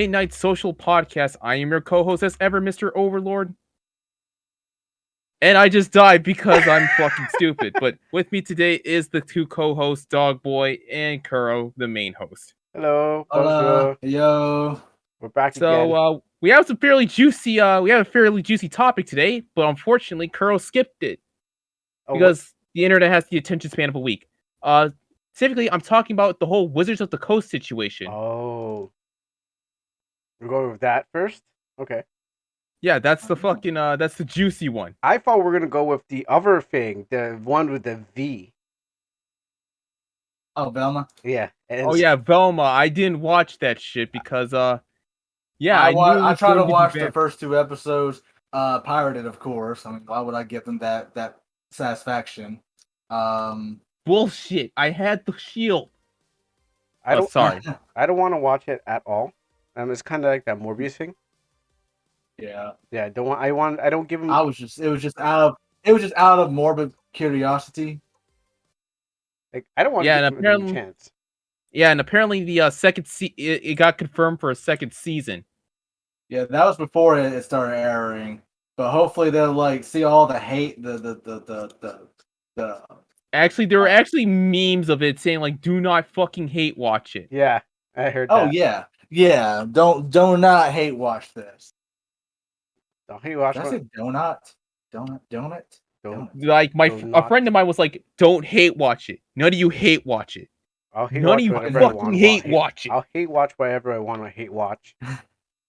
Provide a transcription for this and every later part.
Night Social Podcast. I am your co-host as ever, Mr. Overlord. And I just died because I'm fucking stupid. But with me today is the two co-hosts, Dog Boy and Kuro, the main host. Hello, Hola, bonjour. yo. We're back again. So we have a fairly juicy topic today, but unfortunately Kuro skipped it Oh, because the internet has the attention span of a week. Specifically, I'm talking about the whole Wizards of the Coast situation. Oh, we're going with that first. Okay. Yeah, that's the juicy one. I thought we were gonna go with the other thing, the one with the V. Oh, Velma. Yeah. Oh yeah, Velma. I didn't watch that shit because yeah, I knew it I was tried to going to watch be the bad. first two episodes, pirated, of course. I mean, why would I give them that satisfaction? Bullshit. I had the shield. I don't. Sorry. I don't want to watch it at all. It's kind of like that Morbius thing. Yeah. Yeah. I don't want. I want. I don't give him. It was just out of morbid curiosity. Like I don't want Yeah, to and give him a apparently, chance. the it got confirmed for a second season. Yeah, that was before it started airing. But hopefully they'll like see all the hate, the Actually, there were actually memes of it saying like, "Do not fucking hate watch it." Yeah, I heard Oh that. yeah. Don't not hate watch this. Don't hate watch. Did I say donut? Like a friend of mine was like, "Don't hate watch it. None of you hate watch it. I'll hate None of watch you whatever I fucking want. hate watch it." I'll hate watch whatever I want to hate watch,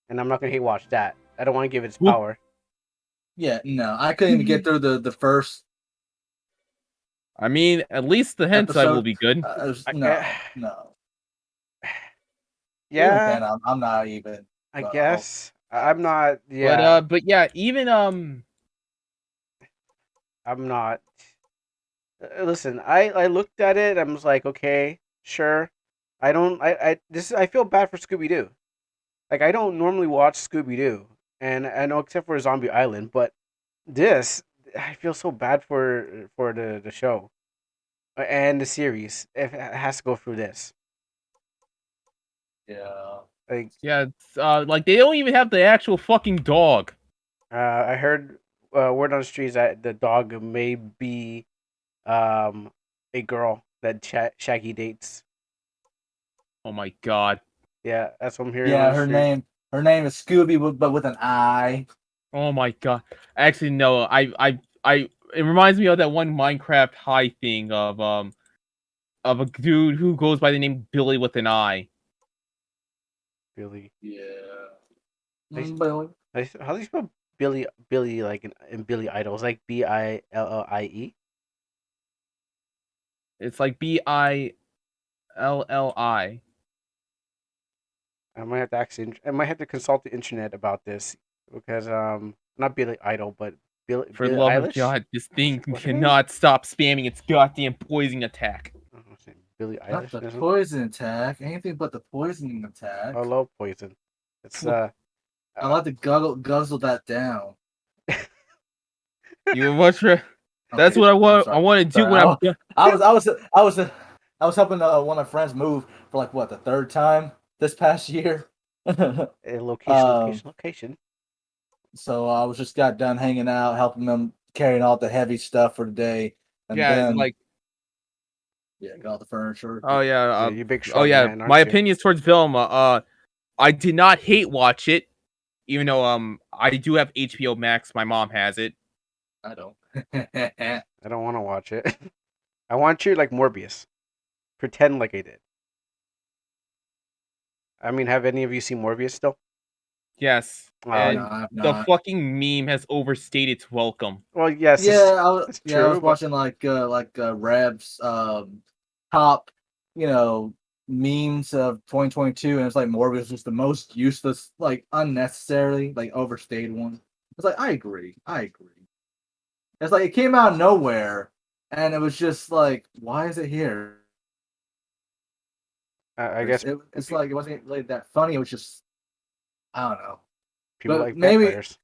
and I'm not gonna hate watch that. I don't want to give it its power. Yeah, no, I couldn't even get through the first. I mean, at least the hentai will be good. No. Yeah, even then, I'm not even. I guess I'm not. Yeah, but yeah, even I'm not. Listen, I looked at it. I was like, okay, sure. I don't. I feel bad for Scooby Doo. Like I don't normally watch Scooby Doo, and I know except for Zombie Island, but this I feel so bad for the show and the series. If it has to go through this. Yeah. Like yeah, it's, like they don't even have the actual fucking dog. I heard word on the streets that the dog may be a girl that Shaggy dates. Oh my god. Yeah, that's what I'm hearing. Yeah, on the street. her name is Scooby, but with an I. Oh my god. Actually, no. It reminds me of that one Minecraft high thing of a dude who goes by the name Billy with an I. Billy. Yeah. Billy. How do you spell Billy? Billy like in Billy Idol? It's like Billie. It's like Billi. I might have to I might have to consult the internet about this because not Billy Idol but For the Billie love of Eilish. God, this thing What's her name? cannot stop spamming its goddamn poison attack. Billie Not Eilish. the poison attack. Anything but the poisoning attack. I love poison. It's I like to guzzle that down. You much That's what I want to do when I'm done. I was helping one of my friends move for like what the third time this past year. Location. So I was just got done hanging out, helping them carrying all the heavy stuff for the day, and then got all the furniture. Oh yeah, you big strong man, my opinions towards Velma. I did not hate watch it, even though I do have HBO Max. My mom has it. I don't. I don't want to watch it. I want you like Morbius. Pretend like I did. I mean, have any of you seen Morbius still? Yes. And no, the fucking meme has overstayed its welcome. Well, yes. Yeah, I was watching like Rev's top, memes of 2022, and it's like Morbius was the most useless, like unnecessarily, like overstayed one. It's like I agree. It's like it came out of nowhere, and it was just like, why is it here? I guess it's like it wasn't really that funny. It was just, I don't know. People like vampires.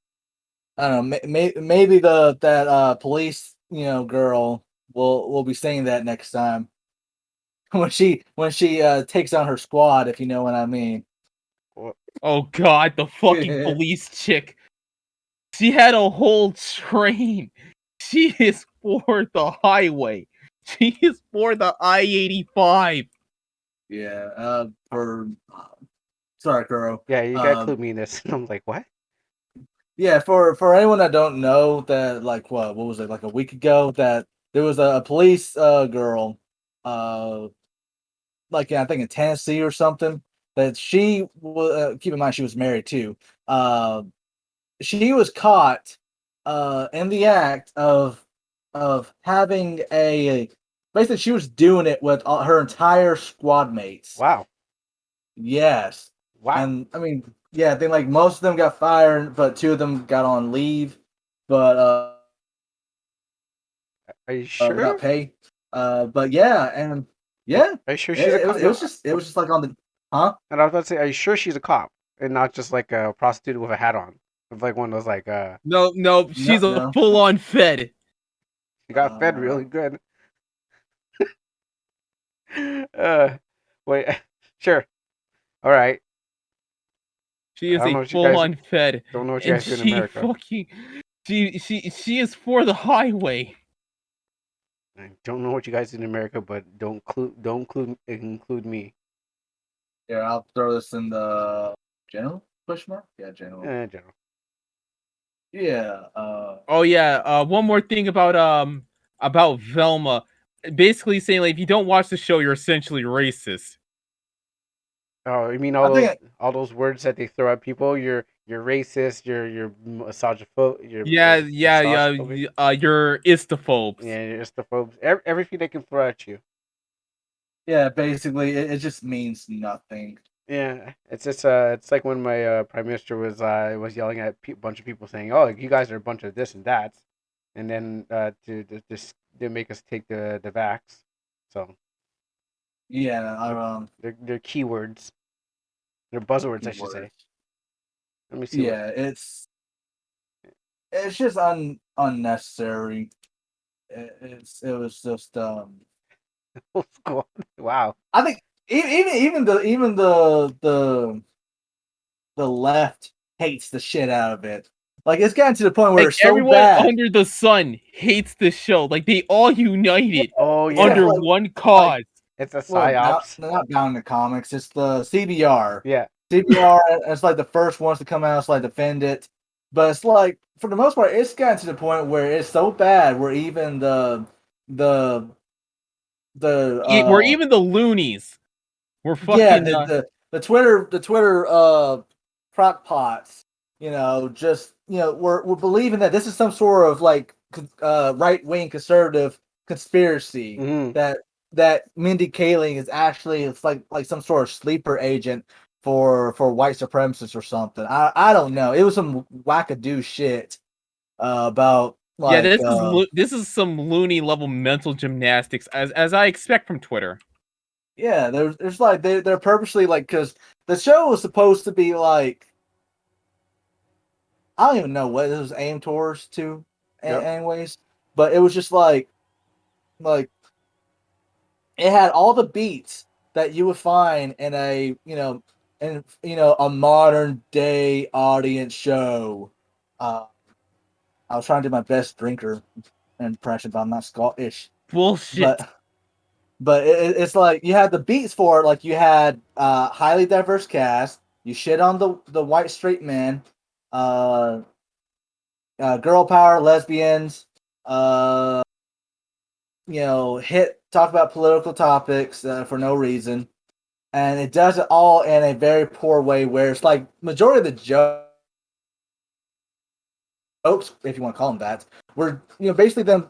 I don't know. Maybe that police girl will be saying that next time when she takes on her squad, if you know what I mean. Oh god, the fucking police chick. She had a whole train. She is for the highway. She is for the I-85. Yeah. Sorry, Kuro. Yeah, you gotta include me in this. And I'm like, what? Yeah, for anyone that don't know, that like what was it, like a week ago, that there was a police girl, like I think in Tennessee or something, that she was, keep in mind she was married too. Uh, she was caught in the act of having a basically she was doing it with her entire squad mates. Wow. Yes. Wow. And I mean, yeah, I think like most of them got fired, but two of them got on leave, but Are you sure? without pay. But yeah, and yeah, Are you sure she's a cop? it was just like on the huh? And I was about to say, are you sure she's a cop and not just like a prostitute with a hat on, with like one of those like No, she's a No. full-on fed. she got fed really good. Wait, sure, all right. She I is don't a know what you guys full-on fed. don't know what you And guys do in she America. fucking she is for the highway. I don't know what you guys do in America, but don't include me. Yeah, I'll throw this in the general question mark. Yeah, general. General. Yeah. Oh yeah, one more thing about Velma. Basically saying like if you don't watch the show, you're essentially racist. Oh, you mean I think all those words that they throw at people? You're racist. You're misogynophobic. Yeah, misogynophobic. you're istophobes. Yeah, you're istophobes. Everything they can throw at you. yeah, basically it just means nothing. Yeah, it's just it's like when my prime minister was yelling at a bunch of people saying, "Oh, you guys are a bunch of this and that," and then to just to make us take the vax. So Yeah, they're keywords. They're buzzwords, I should say. Let me see what. yeah, it's just unnecessary. It was just What's going Wow. I think even the left hates the shit out of it. Like it's gotten to the point where Like it's so everyone bad. under the sun hates the show. Like they all united Oh Except yeah, under for, one like cause. it's a well, psyops. not down in the comics. It's the CBR. Yeah. CBR. It's like the first ones to come out. It's like defend it, but it's like for the most part, it's gotten to the point where it's so bad where even the We're even the loonies. We're yeah, fucking the Twitter crackpots, just we're believing that this is some sort of like right wing conservative conspiracy Hmm. that Mindy Kaling is actually it's like some sort of sleeper agent for white supremacists or something. I don't know. It was some wackadoo shit about yeah. like This is some loony level mental gymnastics as I expect from Twitter. yeah, there's like they're purposely like because the show was supposed to be like I don't even know what it was aimed towards to, Yep. anyways. But it was just like it had all the beats that you would find in a a modern day audience show. Uh, I was trying to do my best drinker impression, but I'm not Scottish. Bullshit. But it's like you had the beats for it. Like you had highly diverse cast. You shit on the white straight men. Uh, girl power, lesbians, uh, hit talk about political topics for no reason, and it does it all in a very poor way. Where it's like majority of the jokes, if you want to call them that, were basically them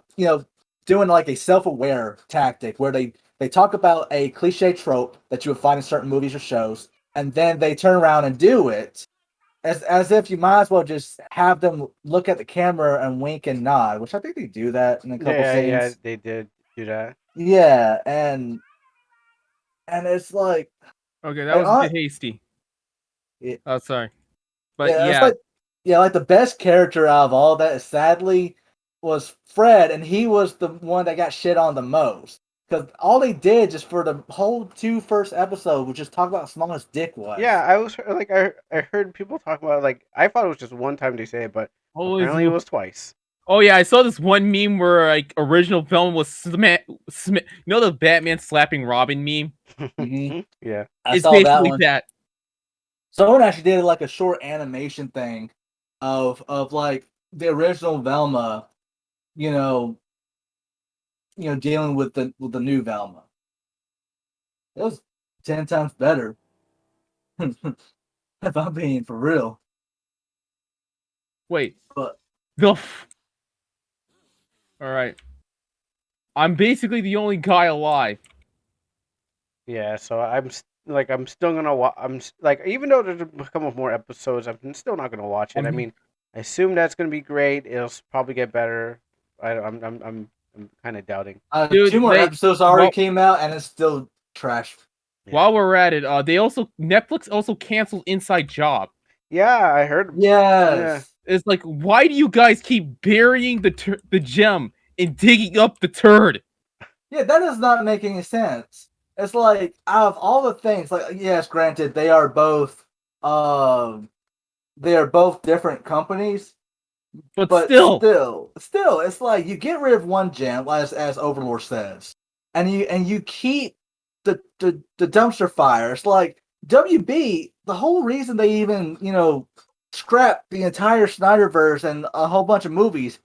doing like a self-aware tactic where they talk about a cliche trope that you would find in certain movies or shows, and then they turn around and do it as if you might as well just have them look at the camera and wink and nod, which I think they do that in a couple Yeah, scenes. they did do that. Yeah, and it's like, Okay, that like was a on, bit hasty. yeah, Oh, sorry. But yeah, it's yeah, like yeah, like the best character out of all that sadly was Fred, and he was the one that got shit on the most. Because all they did just for the whole first episodes was just talk about how small his dick was. Yeah, I was like, I heard people talk about like I thought it was just one time they say it, but apparently it was twice. Oh yeah, I saw this one meme where like original Velma was you know the Batman slapping Robin meme? Mhm. Yeah. I It's saw that basically one. that. Someone actually did like a short animation thing of like the original Velma, you know, dealing with the new Velma. It was 10 times better. If I'm being for real. Wait. But All right. I'm basically the only guy alive. Yeah, so I'm still gonna watch. Like, even though there's a couple more episodes, I'm still not gonna watch it. I mean, I assume that's gonna be great. It'll probably get better. I'm kind of doubting. Dude, 2 more episodes already well, came out, and it's still trash. Yeah. while we're at it, Netflix also canceled Inside Job. Yeah, I heard. Yes. It's like, why do you guys keep burying the gem and digging up the turd? Yeah, that does not make any sense. It's like out of all the things, like yes, granted, they are both different companies, But but still, still, it's like you get rid of one gem, as Overlord says, and you keep the dumpster fire. It's like WB. The whole reason they even scrapped the entire Snyderverse and a whole bunch of movies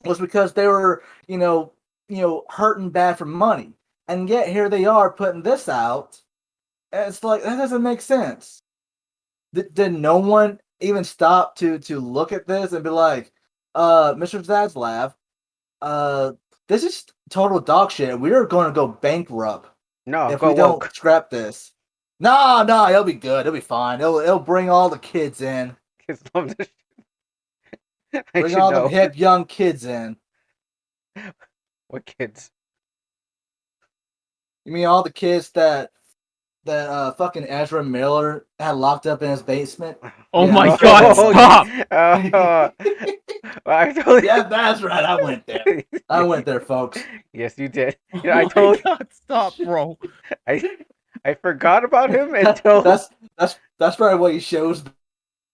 was because they were hurting bad for money, and yet here they are putting this out. And it's like that doesn't make sense. Did no one even stop to look at this and be like, Mr. Zaslav, uh, this is total dog shit. We are going to go bankrupt No, if go we don't woke. scrap this. No, it'll be good. It'll be fine. It'll bring all the kids in. Kids love this. I Bring should all the know. hip young kids in. What kids? You mean all the kids that fucking Ezra Miller had locked up in his basement? oh Yeah, my I'm god, talking about stop! I totally. yeah, that's right. I went there. I went there, folks. Yes, you did. Oh You know, I my totally. god, stop, bro. I I forgot about him That, until that's probably what he shows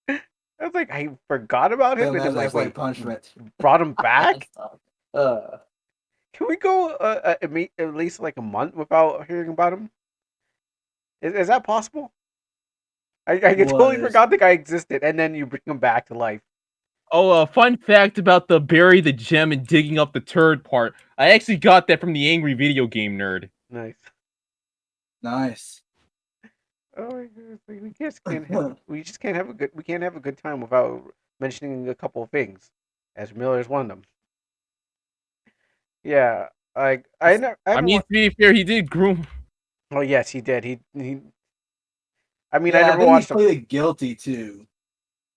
I was like, I forgot about him, them and I'm like, as like wait, punishment. brought him back? uh, Can we go at least like a month without hearing about him? Is that possible? I totally was forgot the guy existed, and then you bring him back to life. Oh, fun fact about the bury the gem and digging up the turd part. I actually got that from the Angry Video Game Nerd. Nice. nice. Oh my goodness, like, we just can't have a good time without mentioning a couple of things. As Miller is one of them. Yeah, like I I haven't mean, watched. to be fair, he did groom. Oh yes, he did. He. I mean, I Yeah, I never think he watched. pleaded guilty too.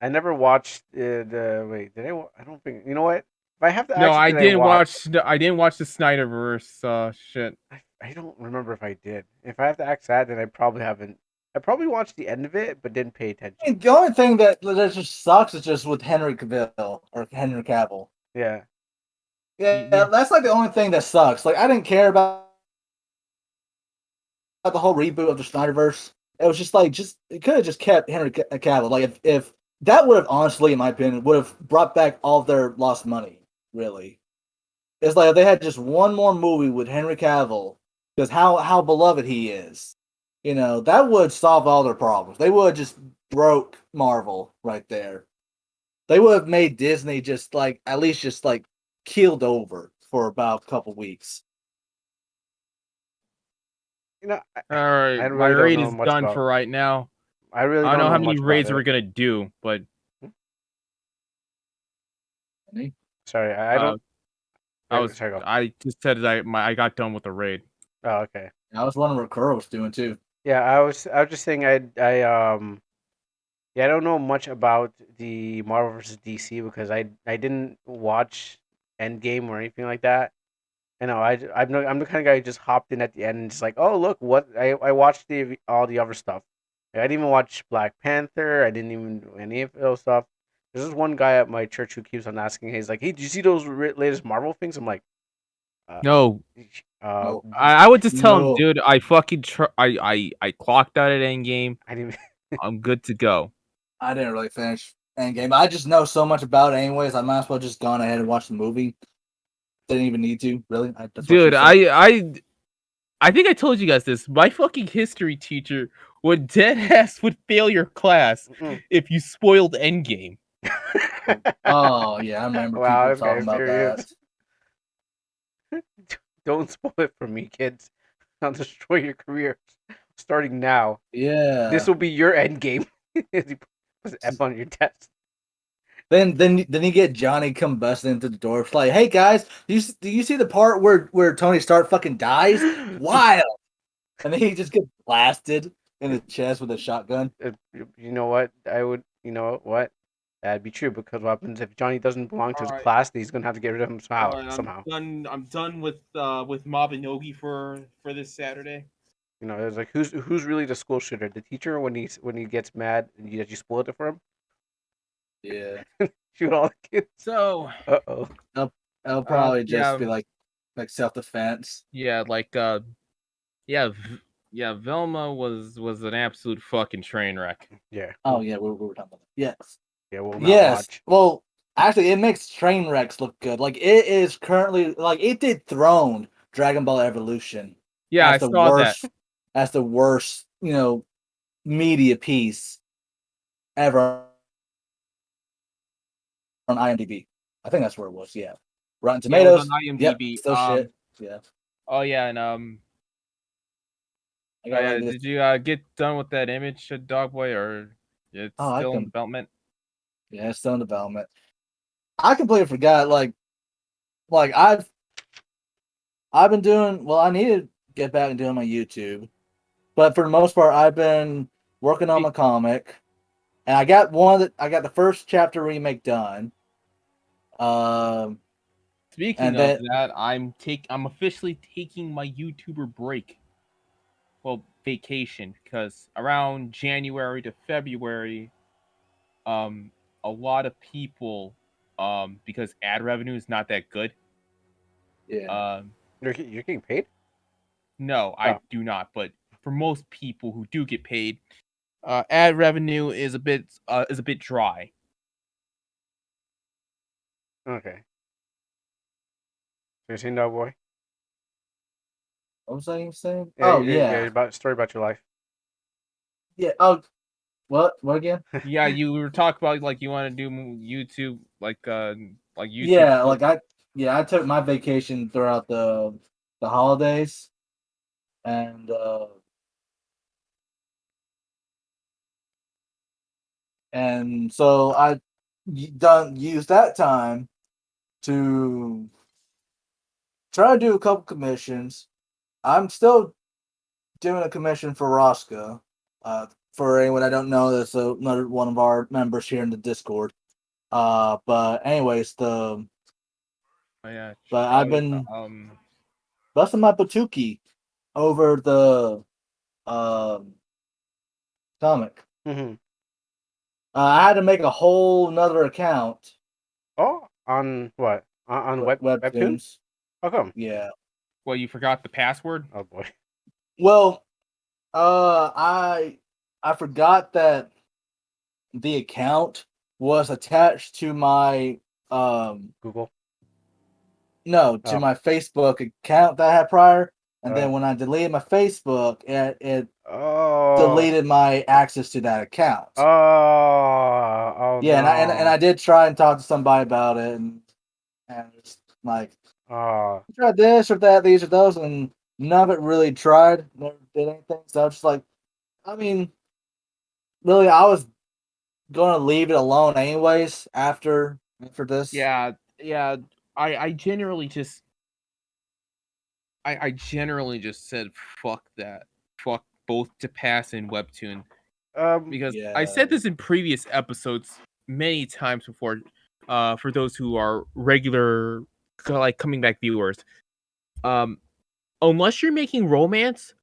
I never watched the. Wait, did I? I don't think. You know what? If I have to No, ask, I did I didn't watch? watch. I didn't watch the Snyderverse. Shit. I don't remember if I did. If I have to ask that, then I probably haven't. I probably watched the end of it, but didn't pay attention. I mean, the only thing that just sucks is just with Henry Cavill or Henry Cavill. Yeah. Yeah, that's like the only thing that sucks. Like I didn't care about the whole reboot of the Snyderverse. It was just like it could have just kept Henry Cavill. Like if that would have honestly, in my opinion, would have brought back all of their lost money. Really, it's like if they had just one more movie with Henry Cavill, because how beloved he is. That would solve all their problems. They would have just broke Marvel right there. They would have made Disney just like at least just like keeled over for about a couple weeks. You know, All right, I my really don't raid know is much done about. for right now. I really I don't don't know know how many much about raids we're it. gonna do, but Sorry, I uh, don't. Sorry, go. I just said that I got done with the raid. Oh, okay. I was wondering what Kuro was doing too. Yeah, I was just saying yeah, I don't know much about the Marvel versus DC because I didn't watch Endgame or anything like that. I know I'm the kind of guy who just hopped in at the end and just like, oh look, what I watched all the other stuff. Like, I didn't even watch Black Panther. I didn't even do any of those stuff. There's this one guy at my church who keeps on asking. He's like, hey, did you see those latest Marvel things? I'm like, No, No. I would just tell him, No. dude, I fucking I clocked out at Endgame. I didn't. I'm good to go. I didn't really finish Endgame. I just know so much about it anyways. I might as well just gone ahead and watch the movie. Didn't even need to, really. That's what Dude, she said. I think I told you guys this. My fucking history teacher would dead ass would fail your class Mm-mm. if you spoiled Endgame. Oh yeah, I remember Wow, people this talking guy's about that. serious. Don't spoil it for me, kids. I'll destroy your career starting now. Yeah. This will be your end game. As he puts an F on your test. Then you get Johnny come busting into the door. It's like, hey guys, do you see the part where Tony Stark fucking dies? Wild. And then he just gets blasted in the chest with a shotgun. You know what? I would. You know what? That'd be true because what happens if Johnny doesn't belong to his Alright. class? He's gonna have to get rid of him somehow. Alright, Somehow. I'm done with Mabinogi for this Saturday. You know, it's like who's really the school shooter? The teacher when he gets mad and you spoiled it for him? Yeah. Shoot all the kids. So Uh-oh. It'll probably just yeah, be like self-defense. yeah, like yeah, Velma was an absolute fucking train wreck. Yeah. Oh yeah, we were talking about that. Yes. Yeah, we'll not Yes. watch. Well, actually, it makes train wrecks look good. Like it is currently like it did Throne Dragon Ball Evolution. Yeah, I As the saw that. worst. As the worst, media piece ever on IMDb. I think that's where it was. Yeah. Rotten Yeah, it was Tomatoes. on Yep. IMDb. Still shit. Yeah. Oh yeah, and I got like this. did you get done with that image, Dogboy, or it's Oh, I still in can. development? Yeah, it's still in development. I completely forgot. Like I've been doing. Well, I need to get back and doing my YouTube, but for the most part, I've been working on my comic, and I got the first chapter remake done. Speaking And of then that, I'm officially taking my YouTuber break. Well, vacation, because around January to February, um, a lot of people, because ad revenue is not that good. yeah, You're getting paid? No, I Oh. do not. But for most people who do get paid, ad revenue is a bit dry. Okay. You seen that boy? what was I saying? Yeah, Oh yeah, yeah, about story about your life. yeah. Oh, what? What again? Yeah, you were talking about like you want to do YouTube, like YouTube. Yeah, I took my vacation throughout the holidays, and so I done use that time to try to do a couple commissions. I'm still doing a commission for Rosca. For anyone I don't know, that's another one of our members here in the Discord. But anyways, Oh yeah, but I've been busting my Batuki over the comic. Mm-hmm. I had to make a whole nother account. Oh, on what? On webtoons? Webtoons. How come? Yeah. well, you forgot the password. Oh boy. Well, I forgot that the account was attached to my Google. no, to Oh. my Facebook account that I had prior. And then Oh. when I deleted my Facebook, it Oh. deleted my access to that account. Oh. Yeah, No. and I did try and talk to somebody about it, and it's like Oh. tried this or that, these or those, and none of it really tried. Never did anything. So I was just like, I mean, really, I was gonna leave it alone anyways after this. Yeah, yeah. I generally just I generally just said fuck that, fuck both to pass and Webtoon, because I said Yeah. this in previous episodes many times before. For those who are regular, like coming back viewers, um, unless you're making romance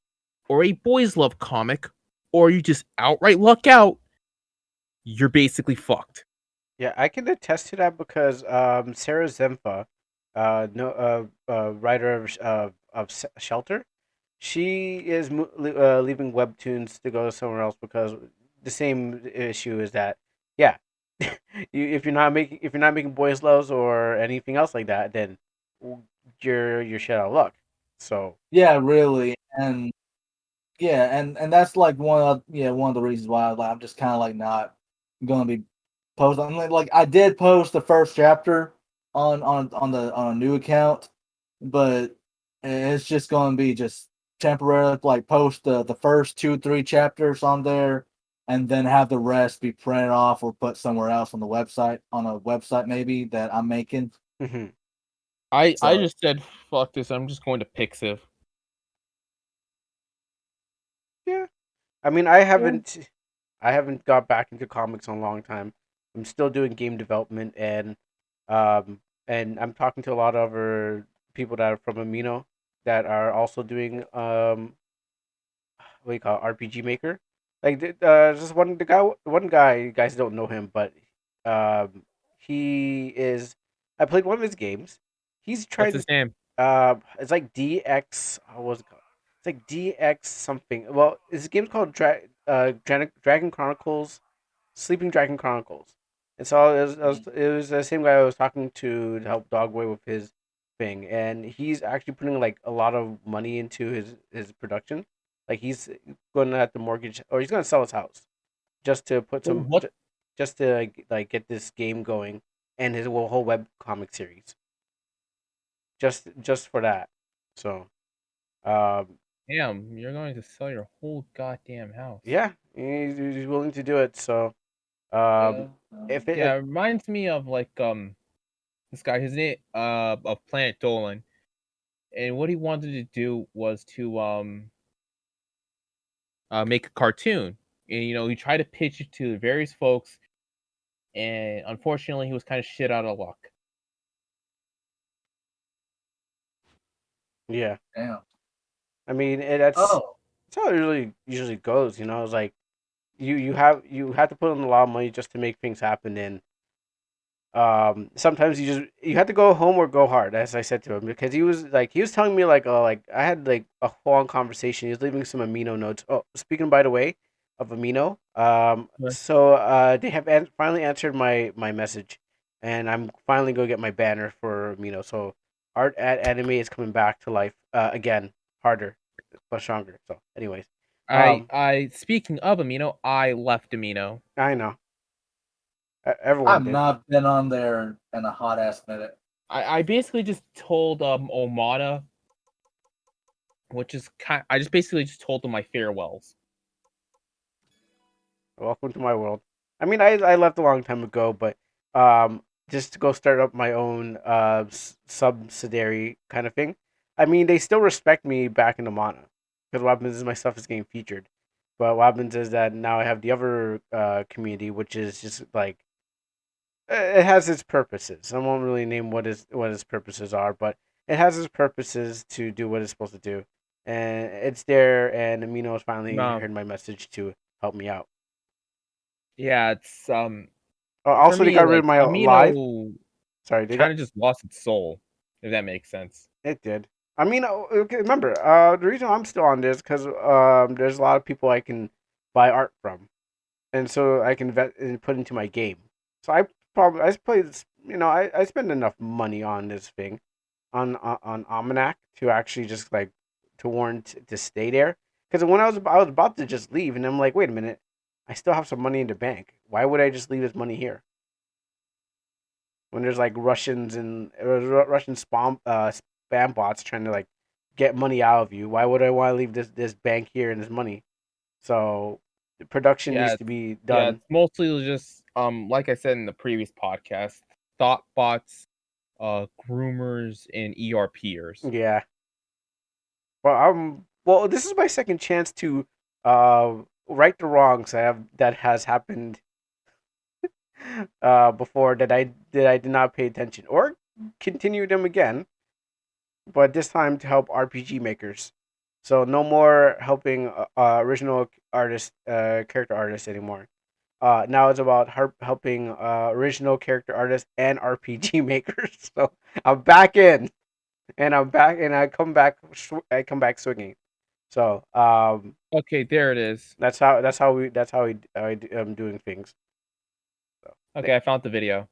or a boys love comic, or you just outright luck out, you're basically fucked. Yeah, I can attest to that because Sarah Zemfa, no writer of Shelter. She is leaving Webtoons to go somewhere else because the same issue is that, yeah, if you're not making boys loves or anything else like that, then you're shit out of luck. So Yeah, really, and yeah, and that's like one of the reasons why like, I'm just kind of like not gonna be posting. I'm like I did post the first chapter on a new account, but it's just gonna be just temporary. Like post the first 2 3 chapters on there, and then have the rest be printed off or put somewhere else on a website maybe that I'm making. mhm. I So just said fuck this. I'm just going to Pixiv. Yeah, I mean, I haven't got back into comics in a long time. I'm still doing game development, um, and I'm talking to a lot of other people that are from Amino that are also doing what do you call it, RPG Maker. Like just one guy, you guys don't know him, but he is. I played one of his games. He's What's trying his to. name? It's like DX. What was it called? It's like DX something. Well, his game's called Dragon Chronicles, Sleeping Dragon Chronicles. And so it was the same guy I was talking to help Dogboy with his thing, and he's actually putting like a lot of money into his production. Like he's going to have to mortgage, or he's going to sell his house just to put Oh, some, what? just to like get this game going and his whole web comic series, just for that. So, um, Damn, you're going to sell your whole goddamn house. yeah, he's willing to do it. So, yeah, um, if Yeah, it, it reminds me of like this guy. His name of Planet Dolan, and what he wanted to do was to make a cartoon. And he tried to pitch it to various folks, and unfortunately, he was kind of shit out of luck. yeah, damn. I mean, Oh, that's how it usually goes. It's like you have to put in a lot of money just to make things happen, and sometimes you have to go home or go hard, as I said to him, because he was telling me like I had like a long conversation. He was leaving some Amino notes. Oh, speaking by the way of Amino, Right. so they have finally answered my message, and I'm finally gonna get my banner for Amino. So art at anime is coming back to life again, harder but stronger. So, anyways, um, I speaking of Amino, I left Amino. I know everyone I've did. not been on there in a hot ass minute. I basically just told Omada, which is I just basically just told them my farewells. Welcome to my world. I mean, I left a long time ago, but just to go start up my own subsidiary kind of thing. I mean, they still respect me back in the mana because what happens is my stuff is getting featured. But what happens is that now I have the other community, which is just like it has its purposes. I won't really name what its purposes are, but it has its purposes to do what it's supposed to do, and it's there. And Amino has finally No, heard my message to help me out. yeah, it's for Also, they me got rid of like my live. Amino Sorry, they got kind of just lost its soul, if that makes sense. it did. I mean, okay, remember, the reason I'm still on this because there's a lot of people I can buy art from, and so I can vet and put into my game. So I play this. I spend enough money on this thing, on Almanac to actually just like to warrant to stay there. Because when I was about to just leave, and I'm like, wait a minute, I still have some money in the bank. Why would I just leave this money here? When there's like Russians and Russian spam bots trying to like get money out of you. Why would I want to leave this bank here and this money? So the production Yeah, needs to be yeah, done. it's mostly just like I said in the previous podcast, thought bots, groomers, and ERPers. Yeah. Well, this is my second chance to right the wrongs that has happened before that I did not pay attention or continue them again, but this time to help RPG makers. So no more helping original artist character artists anymore. Now it's about helping original character artists and RPG makers. So I'm back in, and I'm back, and I come back swinging. So Okay, there it is. I'm doing things. So, Okay, I found the video.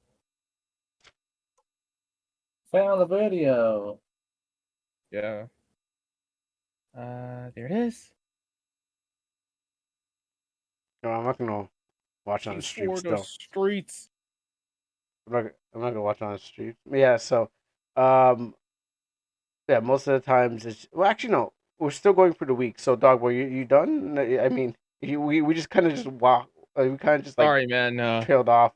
Found the video. Yeah. There it is. no, I'm not gonna watch on the He's stream for the still. streets. I'm not gonna watch on the stream. Yeah. So, um, yeah. Most of the times it's well, actually no. We're still going for the week. So, dog, were you done? I mean, we just kind of just walk. We kind of just like Sorry, man. trailed off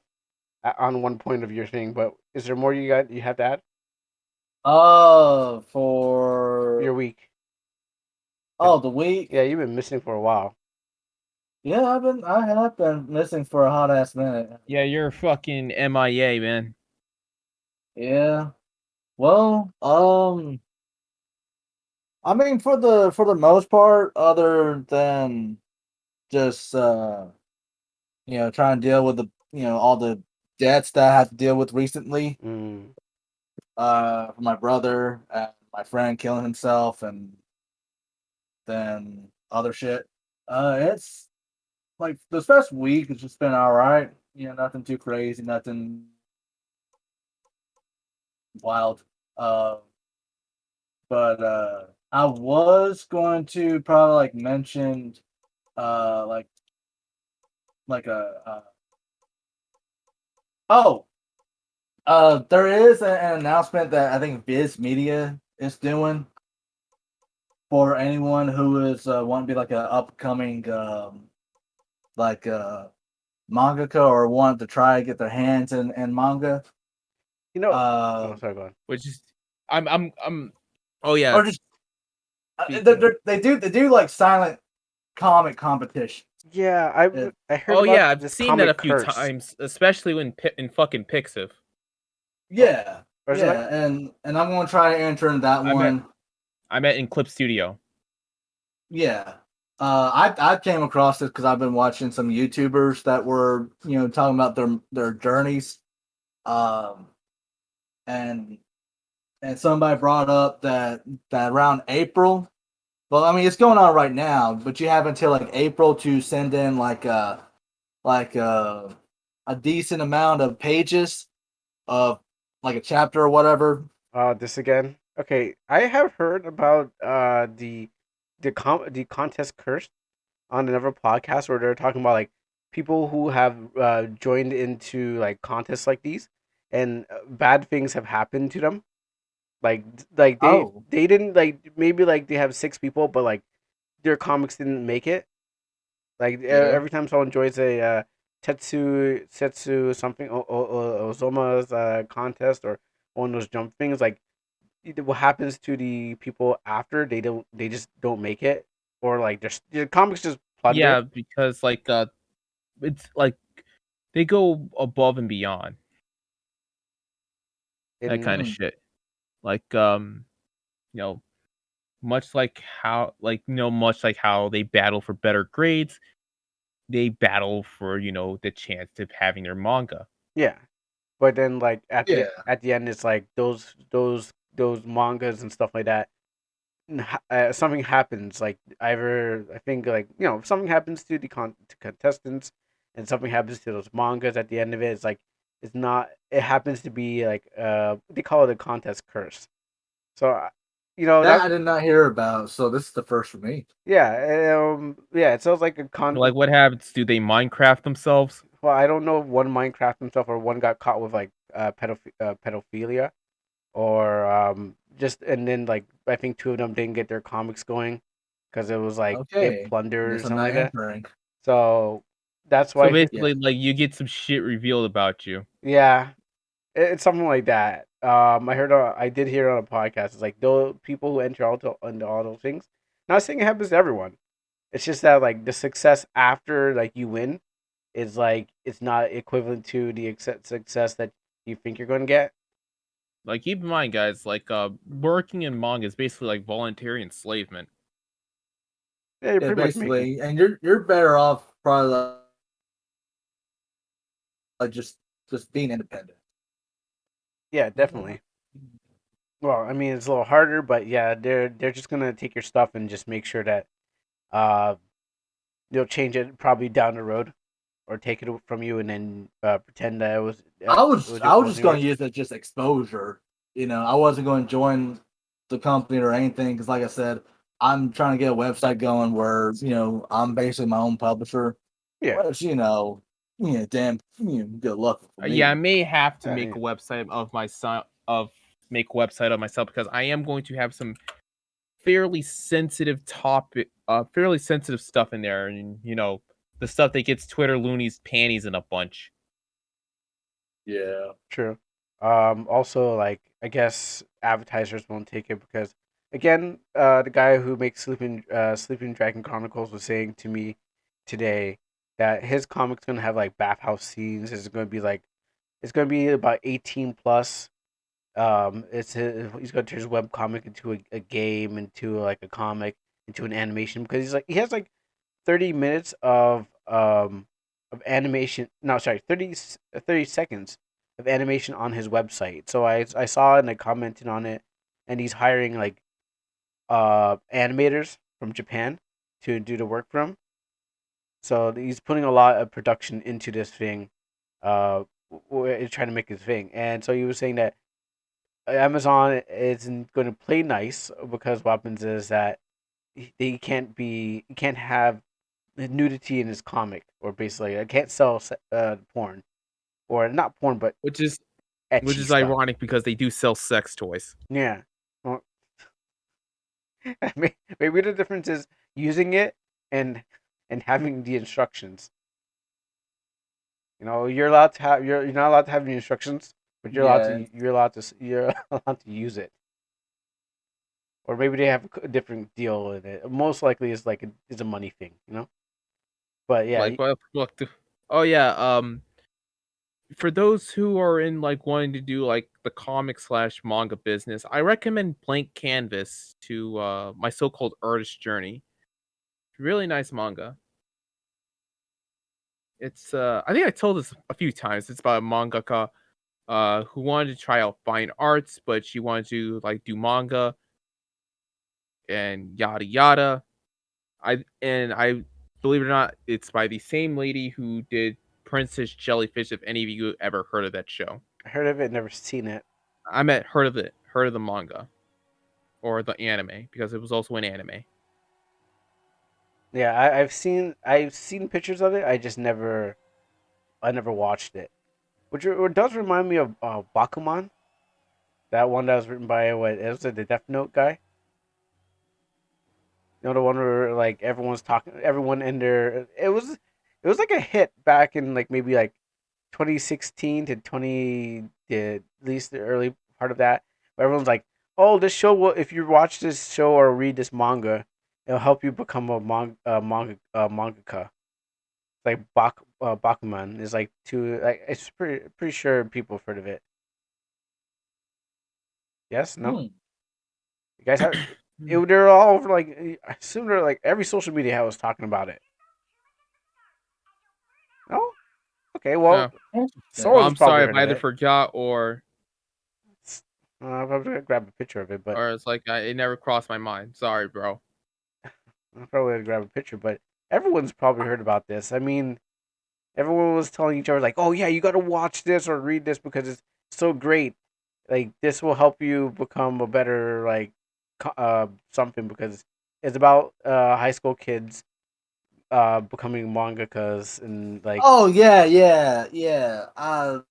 on one point of your thing. But is there more you have to add? For Your week. the week. Yeah, you've been missing for a while. Yeah, I have been missing for a hot ass minute. Yeah, you're fucking MIA, man. Yeah. Well, I mean, for the most part, other than just trying to deal with the all the debts that I had to deal with recently, Mm. for my brother and my friend killing himself, and then other shit. It's like this past week has just been all right. Nothing too crazy, nothing wild. But I was going to probably like mention uh like like a oh there is an announcement that I think Viz Media is doing for anyone who is want to be like an upcoming like mangaka or want to try to get their hands in manga. You know. Oh, Uh, sorry. Go on. Which is, I'm. Oh yeah. or just Speaking. they do like silent comic competition. Yeah, It, I heard Oh about yeah, I've this seen that a comic few curse. times, especially when in fucking Pixiv. Oh, yeah, or is it like? yeah, and I'm gonna try to enter in that I met one. I met in Clip Studio. Yeah. I came across it because I've been watching some YouTubers that were, talking about their journeys. Um, and somebody brought up that around April. Well, I mean, it's going on right now, but you have until like April to send in like a decent amount of pages of like a chapter or whatever. This again. Okay, I have heard about the contest curse on another podcast where they're talking about like people who have joined into like contests like these, and bad things have happened to them. Like Oh, they didn't like maybe like they have six people, but like their comics didn't make it. Like yeah. every time someone joins a Setsu something Ozoma's contest or one of those jump things, like what happens to the people after they just don't make it, or like their comics just plunder. Yeah, because it's like they go above and beyond that And kind of Hmm. shit. Like you know, much like how they battle for better grades, they battle for, the chance of having their manga. yeah, but then like Yeah. at the end, it's like those mangas and stuff like that. Something happens, like either I think like something happens to the to contestants, and something happens to those mangas at the end of it. It's like it's not. It happens to be like they call it a contest curse. So That that I did not hear about, so this is the first for me. yeah yeah it sounds like a Like what happens? Do they Minecraft themselves? well, I don't know if one Minecraft himself or one got caught with like pedophilia, or just and then like I think two of them didn't get their comics going because it was like they Okay. I plundered or guess I'm something not like that. entering. So that's So why Yeah. basically, like you get some shit revealed about you. yeah, it's something like that. I did hear on a podcast. It's like those people who enter into all those things. Not saying it happens to everyone. It's just that like the success after like you win is like it's not equivalent to the success that you think you're going to get. Like keep in mind, guys, like working in manga is basically like voluntary enslavement. Yeah, you're Yeah, pretty much making. basically, and you're better off probably like just being independent. Yeah, definitely. Well, I mean, it's a little harder, but yeah, they're just gonna take your stuff and just make sure that uh they'll change it probably down the road, or take it from you and then pretend that I it was just wasn't going yours. to use it just exposure. I wasn't going to join the company or anything because, like I said, I'm trying to get a website going where I'm basically my own publisher. Yeah, Which damn, good luck for me. Yeah, I may have to yeah, make yeah. a website of myself because I am going to have some fairly sensitive fairly sensitive stuff in there, and the stuff that gets Twitter loonies panties in a bunch. Yeah. True. Also, like, I guess advertisers won't take it because, again, the guy who makes Sleeping Dragon Chronicles was saying to me today that his comic's gonna have like bathhouse scenes. It's gonna be about 18 plus. He's gonna turn his web comic into a game, into like a comic, into an animation, because he has like 30 minutes of animation. No, sorry, 30 seconds of animation on his website. So I saw it and I commented on it, and he's hiring like animators from Japan to do the work for him. So he's putting a lot of production into this thing, trying to make his thing. And so he was saying that Amazon isn't going to play nice, because what happens is that he can't have nudity in his comic, or basically I can't sell porn, or not porn, but Which is etchy stuff. ironic because they do sell sex toys. Yeah. Well, maybe the difference is using it and having the instructions. You're allowed to have you're not allowed to have the instructions, but Yeah. you're allowed to use it. Or maybe they have a different deal with it. Most likely, it's a money thing. But yeah, Like oh yeah, for those who are in like wanting to do like the comic/manga business, I recommend Blank Canvas to my so-called artist journey. Really nice manga. It's I think I told this a few times. It's about a mangaka who wanted to try out fine arts, but she wanted to like do manga and yada yada. I believe it or not, it's by the same lady who did Princess Jellyfish. If any of you ever heard of that show, I heard of it, never seen it. I meant heard of the manga or the anime because it was also an anime. Yeah, I've seen pictures of it. I never watched it. Which does remind me of Bakuman, that one that was written by what is it, the Death Note guy. The one where like everyone's talking, everyone in there. It was like a hit back in like maybe like 2016 to 20, at least the early part of that. Where everyone's like, "Oh, this show will, if you watch this show or read this manga, it'll help you become a mangaka." Like Bakuman is like two. Like, it's pretty sure people have heard of it. Yes, no, Hmm. you guys have. They're all over, like, I assume they're like every social media was talking about it. No, okay, well, Oh, well, someone's I'm probably sorry if heard I of either it. forgot or I'm gonna grab a picture of it, but it's like it never crossed my mind. Sorry, bro. I'm probably gonna grab a picture. But everyone's probably heard about this. I mean, everyone was telling each other like, "Oh yeah, you got to watch this or read this because it's so great. Like, this will help you become a better, like, something, because it's about high school kids becoming mangakas, and like, Oh yeah, yeah, yeah. oh,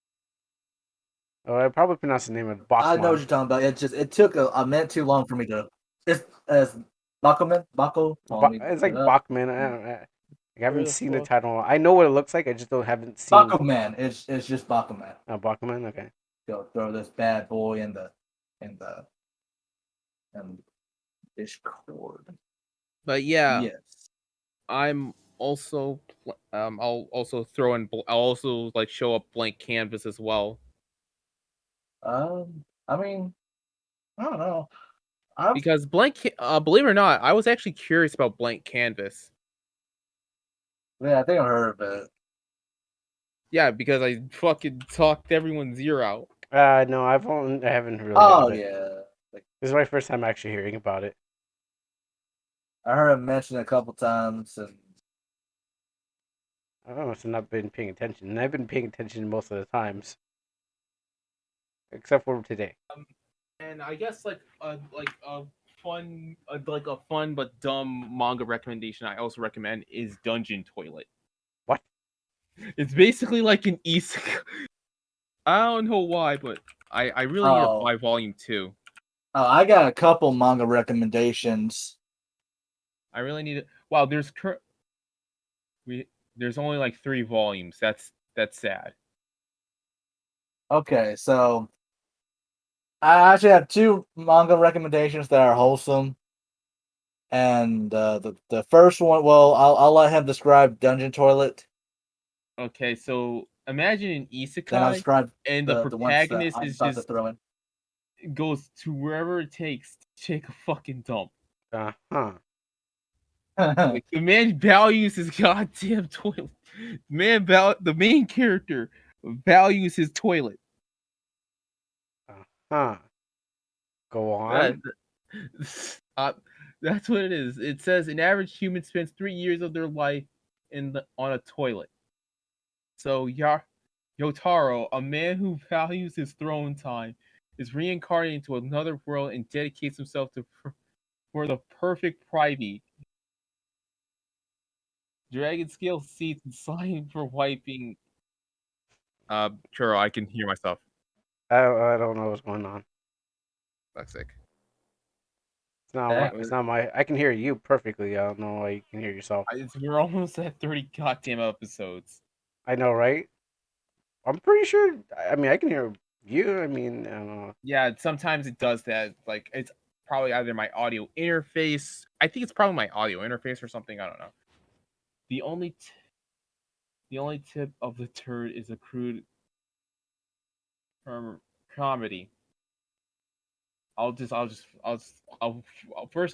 I probably pronounced the name of I know what Bachman. you're talking about. It took a minute too long for me to. It's as Bakuman, Bako. Hold on, let me It's look it like up. Bachman. I Where haven't the seen the fuck? title. I know what it looks like. I just haven't seen. Bakuman. It's just Bakuman. Bachman. Okay. Go throw this bad boy in the in Discord. But yeah, Yes. I'm also I'll also throw in I'll also like show up Blank Canvas as well I mean, I don't know. I've because believe it or not, I was actually curious about Blank Canvas. Yeah, I think I heard of it. Yeah, because I fucking talked everyone's ear out. No, I haven't really heard Oh of it. yeah, This is my first time actually hearing about it. I heard him mentioned a couple times, and I must have not been paying attention, and I've been paying attention most of the times, except for today. And I guess like a fun but dumb manga recommendation I also recommend is Dungeon Toilet. What? It's basically like an isekai. I don't know why, but I really need to buy volume 2. I got a couple manga recommendations. I really need it. Wow, there's only like 3 volumes. That's sad. Okay, so I actually have two manga recommendations that are wholesome. And the first one, well, I'll let him describe Dungeon Toilet. Okay, so imagine an Then I'll isekai, describe and the the ones that protagonist I'm is about to just throw in. goes to wherever it takes to take a fucking dump. Huh. Like the man values his goddamn toilet. The main character values his toilet. Huh. Go Uh, on. uh, that's what it is. It says an average human spends 3 years of their life on a toilet. So Yotaro, a man who values his throne time, is reincarnated into another world and dedicates himself for the perfect private. Dragon scale seats and sliding for wiping. Sure, I can hear myself. I don't know what's going on. That's sick. It's not my. I can hear you perfectly. I don't know why you can hear yourself. We're almost at 30 goddamn episodes. I know, right? I'm pretty sure. I mean, I can hear you. I mean, I don't know. Yeah, sometimes it does that. Like it's probably either my audio interface. I think it's probably my audio interface or something. I don't know. The only the only tip of the turd is a crude comedy. First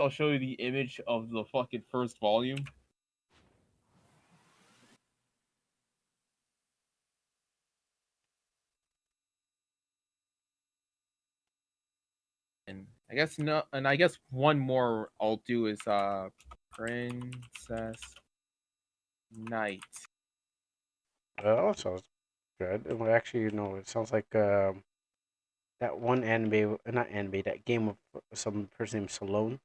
I'll show you the image of the fucking first volume. And I guess one more I'll do is Princess Knight. Oh, sounds good. Well, actually, no, it sounds like that one anime, not anime, that game of some person named Salone.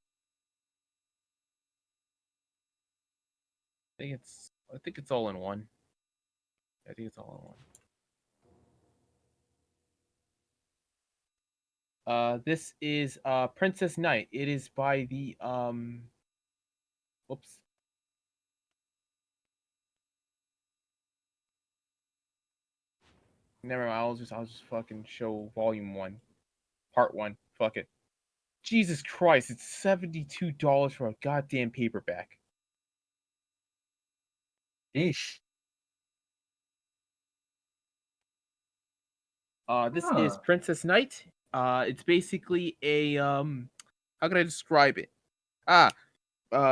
I think it's all in one. I think it's all in one. This is Princess Knight. It is by the whoops. Never mind. I'll just fucking show volume 1, part 1. Fuck it. Jesus Christ! It's $72 for a goddamn paperback. Eesh. This is Princess Knight. It's basically a how can I describe it?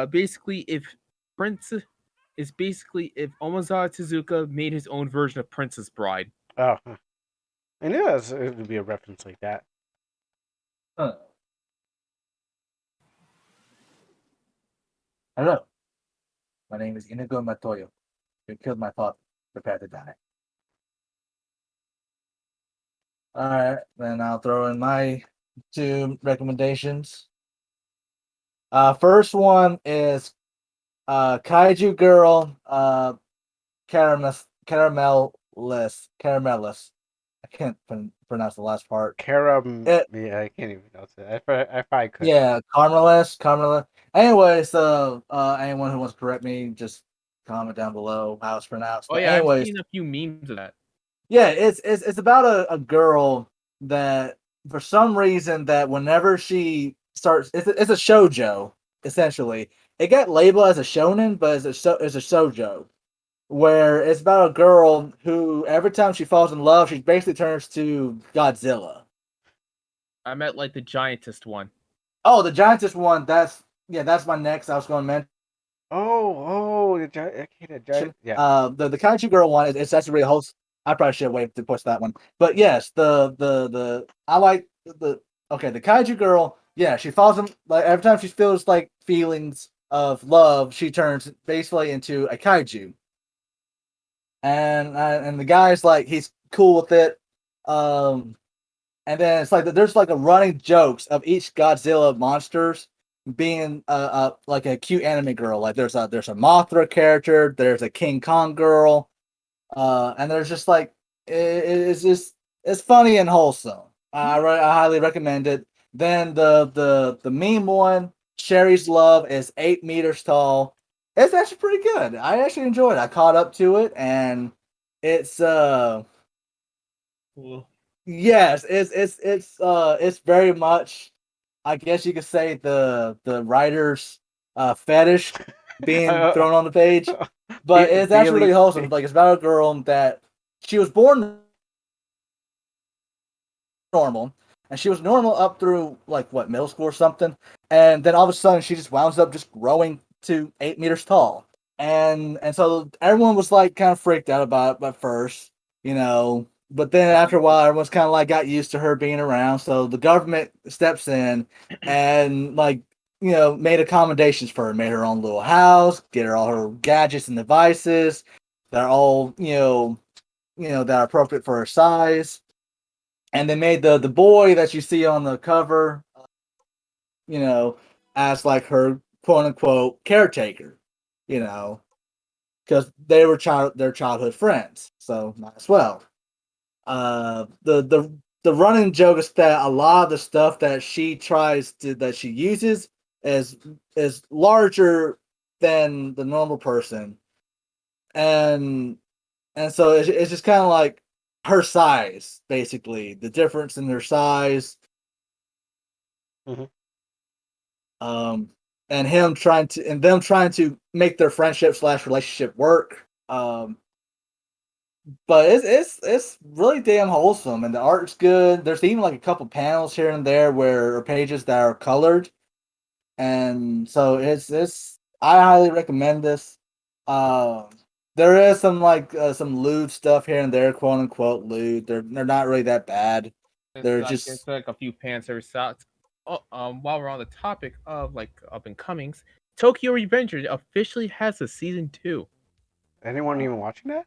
Basically if Princess is basically if Omazawa Tezuka made his own version of Princess Bride. Oh, huh. I knew it would be a reference like that. Hello, my name is Inigo Matoyo. You killed my father. Prepare to die. All right, then I'll throw in my two recommendations. First one is Kaiju Girl, Caramelis. I can't pronounce the last part. Yeah, I can't even pronounce it. I probably could. Yeah, Carmelis. Anyway, so anyone who wants to correct me, just comment down below how it's pronounced. Oh But yeah, I've anyways, seen a few memes of that. yeah, it's about a girl that for some reason that whenever she starts, it's a shoujo essentially. It got labeled as a shonen, but it's a shoujo where it's about a girl who every time she falls in love, she basically turns to Godzilla. I met like the giantest one. Oh, the giantess one. That's my next. I was going to mention. Oh, the giant. Okay, the giant. Yeah. The Kaiju girl one is that's really wholesome. I probably should wait to push that one. But yes, I like the kaiju girl. Yeah, she falls in like every time she feels like feelings of love, she turns basically into a kaiju. And the guy's like he's cool with it. And then it's like there's like a running jokes of each Godzilla monsters being like a cute anime girl. Like there's a Mothra character, there's a King Kong girl, and there's just like it's just it's funny and wholesome. I highly recommend it. Then the meme one, Sherry's Love, is 8 meters tall. It's actually pretty good. I actually enjoyed it. I caught up to it, and it's Cool. yes, it's very much, I guess you could say, the writer's fetish being thrown on the page. But it's actually really wholesome. Like it's about a girl that she was born normal, and she was normal up through like what, middle school or something, and then all of a sudden she just wound up just growing to 8 meters tall, and so everyone was like kind of freaked out about it at first, you know. But then after a while, everyone's kind of like got used to her being around. So the government steps in and like, you know, made accommodations for her, made her own little house, get her all her gadgets and devices. They're all, that are appropriate for her size. And they made the boy that you see on the cover, you know, as like her quote unquote caretaker, you know, because they were their childhood friends. So might as well. The running joke is that a lot of the stuff that she uses is larger than the normal person, and so it's just kind of like her size, basically the difference in her size. Mm-hmm. And them trying to make their friendship / relationship work. But it's really damn wholesome, and the art's good. There's even like a couple panels here and there or pages that are colored, and so it's I highly recommend this. There is some some lewd stuff here and there, quote unquote lewd. They're not really that bad. They're It's just like a few pan service shots. Oh, while we're on the topic of like up and comings, Tokyo Revengers officially has a season 2. Anyone even watching that?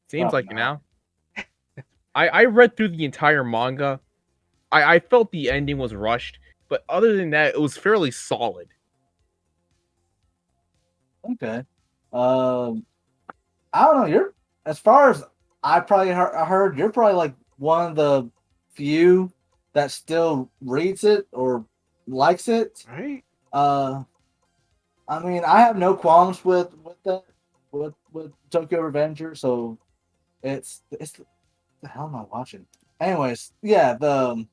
Seems like it not. now. I read through the entire manga. I felt the ending was rushed, but other than that, it was fairly solid. Okay. I don't know. You're as far as I probably heard, you're probably like one of the few that still reads it or likes it. Right? I mean, I have no qualms with that with Tokyo Revenger, so it's the hell am I watching? Anyways, yeah, the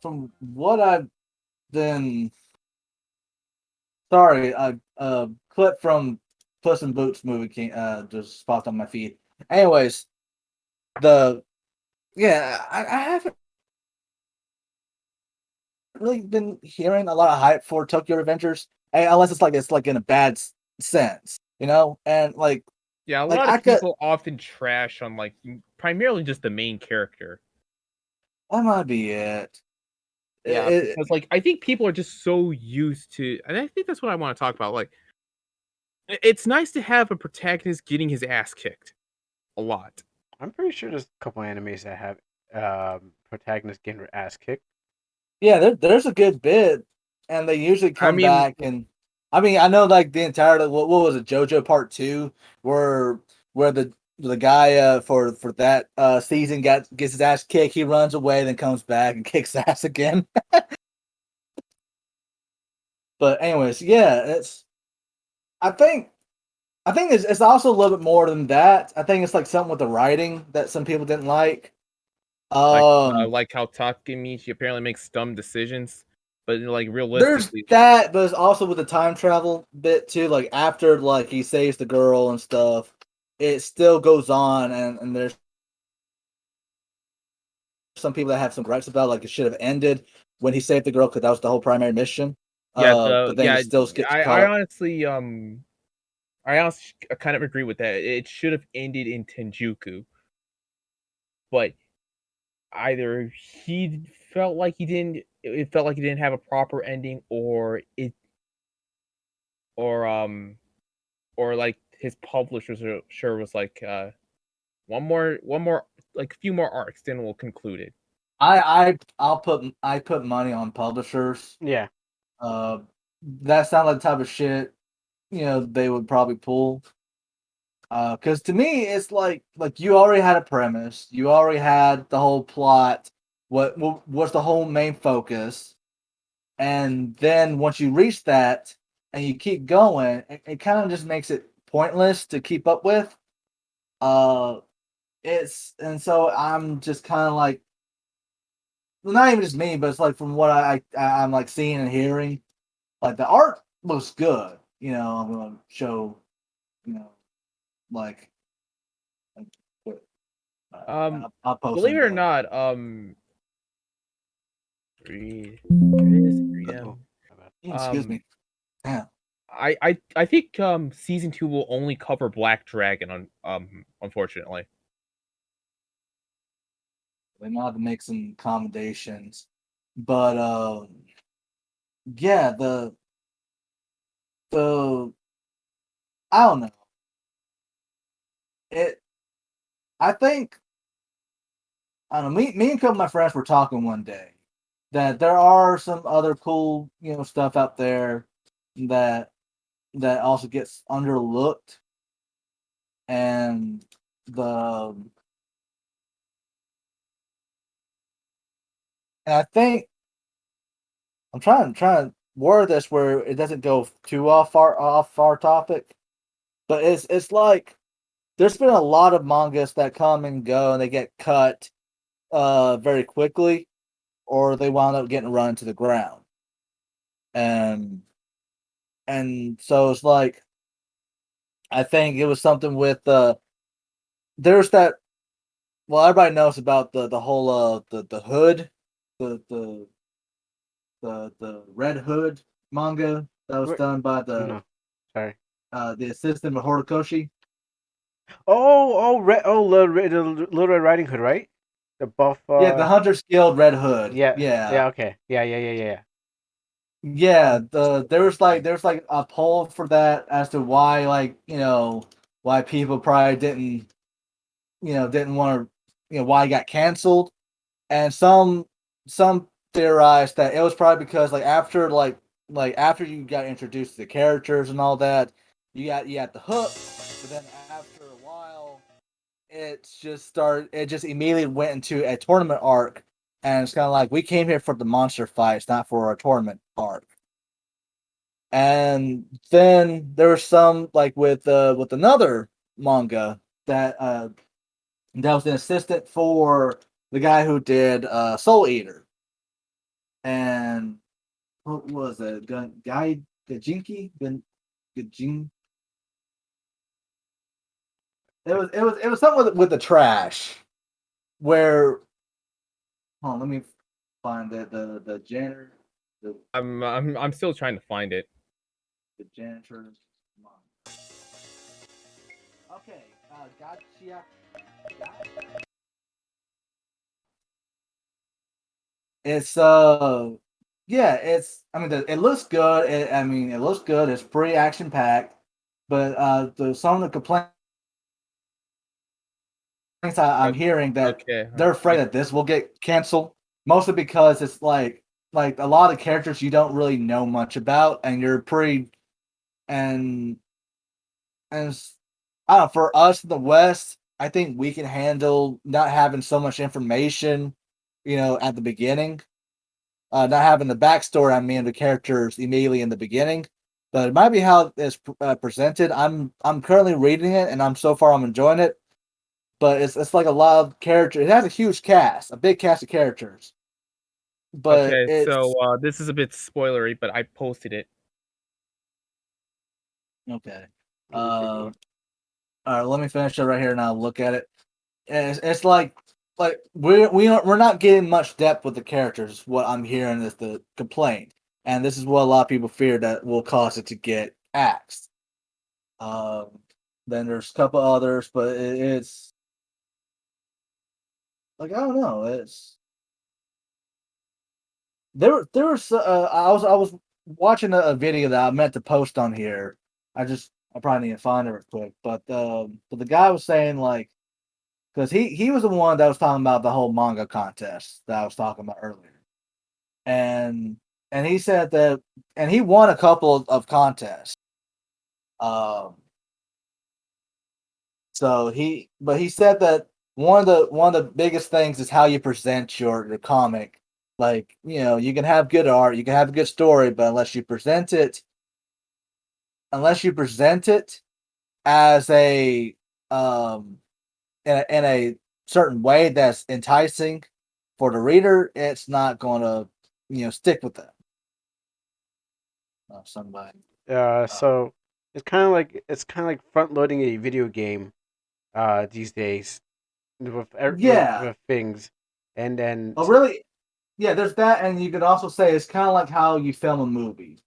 from what I've been sorry, a clip from Puss in Boots movie just popped on my feed. Anyways, I haven't really been hearing a lot of hype for Tokyo Revengers, unless it's like in a bad sense, you know. And Yeah, a like lot I of could people often trash on like primarily just the main character. that might be it. Yeah, because like I think people are just so used to, and I think that's what I want to talk about. Like, it's nice to have a protagonist getting his ass kicked a lot. I'm pretty sure there's a couple animes that have protagonists getting their ass kicked. Yeah, there's a good bit, and they usually I come mean, back. And I mean, I know like the entire what was it, JoJo Part 2, where the guy for that season gets his ass kicked, he runs away, then comes back and kicks ass again. But anyways, yeah, I think it's also a little bit more than that. I think it's like something with the writing that some people didn't like. like how Takemichi apparently makes dumb decisions, but like There's realistically, that, but it's also with the time travel bit too. Like after like he saves the girl and stuff, it still goes on, and there's some people that have some gripes about like it should have ended when he saved the girl because that was the whole primary mission. But then it still skips I caught. honestly I honestly kind of agree with that. It should have ended in Tenjuku, but either he felt like he didn't. It felt like he didn't have a proper ending, or or like his publishers sure was like, one more, like a few more arcs, then we'll conclude it. I put money on publishers. Yeah. That sounds like the type of shit they would probably pull. Because to me, it's like you already had a premise, you already had the whole plot. What was the whole main focus? And then once you reach that and you keep going, it kind of just makes it pointless to keep up with. Uh, and so I'm just kind of like, well, not even just me, but it's like from what I'm like seeing and hearing, like the art looks good. I'm gonna show, you know, like, like, I'll post Believe them. it or not, read Oh, them. my bad. Excuse me. Damn. I think season 2 will only cover Black Dragon unfortunately. They might have to make some accommodations, but yeah, the I don't know. It I think I don't know. Me and a couple of my friends were talking one day that there are some other cool stuff out there that also gets underlooked, and the and I think I'm trying to word this where it doesn't go too off our topic, but it's like there's been a lot of mangas that come and go and they get cut very quickly, or they wound up getting run to the ground. And so it's like I think it was something with there's that, well, everybody knows about the whole the hood, the the the Red Hood manga that was done by No, sorry. the assistant of Horikoshi. Little Red Riding Hood, right? The buff. Yeah, the Hunter's Guild Red Hood. Yeah. Yeah. Yeah. Okay. Yeah. Yeah, there was like a poll for that as to why, like, why people probably didn't want to, why it got canceled. And some theorized that it was probably because, like, after you got introduced to the characters and all that, you got the hook, but then after a while it just immediately went into a tournament arc, and it's kind of like, we came here for the monster fights, not for a tournament arc. And then there was some, like, with another manga that was an assistant for the guy who did Soul Eater. And what was it? Guy Gajinki? Gajin? It was something with the trash where, hold on, let me find the janitor, the I'm still trying to find it. janitor's mom. Okay, gotcha. It's yeah, I mean, it looks good. It looks good. It's pretty action packed, but some of the complaints I'm hearing that Okay, they're afraid that this will get canceled, mostly because it's like a lot of characters you don't really know much about, and you're pretty and I don't know, for us in the West, I think we can handle not having so much information, at the beginning. Not having the backstory, the characters immediately in the beginning, but it might be how it's presented. I'm currently reading it, and I'm enjoying it, but it's like a lot of characters. It has a huge cast, a big cast of characters, but okay. So it's this is a bit spoilery, but I posted it. okay. Let me take a All look. right, let me finish it right here, and I'll look at it. And it's like we're not getting much depth with the characters. What I'm hearing is the complaint, and this is what a lot of people fear that will cause it to get axed. Then there's a couple others, but it's like I don't know. It's there was I was watching a video that I meant to post on here. I probably need to find it real quick. But the guy was saying like because he was the one that was talking about the whole manga contest that I was talking about earlier, and he said that and he won a couple of contests. Um, but he said that one of the biggest things is how you present your comic. Like, you can have good art, you can have a good story, but unless you present it as a in a certain way that's enticing for the reader, it's not gonna stick with them. Somebody. So it's kind of like front loading a video game these days Yeah. with things, and then Oh, really? Yeah, there's that, and you could also say it's kind of like how you film a movie.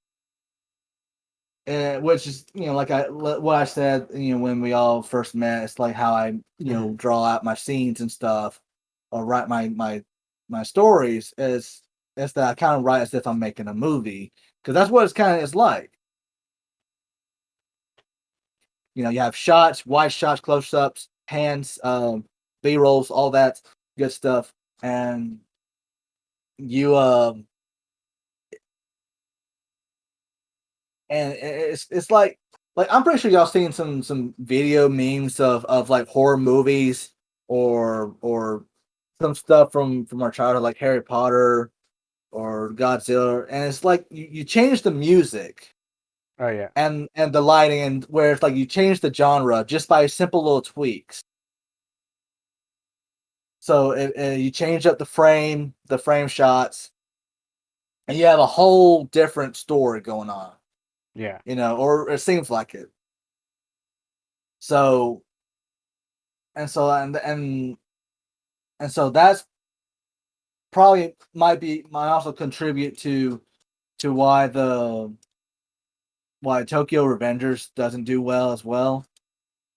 Which is like what I said when we all first met. It's like how I draw out my scenes and stuff, or write my stories. Is that I kind of write as if I'm making a movie, because that's what it's kind of is like. You have shots, wide shots, close ups, hands, B rolls, all that good stuff, and you and it's like I'm pretty sure y'all seen some video memes of like horror movies or some stuff from our childhood like Harry Potter or Godzilla, and it's like you change the music oh yeah, and the lighting, and where it's like you change the genre just by simple little tweaks. So you change up the frame shots, and you have a whole different story going on, yeah. or it seems like it. So and so and so that's probably might also contribute to why Tokyo Revengers doesn't do well as well.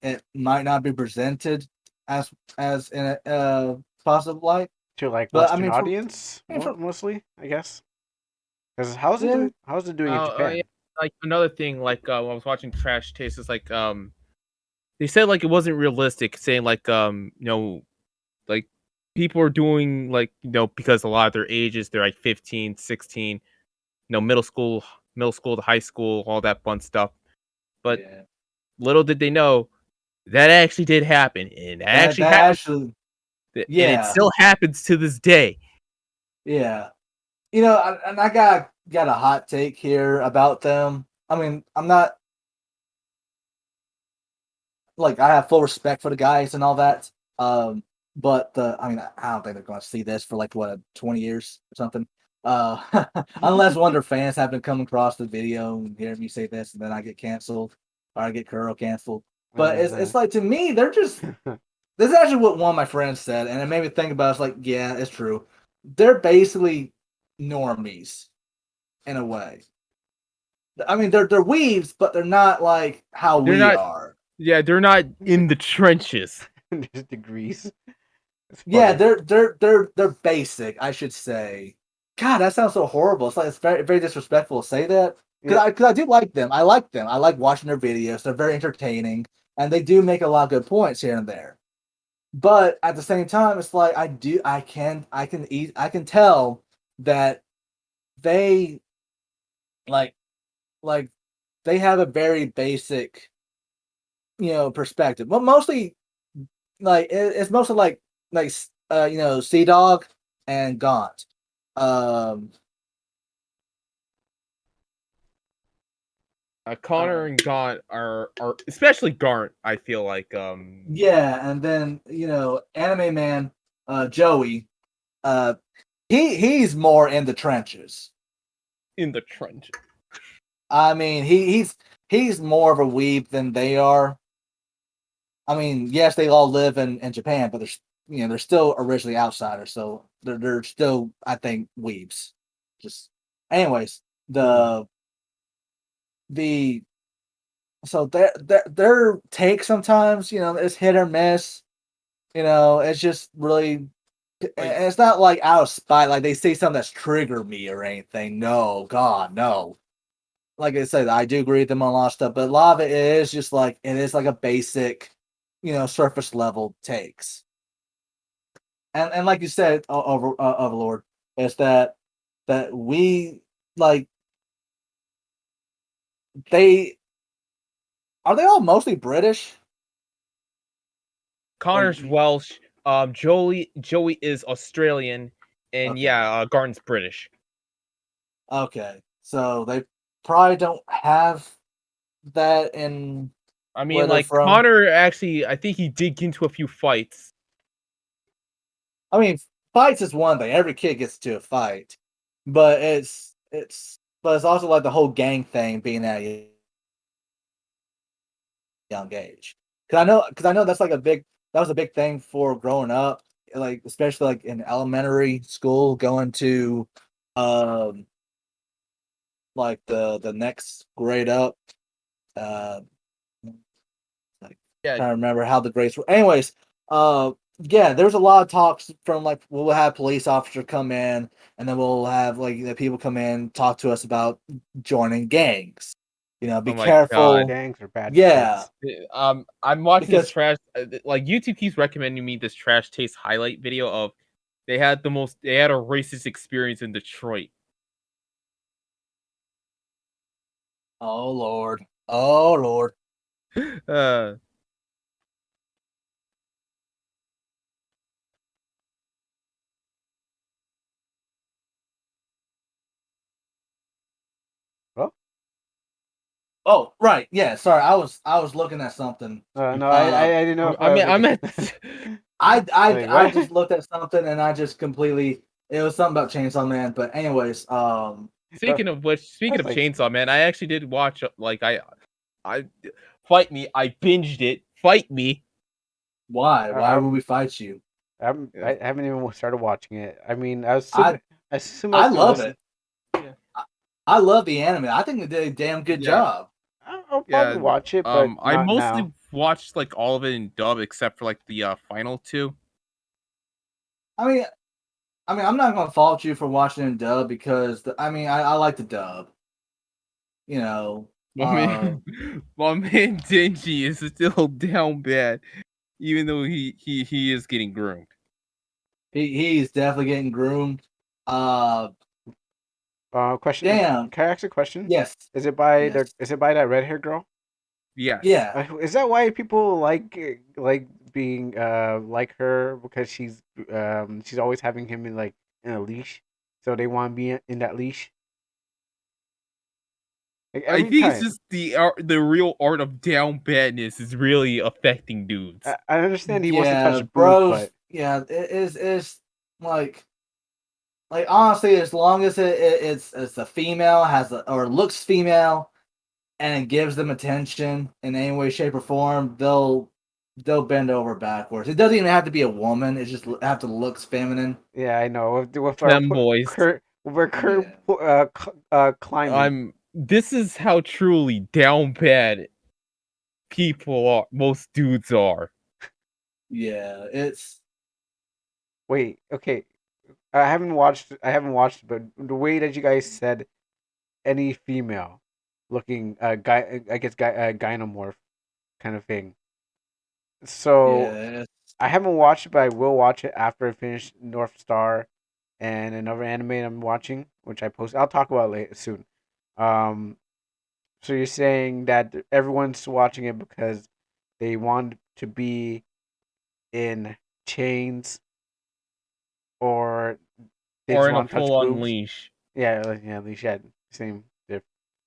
It might not be presented as in a positive light, To like but I Western mean audience, from mostly, I guess. Because yeah, how's it doing in Yeah. Japan? Like another thing, like when I was watching Trash Taste, is like they said like it wasn't realistic, saying like like people are doing like because a lot of their ages they're like 15, 16, middle school to high school, all that fun stuff. But yeah, little did they know that actually did happen, and that actually that happened, actually and it yeah, still happens to this day. yeah. And I got a hot take here about them. I mean, I'm not like I have full respect for the guys and all that. But I mean, I don't think they're going to see this for like what 20 years or something. Unless one of their fans happen to come across the video and hear me say this, and then I get canceled or I get Kuro canceled. But it's like to me, they're just this is actually what one of my friends said, and it made me think about. It's like, yeah, it's true. They're basically normies in a way. I mean, they're weaves, but they're not like how They're we not, are. yeah, they're not in the trenches. There's degrees. It's Yeah, funny. they're basic, I should say. God, that sounds so horrible. It's like it's very disrespectful to say that. Yeah, Because I do like them. I like them. I like watching their videos. They're very entertaining, and they do make a lot of good points here and there. But at the same time, it's like I can tell that they like like they have a very basic perspective. Well, mostly it's mostly like Sea Dog and Gaunt. Um, Connor uh, and Gaunt are especially Garnt. I feel like yeah, and then Anime Man, Joey, uh, he's more in the trenches. in the trenches. I mean, he's more of a weeb than they are. I mean, yes, they all live in Japan, but they're still originally outsiders, so they're still I think weebs. Just anyways, hmm. the so their take sometimes, it's hit or miss. It's just really, and it's not like out of spite, like they say something that's triggered me or anything. No, God, no. Like I said, I do agree with them on a lot of stuff, but a lot of it is just like it is like a basic, surface level takes. And like you said, Overlord, is that we like they are they all mostly British? Connor's Like, Welsh. Joey is Australian, and okay, yeah, Garn's British. okay, so they probably don't have that in I where mean, they're like from. Connor actually, I think he did get into a few fights. I mean, fights is one thing. Every kid gets to a fight, but it's also like the whole gang thing being at a young age. Because I know that was a big thing for growing up, like especially like in elementary school, going to um like the next grade up. Uh, like Yeah, trying to remember how the grades were. Anyways, yeah, there was a lot of talks from like we'll have police officer come in, and then we'll have like the people come in talk to us about joining gangs. Be oh my god. careful. Gangs are bad Yeah, kids. I'm watching this because trash. Like YouTube keeps recommending me this trash taste highlight video of they had a racist experience in Detroit. oh Lord, oh Lord. Uh, Well, Oh, right. Yeah, sorry. I was looking at something. no, Uh I didn't know if I mean, I'm like. at. I I Like I what? just looked at something and I just completely it was something about Chainsaw Man, but anyways, I Speaking of which, speaking was of like, Chainsaw Man, I actually did watch. Like, I fight me. I binged it. Fight me. why? Why would we I'm fight you? Yeah. I haven't even started watching it. I mean, I I assume I I was gonna love listen. it. Yeah. I love the anime. I think they did a damn good Yeah. job. I'll Yeah. probably watch it, but I not mostly now. watched like all of it in dub except for like the final two. I mean I'm not gonna fault you for watching in dub because I like the dub. You know, My man, my man Denji is still down bad, even though he is getting groomed. he's definitely getting groomed. Uh, Question. damn. Can I ask a question? Yes. Is it by Yes. that red hair girl? Yes. Yeah. Is that why people like being like her because she's always having him in a leash, so they want to be in that leash like I every think it's time. just the real art of down badness is really affecting dudes. I understand he wants to Yeah, touch boobs, bros. but Yeah, it is like honestly, as long as it's a female or looks female and it gives them attention in any way, shape, or form, they'll bend over backwards. It doesn't even have to be a woman. It just have to looks feminine. yeah, I know with our Femboys. Kurt Yeah, climbing. This is how truly down bad people are. Most dudes are. yeah. It's Wait, okay, I haven't watched, but the way that you guys said any female looking guy, I guess guy gynomorph kind of thing. So yeah. I haven't watched it, but I will watch it after I finish North Star and another anime I'm watching, which I post. I'll talk about it later soon. Um, so you're saying that everyone's watching it because they want to be in chains or they Or just in a want to touch full on boobs? leash. Yeah, at least yeah, same.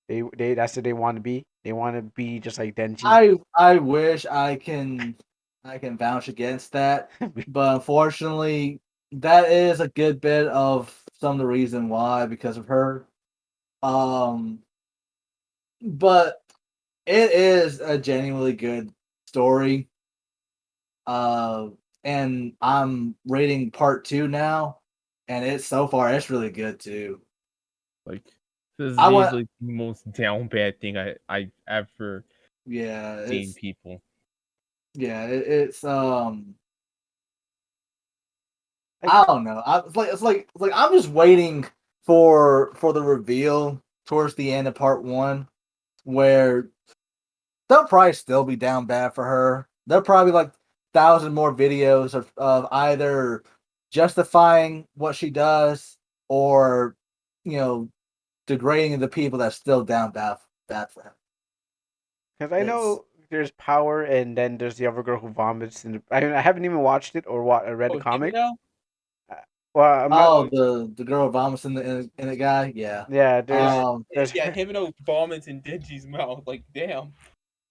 They that's what they want to be. They want to be just like Denji. I wish I can vouch against that, but unfortunately, that is a good bit of some of the reason why because of her. Um, but it is a genuinely good story. Uh, and I'm reading part two now, and it's so far it's really good too. Like this is I want easily the most down bad thing I ever Yeah, Seeing people. it's I don't know. It's like I'm just waiting for the reveal towards the end of part one, where they'll probably still be down bad for her. There'll probably be like 1,000 more videos of either justifying what she does or, you know, degrading the people that's still down bad for him. Because I It's know there's power, and then there's the other girl who vomits. And I mean, I haven't even watched it or read the Oh, comic. Himino? Uh, Well, I'm not. oh the girl vomits in the guy, yeah. Yeah, there's Yeah, her, Himino vomits in Denji's mouth. Like, damn.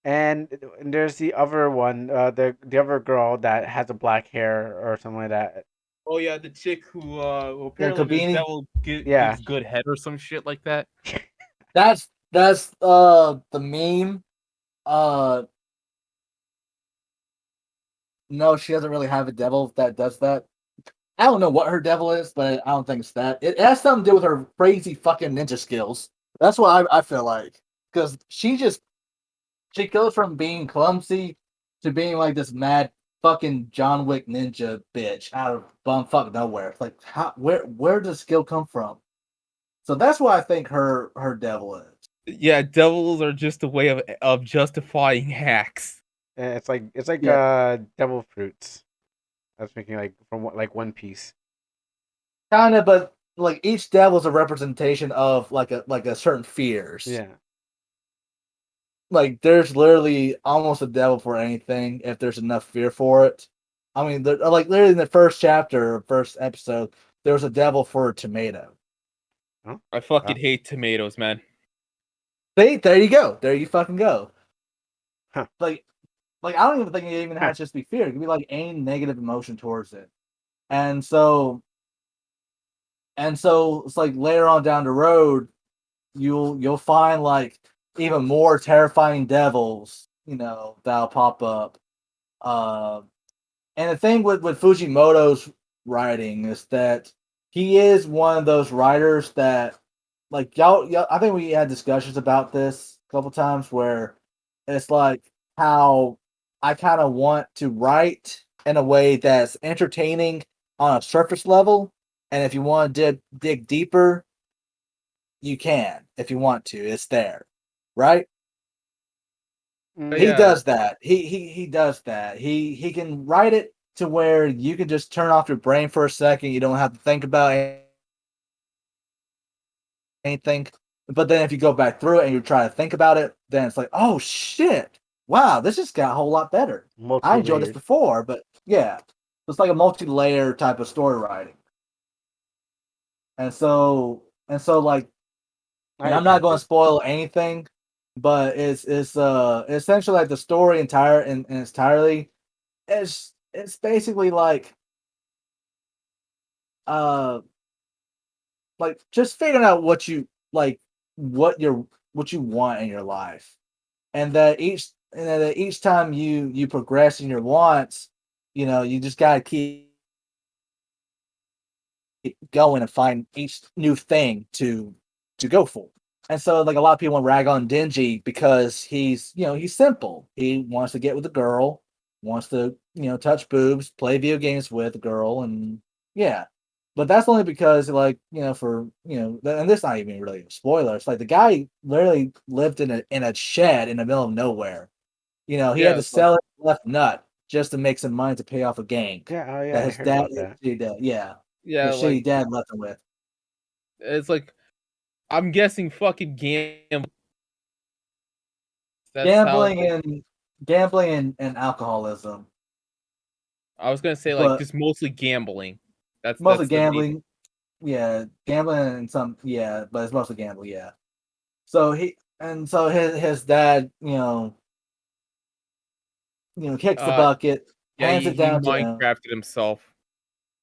and there's the other one, the other girl that has a black hair or something like that. Oh yeah, the chick who Yeah, apparently the Kabini. devil Yeah, gives good head or some shit like that. That's the meme. Uh no, she doesn't really have a devil that does that. I don't know what her devil is, but I don't think it's that. It has something to do with her crazy fucking ninja skills. That's what I feel like. Because she goes from being clumsy to being like this mad fucking John Wick ninja bitch out of bumfuck nowhere. It's like where does skill come from? So that's what I think her devil is. Yeah, devils are just a way of justifying hacks. and it's like Yeah, devil fruits. I was thinking like from like One Piece. kind of, but like each devil is a representation of like a certain fears. Yeah. Like there's literally almost a devil for anything if there's enough fear for it. I mean, like literally in the first chapter, first episode, there was a devil for a tomato. Huh? I fucking Wow. hate tomatoes, man. See, there you go. There you fucking go. Huh. Like, like I don't even think it even Huh. has to just be fear. It could be like any negative emotion towards it. And so, and so it's like later on down the road, you'll find like even more terrifying devils, that'll pop up. Uh, And the thing with Fujimoto's writing is that he is one of those writers that, like y'all, I think we had discussions about this a couple times where it's like how I kind of want to write in a way that's entertaining on a surface level, and if you want to dig deeper, you can. If you want to, it's there, right? But He Mm, yeah, does that. He does that. He can write it to where you can just turn off your brain for a second. You don't have to think about anything. But then if you go back through it and you try to think about it, then it's like, oh shit, wow, this just got a whole lot better. I enjoyed this multi-layered. before, but yeah, it's like a multi-layer type of story writing. And so like, and I I'm not attempted. going to spoil anything, but it's essentially like the story in entirely. It's basically uh like just figuring out what you like, what you want in your life, and that each time you progress in your wants, you just gotta keep going and find each new thing to go for. And so like a lot of people want to rag on Dingy because he's simple. He wants to get with a girl, wants to touch boobs, play video games with a girl, and yeah. But that's only because like for and this is not even really a spoiler. It's like the guy literally lived in a shed in the middle of nowhere. He had yeah, to it's like sell his left nut just to make some money to pay off a gang Yeah. Oh yeah, that I his heard dad, about that. yeah, yeah, his like shitty dad left him with. it's like I'm guessing fucking that's how Gambling and gambling and alcoholism, I was gonna say like but just mostly gambling. mostly That's the main. gambling. Yeah, gambling and some. Yeah, but it's mostly gambling. Yeah. So his dad, kicks the Uh, bucket, yeah, hands it he down to him. Minecrafted himself.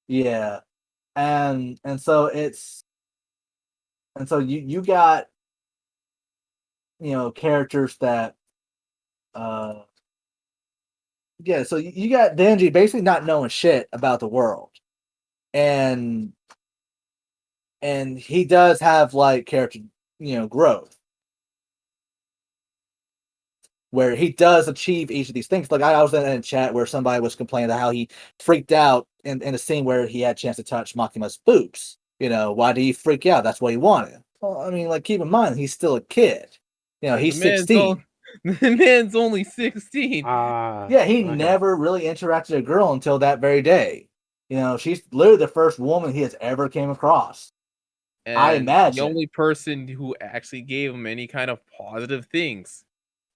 Yeah, and so you got characters that uh yeah, so you got Denji basically not knowing shit about the world, and he does have like character growth. where he does achieve each of these things. Like I was in a chat where somebody was complaining about how he freaked out in a scene where he had a chance to touch Makima's boobs. Why did he freak out? That's what he wanted. Well, I mean, like, keep in mind, he's still a kid. He's 16. The man's only 16. Yeah, he okay. never really interacted with a girl until that very day. She's literally the first woman he has ever came across. And I imagine the only person who actually gave him any kind of positive things.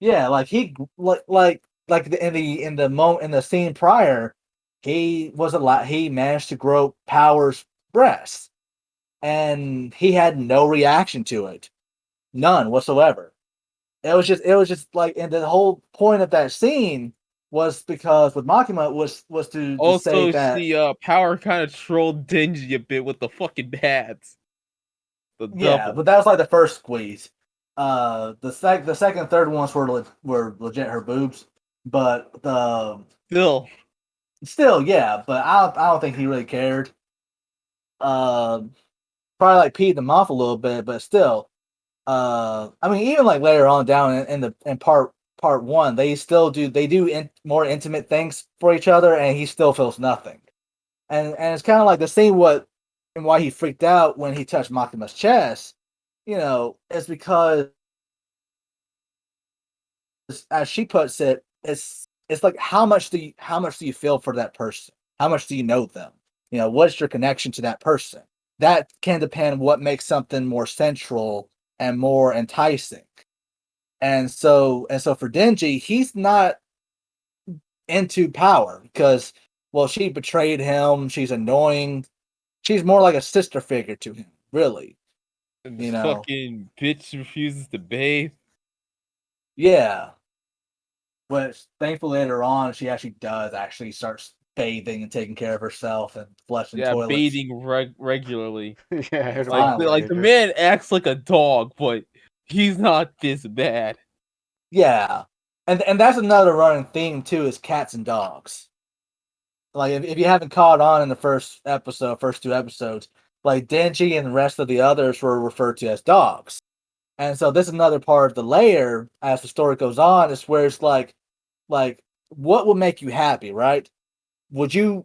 Yeah, like he like in the scene prior, he was he managed to grow Power's breast, and he had no reaction to it, none whatsoever. It was just like, and the whole point of that scene was because with Makima was to say Also, that Power kind of trolled Denji a bit with the fucking bats. The yeah, double. but that was like the first squeeze. The second, third ones were legit her boobs, but the still, yeah, but I don't think he really cared. Probably like peed them off a little bit, but still. I mean, even like later on down in part one, they do more intimate things for each other, and he still feels nothing. And it's kind of like the same and why he freaked out when he touched Makima's chest. Is because, as she puts it, it's like how much do you feel for that person? How much do you know them? What's your connection to that person? That can depend what makes something more central and more enticing. And so for Denji, he's not into Power because, well, she betrayed him. She's annoying. She's more like a sister figure to him, really. And this fucking bitch refuses to bathe. Yeah. But thankfully later on, she actually starts bathing and taking care of herself and flushing toilets. Bathing regularly. Yeah, like the man acts like a dog, but he's not this bad. Yeah, and that's another running theme too, is cats and dogs. Like if you haven't caught on in the first two episodes, like Denji and the rest of the others were referred to as dogs. And so this is another part of the layer as the story goes on, is where it's like what would make you happy, right? Would you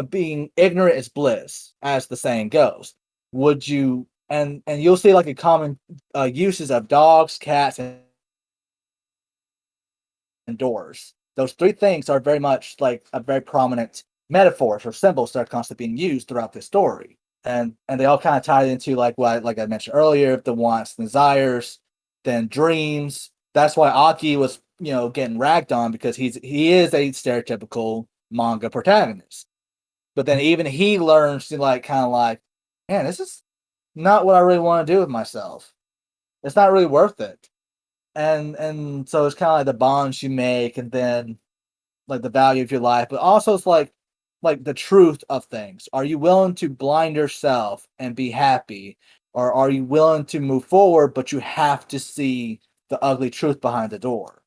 being ignorant is bliss, as the saying goes. Would you and you'll see like a common uses of dogs, cats, and doors. Those three things are very much like a very prominent metaphors or symbols that are constantly being used throughout the story. And they all kind of tie into like I mentioned earlier, the wants and desires, then dreams. That's why Aki was getting ragged on, because he is a stereotypical manga protagonist. But then even he learns to man, this is not what I really want to do with myself. It's not really worth it. And so it's kind of like the bonds you make, and then like the value of your life, but also it's like the truth of things. Are you willing to blind yourself and be happy, or are you willing to move forward, but you have to see the ugly truth behind the door?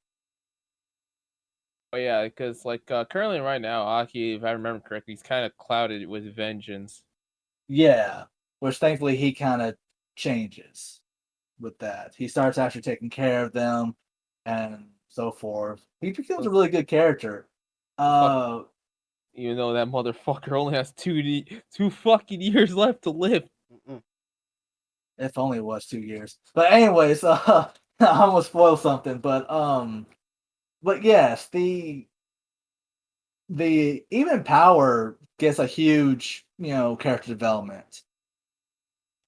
Oh yeah, because currently right now, Aki, if I remember correctly, he's kind of clouded with vengeance. Yeah, which thankfully he kind of changes with that. He starts actually taking care of them and so forth. He becomes a really good character. Even though that motherfucker only has two fucking years left to live. If only it was 2 years. But anyways, I almost spoiled something. But yes, the even Power gets a huge character development.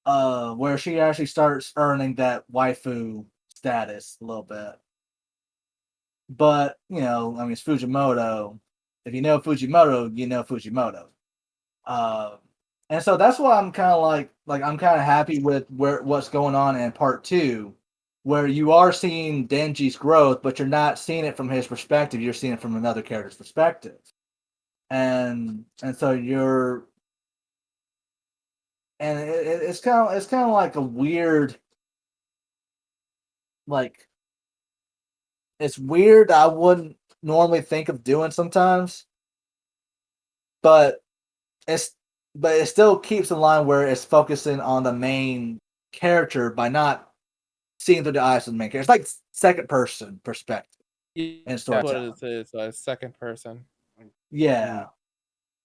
Where she actually starts earning that waifu status a little bit. But I mean, it's Fujimoto. If you know Fujimoto, you know Fujimoto. And so that's why I'm kind of I'm kind of happy with what's going on in part two, where you are seeing Denji's growth, but you're not seeing it from his perspective. You're seeing it from another character's perspective, and so it's kind of like a weird, like, it's weird. I wouldn't normally think of doing sometimes, but it's but it still keeps in line where it's focusing on the main character by not seeing through the eyes of the main character. It's like second person perspective. Yeah, in that's what storytelling. it is. Second person. Yeah,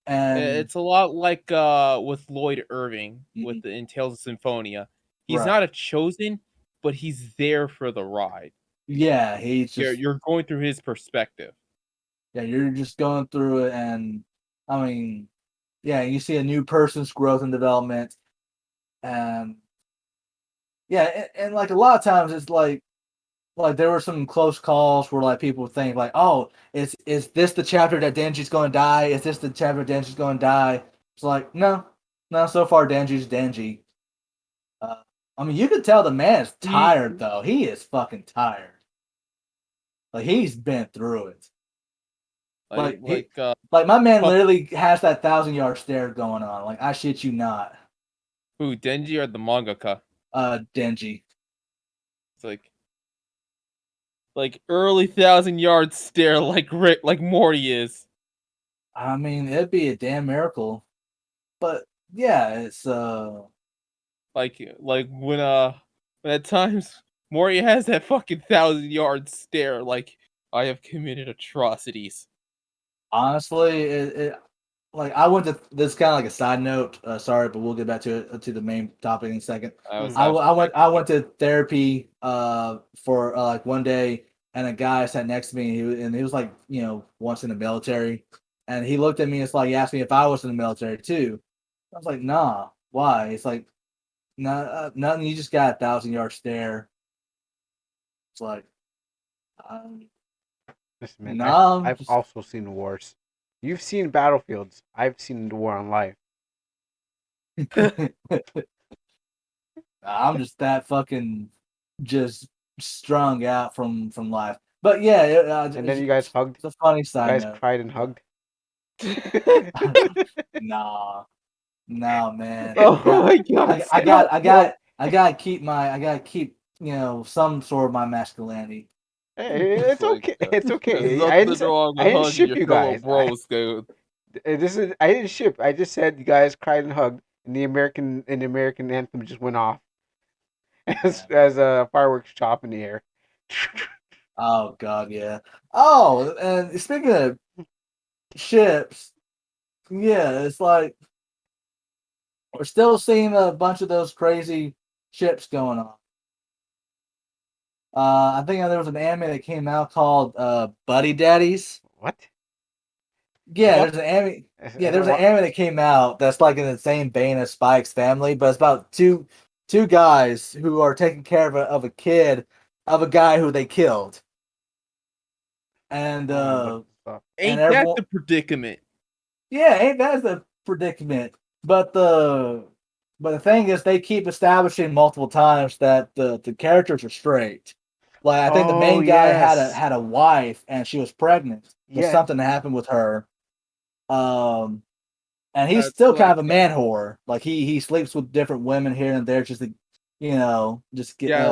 and It's a lot like with Lloyd Irving with the in Tales of Symphonia. He's right. not a chosen, but he's there for the ride. Yeah, he's just You're going through his perspective. yeah, you're just going through it, and I mean, yeah, you see a new person's growth and development, and yeah, and like a lot of times it's like there were some close calls where like people think like, oh, is this the chapter that Denji's going to die? Is this the chapter Denji's going to die? It's like no, no. So far, Denji's Denji. I mean, you can tell the man is tired though. He is fucking tired. Like he's been through it. Like like uh Like my man fuck literally has that 1,000 yard stare going on. Like I shit you not. who Denji or the mangaka. Denji. It's like early 1,000 yard stare like Rick like Morty is. I mean, it'd be a damn miracle. But yeah, it's Like when at times Morty has that fucking 1,000 yard stare like I have committed atrocities. honestly it like I went to this kind of like a side note. Sorry, but we'll get back to it to the main topic in a second. I was I went to therapy for like one day, and a guy sat next to me, and he was like, you know, once in the military, and he looked at me. It's like he asked me if I was in the military too. I was like, nah, why? It's like, nah, nothing. You just got 1,000 yard stare. It's like, um, Listen, man, nah, I've also seen wars. You've seen battlefields. I've seen the war on life. I'm just that fucking just strung out from life. But yeah, And then you guys hugged. it's a funny You side guys note. cried and hugged. Nah, nah, man. oh my god, stop. I gotta keep you know some sort of my masculinity. Hey, It's it's okay. It's there's okay. nothing wrong I with didn't hugging ship your you fellow guys. bros, dude. I didn't ship. I just said you guys cried and hugged, and the American anthem just went off as a fireworks shot in the air. Oh god, yeah. Oh, and speaking of ships, yeah, it's like we're still seeing a bunch of those crazy ships going on. I think there was an anime that came out called Buddy Daddies. What? Yeah, What? there's an anime. I Yeah, there's don't an want. anime that came out that's like in the same vein as Spike's Family, but it's about two guys who are taking care of a kid of a guy who they killed, and I want to look this up. Ain't that everyone. the predicament? Yeah, ain't that's the predicament. But the thing is, they keep establishing multiple times that the characters are straight. Like I think the Oh main guy yes, had a wife and she was pregnant, but yeah. something happened with her. Um, and he's That's still kind like of a man whore. Like he sleeps with different women here and there just to, just get yeah,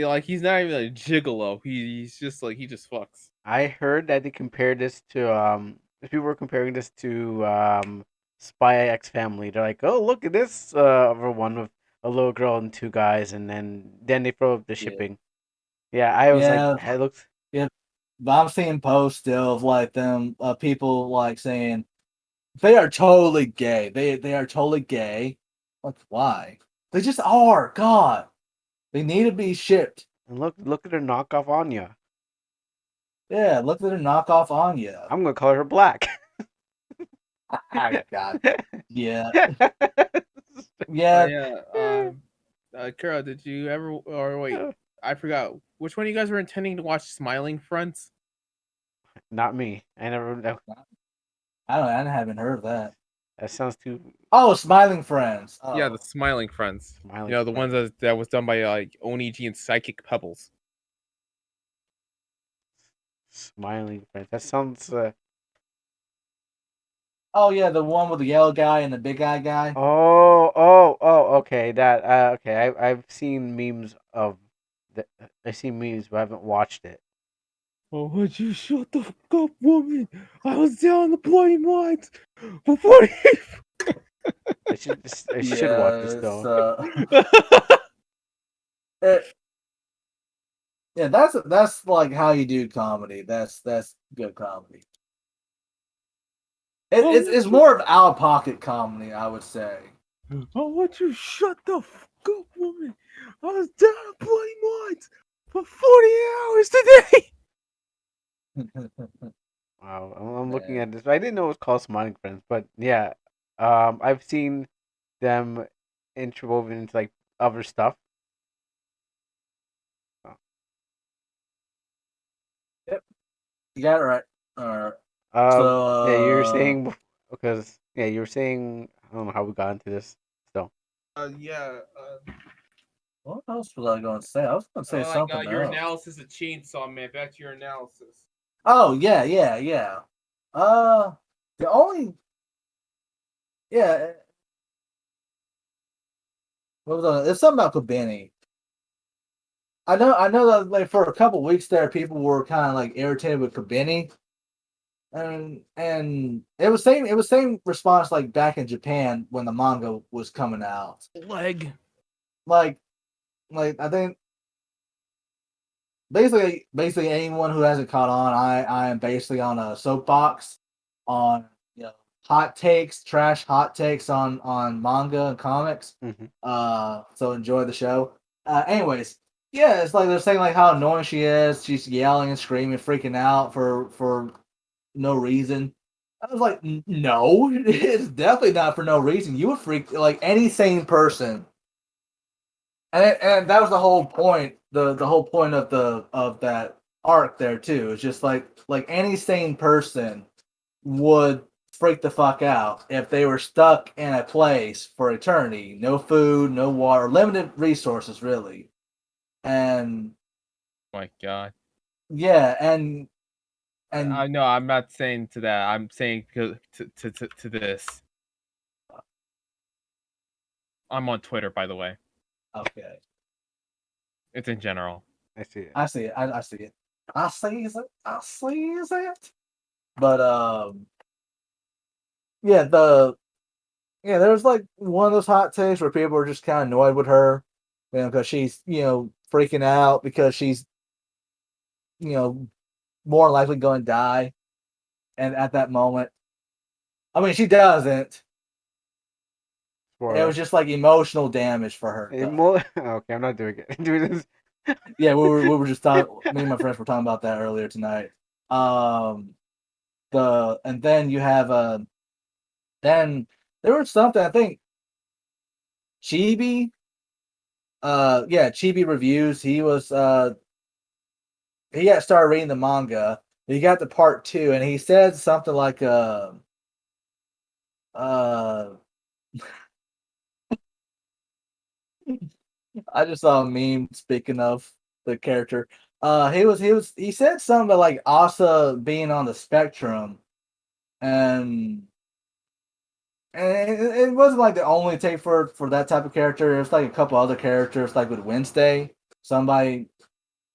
like he's not even a gigolo. He's just like he just fucks. I heard that they compared this to people were comparing this to Spy X Family. They're like, oh look at this over one with a little girl and two guys, and then they throw up the yeah shipping. Yeah, I was like, yeah it looks. yeah. But I'm seeing posts still of like them people like saying they are totally gay. They are totally gay. Like why? They just are. God, they need to be shipped. And look at her knockoff Anya. Yeah, look at their knockoff Anya. I'm gonna call her black. God. Yeah. Oh Yeah. yeah. Kara, did you ever? Or wait, I forgot. Which one of you guys were intending to watch Smiling Fronts? Not me. I never. I haven't heard of that. That sounds too Oh, Smiling Friends. Yeah, the Oh. Smiling Fronts. smiling. You know, the ones that was done by like Oniji and Psychic Pebbles. Smiling friend. That sounds. Oh yeah, the one with the yellow guy and the big guy. Oh. Okay. That. Okay. I've seen memes of. I've seen memes, but I haven't watched it. Oh, would you shut the fuck up, woman? I was down the bloody mines before I should watch Yeah, this it's though. it, Yeah, that's like how you do comedy. That's good comedy. It's more of out of pocket comedy, I would say. I want you to shut the fuck up, woman. I was down at Bloody Mines for 40 hours today. Wow, I'm looking Man. at this. I didn't know it was called Smiling Friends, but yeah, I've seen them interwoven into like other stuff. Oh. Yep, you got it right. All right. Yeah, you were So saying because yeah, you were saying I don't know how we got into this. So Yeah. what else was I going to say? I was going to say something Your else. analysis of Chainsaw Man. Back to your analysis. Oh yeah. The only yeah. What was on? It's something about Kobeni. I know that like for a couple weeks there, people were kind of like irritated with Kobeni, and it was same response like back in Japan when the manga was coming out. Leg. Like I think basically anyone who hasn't caught on, I am basically on a soapbox on hot takes, trash hot takes on manga and comics. mhm. So enjoy the show. Anyways, yeah, it's like they're saying like how annoying she is. She's yelling and screaming, freaking out for no reason. I was like, no, it's definitely not for no reason. You would freak like any sane person, and that was the whole point. The whole point of that arc there too. It's just like any sane person would freak the fuck out if they were stuck in a place for eternity, no food, no water, limited resources really, and My God. yeah, and No, I'm not saying to that. I'm saying to this. I'm on Twitter, by the way. okay, It's in general. I see it. I see it. I see it. I see it. I see it. But yeah, there's like one of those hot takes where people are just kind of annoyed with her, because she's freaking out because she's you know more likely going to die, and at that moment, I mean, she doesn't. It For was just like emotional damage for her, though. okay, I'm not doing it. Doing this. Yeah, we were just talking. Me and my friends were talking about that earlier tonight. Um, and then you have then there was something I think Chibi, yeah, Chibi reviews. He got started reading the manga. He got to part two, and he said something like uh I just saw a meme speaking of the character. He said something about like Asa being on the spectrum, and it wasn't like the only take for that type of character. There's like a couple other characters, like with Wednesday. Somebody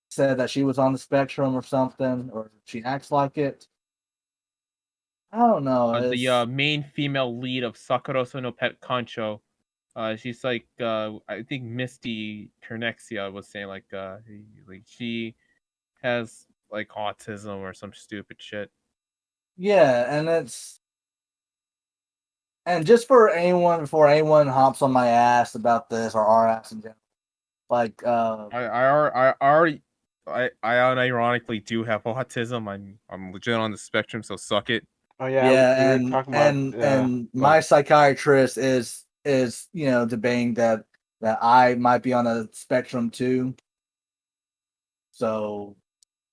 said that she was on the spectrum or something, or she acts like it. I don't know. The It's main female lead of Sakuraso no Pet Concho. She's like I think Misty Kernexia was saying like she has like autism or some stupid shit. yeah, and just for anyone before anyone hops on my ass about this or our ass in general, like I already I unironically do have autism. I'm legit on the spectrum, so suck it. Oh yeah, we yeah, were talking about. and Go ahead. my psychiatrist is debating that I might be on a spectrum too. So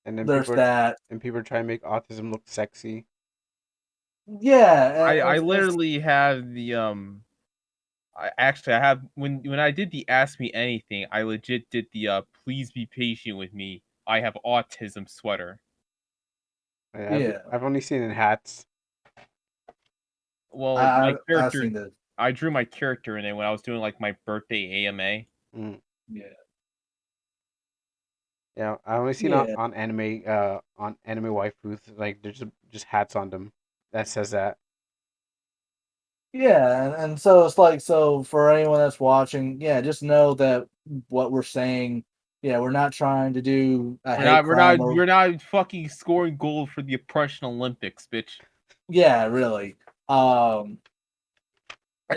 And then there's that. people are trying to make autism look sexy. Yeah, I literally have the I have when I did the Ask Me Anything, I legit did the please be patient with me. I have autism sweater. yeah. I've only seen it in hats. Well, my I've character seen that. I drew my character in it when I was doing like my birthday AMA. Mm. Yeah, Yeah, I only seen yeah, on anime waifus like there's just hats on them that says that. yeah. And so it's like so for anyone that's watching, yeah, just know that what we're saying Yeah, we're not trying to do a We're hate not, we're crime. not, we're not fucking scoring gold for the oppression Olympics, bitch. Yeah, really. And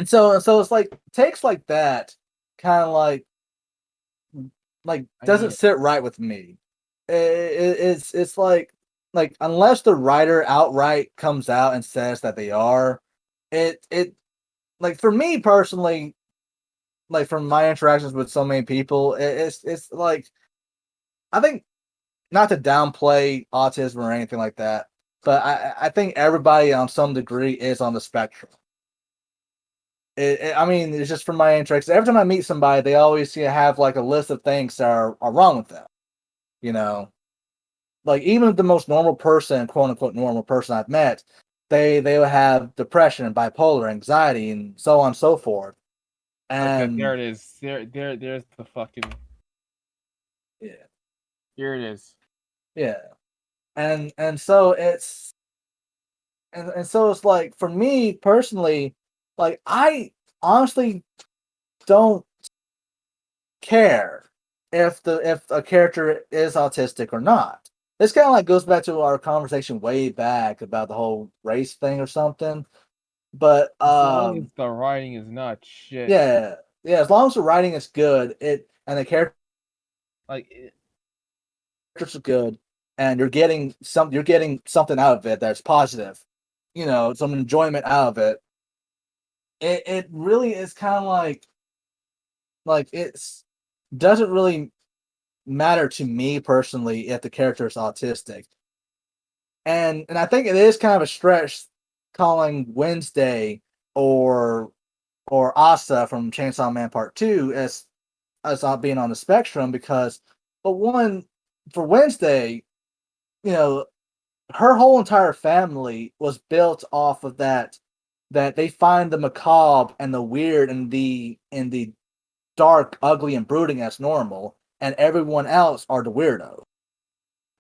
so it's like takes like that kind of like doesn't sit right with me. It's like unless the writer outright comes out and says that they are, it like for me personally, like from my interactions with so many people, it's like I think not to downplay autism or anything like that, but I think everybody on some degree is on the spectrum. I mean, it's just from my interest. Every time I meet somebody, they always have like a list of things that are wrong with them. You know, like even the most normal person, quote unquote normal person I've met, they will have depression and bipolar, anxiety, and so on and so forth. Okay, there And it is. There's the fucking. yeah, Here it is. yeah, and so and so it's like for me personally, like I honestly don't care if a character is autistic or not. This kind of like goes back to our conversation way back about the whole race thing or something. But As long as the writing is not shit. yeah, yeah. As long as the writing is good, it and the characters Like, are good, and you're getting something out of it that's positive. You know, some enjoyment out of it. It really is kind of like it's doesn't really matter to me personally if the character is autistic. And I think it is kind of a stretch calling Wednesday or Asa from Chainsaw Man Part 2 as not being on the spectrum because but one for Wednesday, you know, her whole entire family was built off of that they find the macabre and the weird and the dark, ugly, and brooding as normal, and everyone else are the weirdo.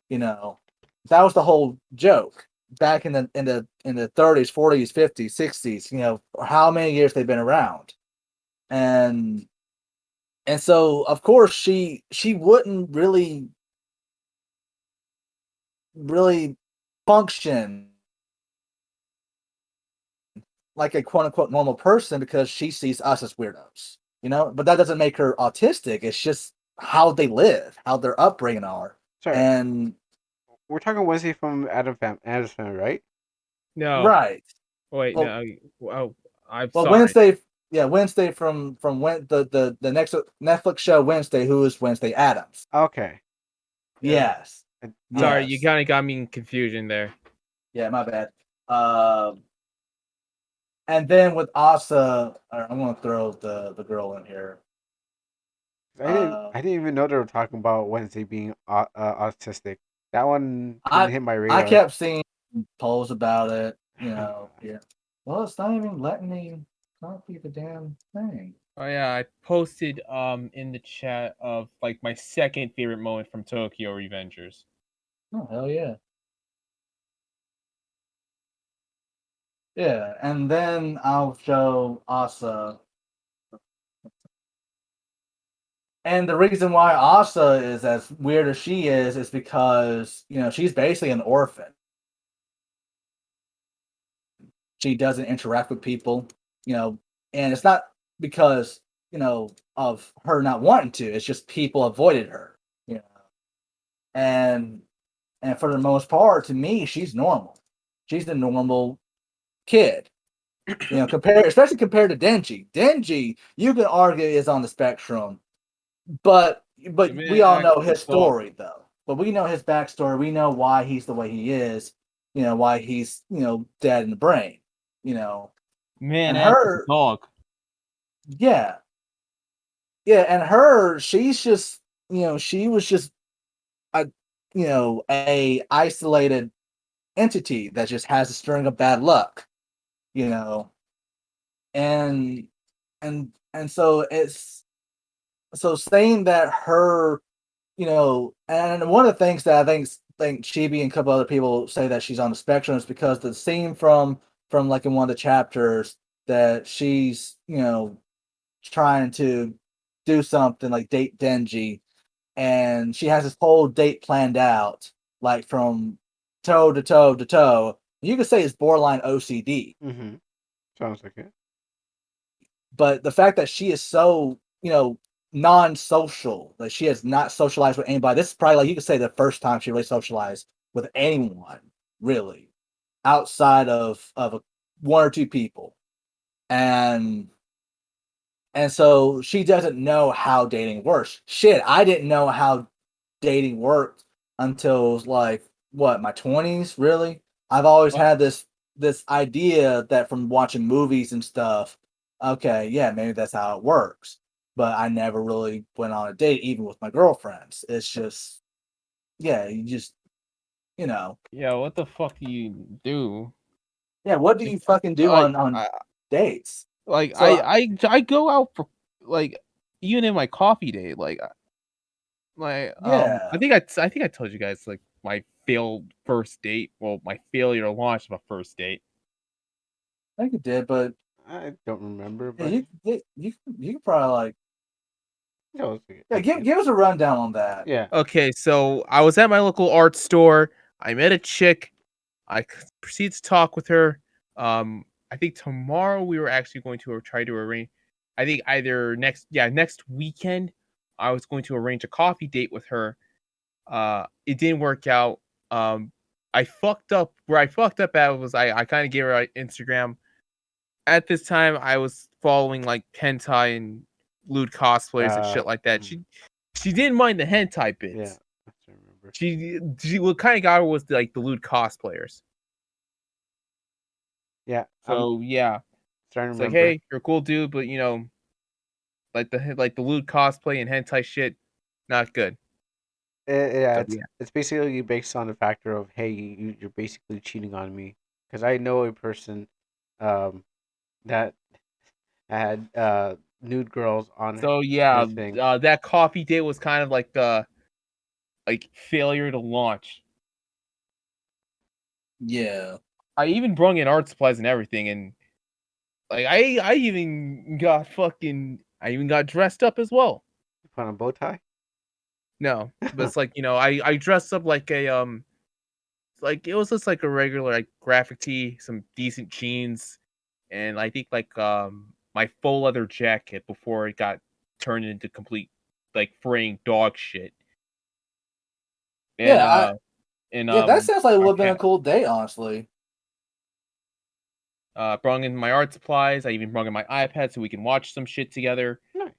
You know, that was the whole joke back in the 30s, 40s, 50s, 60s. You know, how many years they've been around, and so of course she wouldn't really function like a quote unquote normal person because she sees us as weirdos. You know, but that doesn't make her autistic. It's just how they live, how their upbringing are, Sorry, and we're talking Wednesday from Adam's Family, right? no. right. Wait, Well, no. Oh, I'm well, sorry. Wednesday, yeah, Wednesday from when the next Netflix show Wednesday, who is Wednesday Adams? Okay. Yes, Sorry, you yes, kind of got me in confusion there. yeah, my bad. And then with Asa, I'm gonna throw the girl in here. Uh, I didn't even know they were talking about Wednesday being autistic. That one didn't I hit my I radar. kept seeing polls about it, you know. Yeah. Well, it's not even letting me copy the damn thing. Oh yeah, I posted in the chat of like my second favorite moment from Tokyo Revengers. Oh hell yeah. Yeah, and then I'll show Asa. And the reason why Asa is as weird as she is because, you know, she's basically an orphan. She doesn't interact with people, you know, and it's not because, you know, of her not wanting to. It's just people avoided her, you know. And for the most part, to me, she's normal. She's the normal kid. You know, especially compared to Denji. Denji, you can argue is on the spectrum, but The we man all acts know like a his dog. story though. But we know his backstory. We know why he's the way he is. You know why he's dead in the brain. You know, Man and acts like a her, dog. yeah, yeah, and her, she's just she was just a a isolated entity that just has a string of bad luck. You know, and so it's so saying that her and one of the things that I think Chibi and a couple other people say that she's on the spectrum is because the scene from like in one of the chapters that she's trying to do something like date Denji and she has this whole date planned out, like from toe to toe to toe. You could say it's borderline OCD. Mm-hmm. Sounds like it. But the fact that she is so, non-social, that she has not socialized with anybody. This is probably, like, you could say, the first time she really socialized with anyone, really, outside of one or two people. And so she doesn't know how dating works. Shit, I didn't know how dating worked until like what, my 20s, really. I've always What? had this idea that from watching movies and stuff, okay, yeah, maybe that's how it works. But I never really went on a date, even with my girlfriends. It's just, yeah, you just, you know, Yeah, what the fuck do you do? yeah. What do Like, you fucking do like, on I, dates? like So I go out for like even in my coffee date, like yeah, I think I told you guys like my failed first date. Well, my failure to launch of a first date. I think it did, but I don't remember, yeah, but you could probably like, no, it's okay. yeah, I can. give us a rundown on that. Yeah. Okay, so I was at my local art store. I met a chick. Proceeded to talk with her. I think tomorrow we were actually going to try to arrange. I think either next weekend, I was going to arrange a coffee date with her. It didn't work out. I fucked up. Where I fucked up at was I kind of gave her Instagram. At this time, I was following like hentai and lewd cosplayers and shit like that. Mm, She didn't mind the hentai yeah. bits. I still remember. She what kind of got her was like the lewd cosplayers. Yeah. I'm So yeah, starting to it's like, remember. hey, you're a cool dude, but like the lewd cosplay and hentai shit, not good. Yeah, So yeah. it's basically based on the factor of hey, you're basically cheating on me because I know a person, um, that had nude girls on So yeah, his thing. that coffee date was kind of like the like failure to launch. Yeah. I even brung in art supplies and everything, and like I even got dressed up as well. You put on a bow tie. No, but it's like I dressed up like a like it was just like a regular like graphic tee, some decent jeans, and I think like my full leather jacket before it got turned into complete like fraying dog shit. And Yeah, that sounds like it would have been okay, a cool date, honestly. brung in my art supplies. I even brung in my iPad so we can watch some shit together Nice.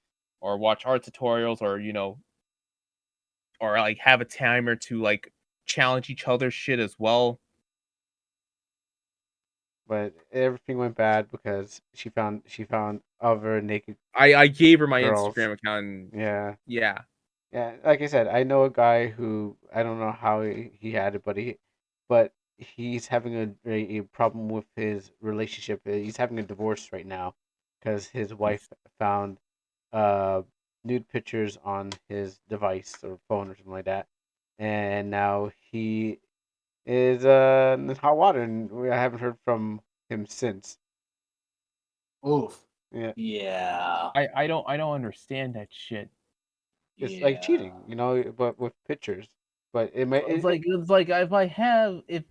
or watch art tutorials or or like have a timer to like challenge each other's shit as well. But everything went bad because she found other naked I gave her my girls. Instagram account and Yeah. yeah. Yeah, like I said, I know a guy who I don't know how he had it, but he's having a problem with his relationship. He's having a divorce right now because his wife found uh nude pictures on his device or phone or something like that, and now he is in hot water, and we I haven't heard from him since. Oof. Yeah, Yeah. I don't understand that shit. it's like Yeah. cheating, but with pictures. But it may It's like if I have if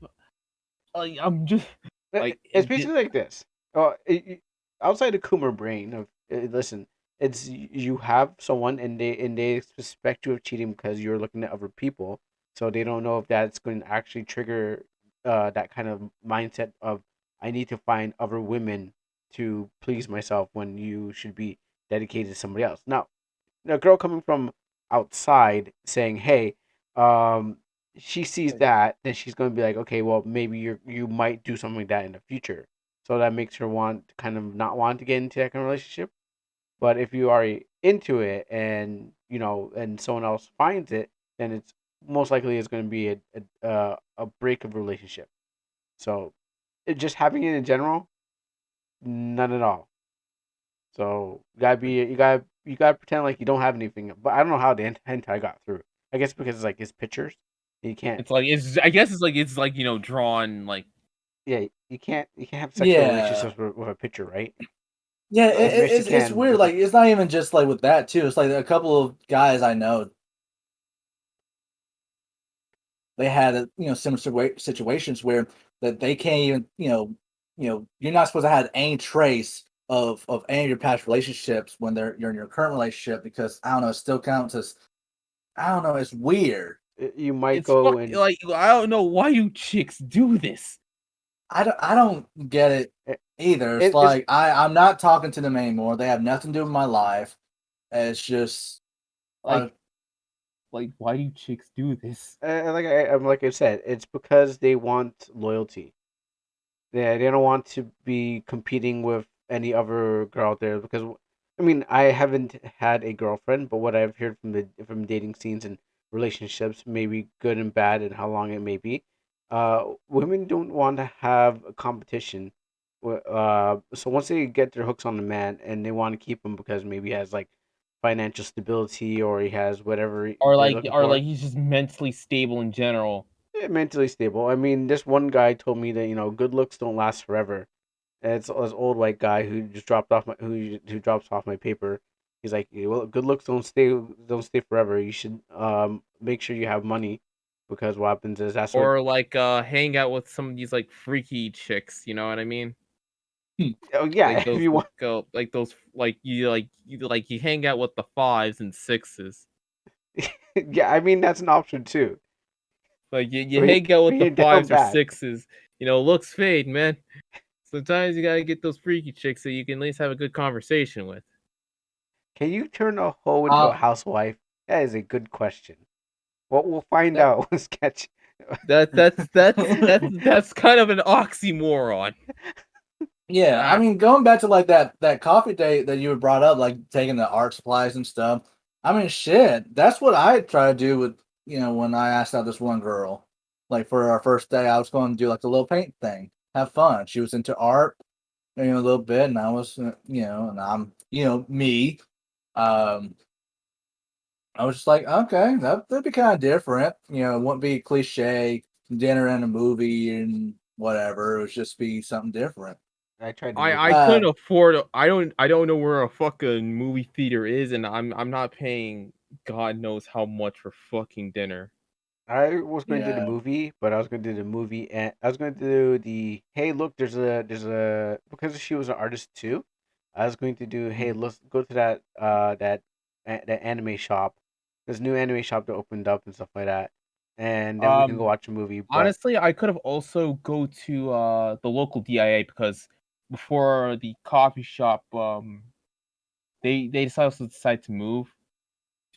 like I'm just like It's basically like this. Outside the Coomer brain of listen, it's you have someone and they suspect you of cheating because you're looking at other people, so they don't know if that's going to actually trigger that kind of mindset of I need to find other women to please myself when you should be dedicated to somebody else. Now, a girl coming from outside saying, "Hey," um, she sees that, then she's going to be like, "Okay, well, maybe you might do something like that in the future." So that makes her want kind of not want to get into that kind of relationship. But if you are into it and and someone else finds it, then it's most likely it's going to be a break of relationship. So just having it in general, none at all. So you gotta pretend like you don't have anything. But I don't know how the hentai got through. I guess because it's like it's pictures. You can't. it's like it's I guess it's like drawn like Yeah, you can't have sexual Yeah. relationships with a picture, right? Yeah, As best you it's can weird. with a Like, it's not even just like with that too. It's like a couple of guys I know. they had similar situations where that they can't even you're not supposed to have any trace of any of your past relationships when you're in your current relationship because I don't know, it still counts as I don't know, it's weird. You might It's go fuck and like I don't know why you chicks do this. I don't get it it, either. It's it's like I'm not talking to them anymore. They have nothing to do with my life. It's just uh, Like why do you chicks do this? like I said, it's because they want loyalty. They don't want to be competing with any other girl out there because I mean I haven't had a girlfriend, but what I've heard from dating scenes and relationships, maybe good and bad, and how long it may be, women don't want to have a competition. So once they get their hooks on the man and they want to keep him because maybe he has like financial stability or he has whatever they're looking Or for. like he's just mentally stable in general. Mentally stable. I mean, this one guy told me that good looks don't last forever. And it's this old white guy who just dropped off my who drops off my paper. He's like, "Yeah, well, good looks don't stay forever. You should make sure you have money, because what happens is that's what. Or like hang out with some of these like freaky chicks, you know what I mean? Oh yeah, Like if those you want. like those like you hang out with the fives and sixes. Yeah, I mean that's an option too. Like you When hang out with when the you're down fives or bad, sixes, looks fade, man. Sometimes you gotta get those freaky chicks so you can at least have a good conversation with. can you turn a hoe into a uh, housewife? That is a good question. What we'll find that, out when sketch. That's kind of an oxymoron. yeah. I Ah, mean, going back to like that coffee date that you had brought up, like taking the art supplies and stuff. I mean, shit. That's what I try to do with when I asked out this one girl. Like for our first day, I was going to do like a little paint thing, have fun. She was into art, a little bit, and I was, and I'm, me. Um, I was just like, okay, that'd be kind of different. It wouldn't be cliche dinner and a movie and whatever. It would just be something different. I tried the I movie. couldn't afford. I don't know where a fucking movie theater is, and I'm not paying God knows how much for fucking dinner. I was going to do the Yeah, movie, but I was going to do the movie, and I was going to do the hey, look, there's a because she was an artist too. I was going to do hey, let's go to that anime shop. There's a new anime shop that opened up and stuff like that, and then we can go Um, watch a movie. But Honestly, I could have also go to the local DIA because before the coffee shop, they decided to move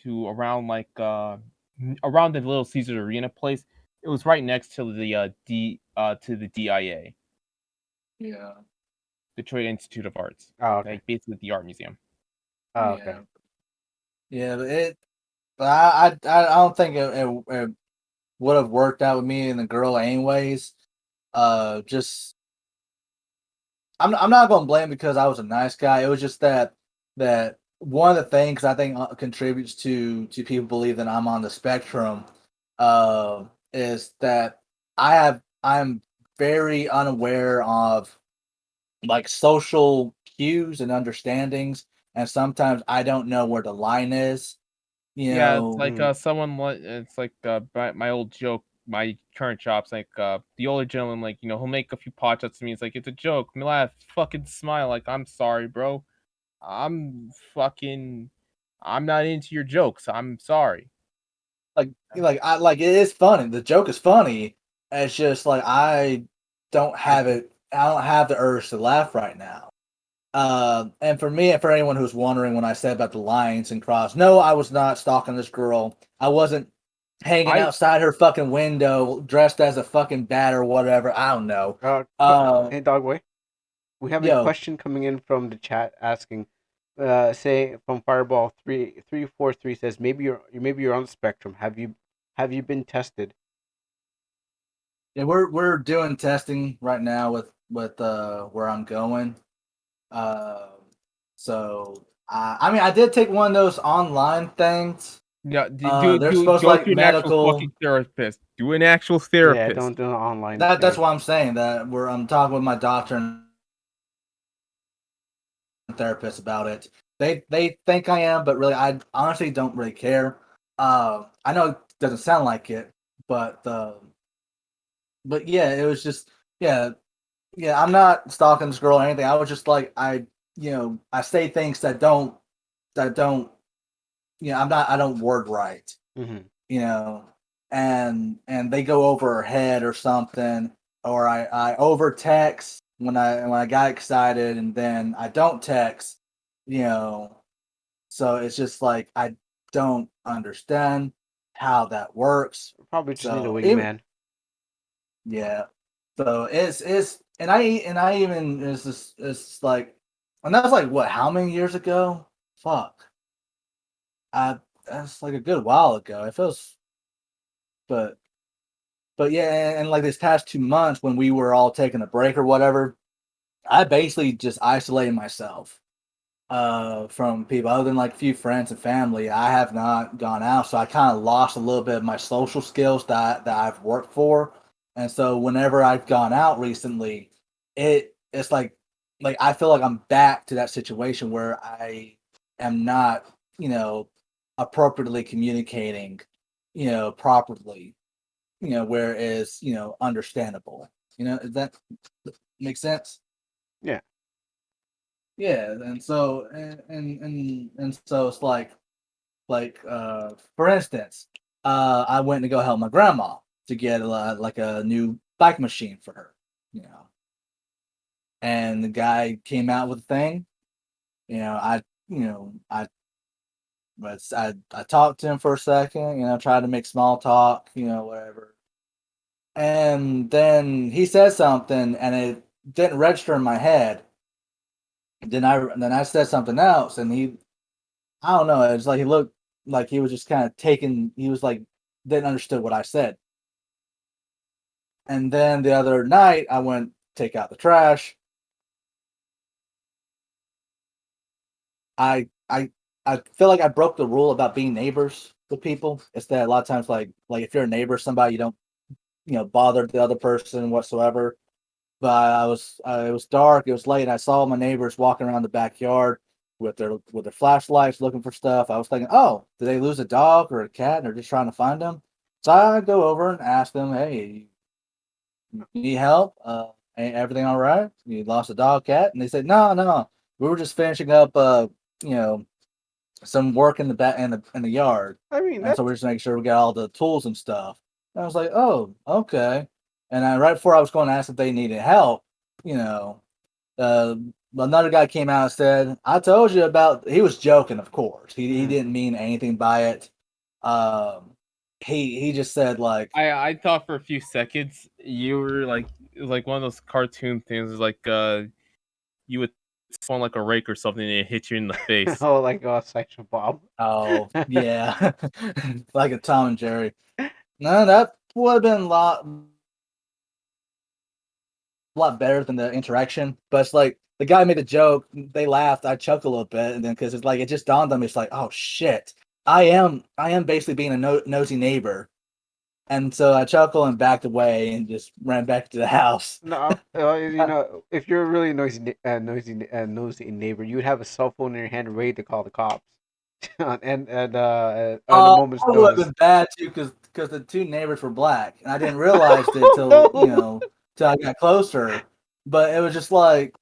to around like around the Little Caesars Arena place. It was right next to the to the DIA, yeah, Detroit Institute of Arts, oh okay, like basically the art museum. oh okay. yeah, yeah. But I don't think it would have worked out with me and the girl anyways. Just I'm not gonna blame because I was a nice guy. It was just that one of the things I think contributes to people believe that I'm on the spectrum, is that I'm very unaware of like social cues and understandings, and sometimes I don't know where the line is. You Yeah, it's know, like Mm. someone like it's like my old joke. My current job's like the older gentleman, like he'll make a few pot shots to me. It's like it's a joke. Me laugh, fucking smile, like I'm sorry, bro. I'm fucking. I'm not into your jokes. I'm sorry. like it is funny. The joke is funny. It's just like I don't have the urge to laugh right now. And for me, and for anyone who's wondering, when I said about the lines and cross, no, I was not stalking this girl. I wasn't hanging I outside her fucking window dressed as a fucking bat or whatever. I don't know. Hey dog boy, we have a Yo, question coming in from the chat asking, say from Fireball 3343 says maybe you're on the spectrum. Have you been tested? yeah, we're doing testing right now with where I'm going. Uh, so I mean, I did take one of those online things. yeah. Do They're supposed to go like to an actual medical. fucking therapist. Do an actual Yeah, therapist. don't do an online That's thing. why I'm saying that I'm talking with my doctor and therapist about it. They think I am, but really I honestly don't really care. I know it doesn't sound like it, but yeah, it was just yeah. I'm not stalking this girl or anything. I was just like I say things that don't I don't word right, Mm-hmm. you know, and they go over her head or something, or I over text when I got excited, and then I don't text, you know. So it's just like I don't understand how that works. Probably just need a So even wingman. yeah, so it's and I even it's like, and that was like what, how many years ago? Fuck, I that's like a good while ago. It feels, but yeah, and like this past 2 months when we were all taking a break or whatever, I basically just isolated myself from people other than like a few friends and family. I have not gone out, so I kind of lost a little bit of my social skills that I've worked for. And so whenever I've gone out recently, it's like I feel like I'm back to that situation where I am not, you know, appropriately communicating, properly, where is, understandable. Does that make sense? Yeah. Yeah, and so and so it's like for instance, I went to go help my grandma to get like a new bike machine for her, you know. And the guy came out with a thing, I I talked to him for a second, tried to make small talk, whatever. And then he said something and it didn't register in my head. Then I said something else and I don't know. It's like he looked like he was just kind of taken. He was like didn't understood what I said. And then the other night, I went take out the trash. I feel like I broke the rule about being neighbors with people. It's that a lot of times, like if you're a neighbor, with somebody you don't bother the other person whatsoever. But it was dark. It was late. And I saw my neighbors walking around the backyard with their flashlights looking for stuff. I was thinking, oh, did they lose a dog or a cat, and they're just trying to find them? So I go over and ask them, hey, you need help? Ain't everything all right? You lost a dog, cat? And they said, no, no, we were just finishing up, you know, some work in the back in the yard, I mean, and so that's we're just making sure we got all the tools and stuff. And I was like, oh, okay. And I right before I was going to ask if they needed help, you know, uh, another guy came out and said, "I told you about." He was joking, of course. He mhm. didn't mean anything by it. Um, he just said like, I thought for a few seconds you were like it was like one of those cartoon things, like you would spawn like a rake or something and it hit you in the face. Oh, like Sideshow Bob. "Oh yeah," like a Tom and Jerry. No, that would have been a lot better than the interaction. But it's like the guy made a joke, they laughed, I chuckled a little bit, and then because it's like it just dawned on me, it's like, oh shit, I am basically being a nosy neighbor, and so I chuckled and backed away and just ran back to the house. No, if you're a really nosy neighbor, you would have a cell phone in your hand ready to call the cops, on a moment's That would have notice. been bad too, because the two neighbors were black, and I didn't realize it till No. till I got closer. But it was just like,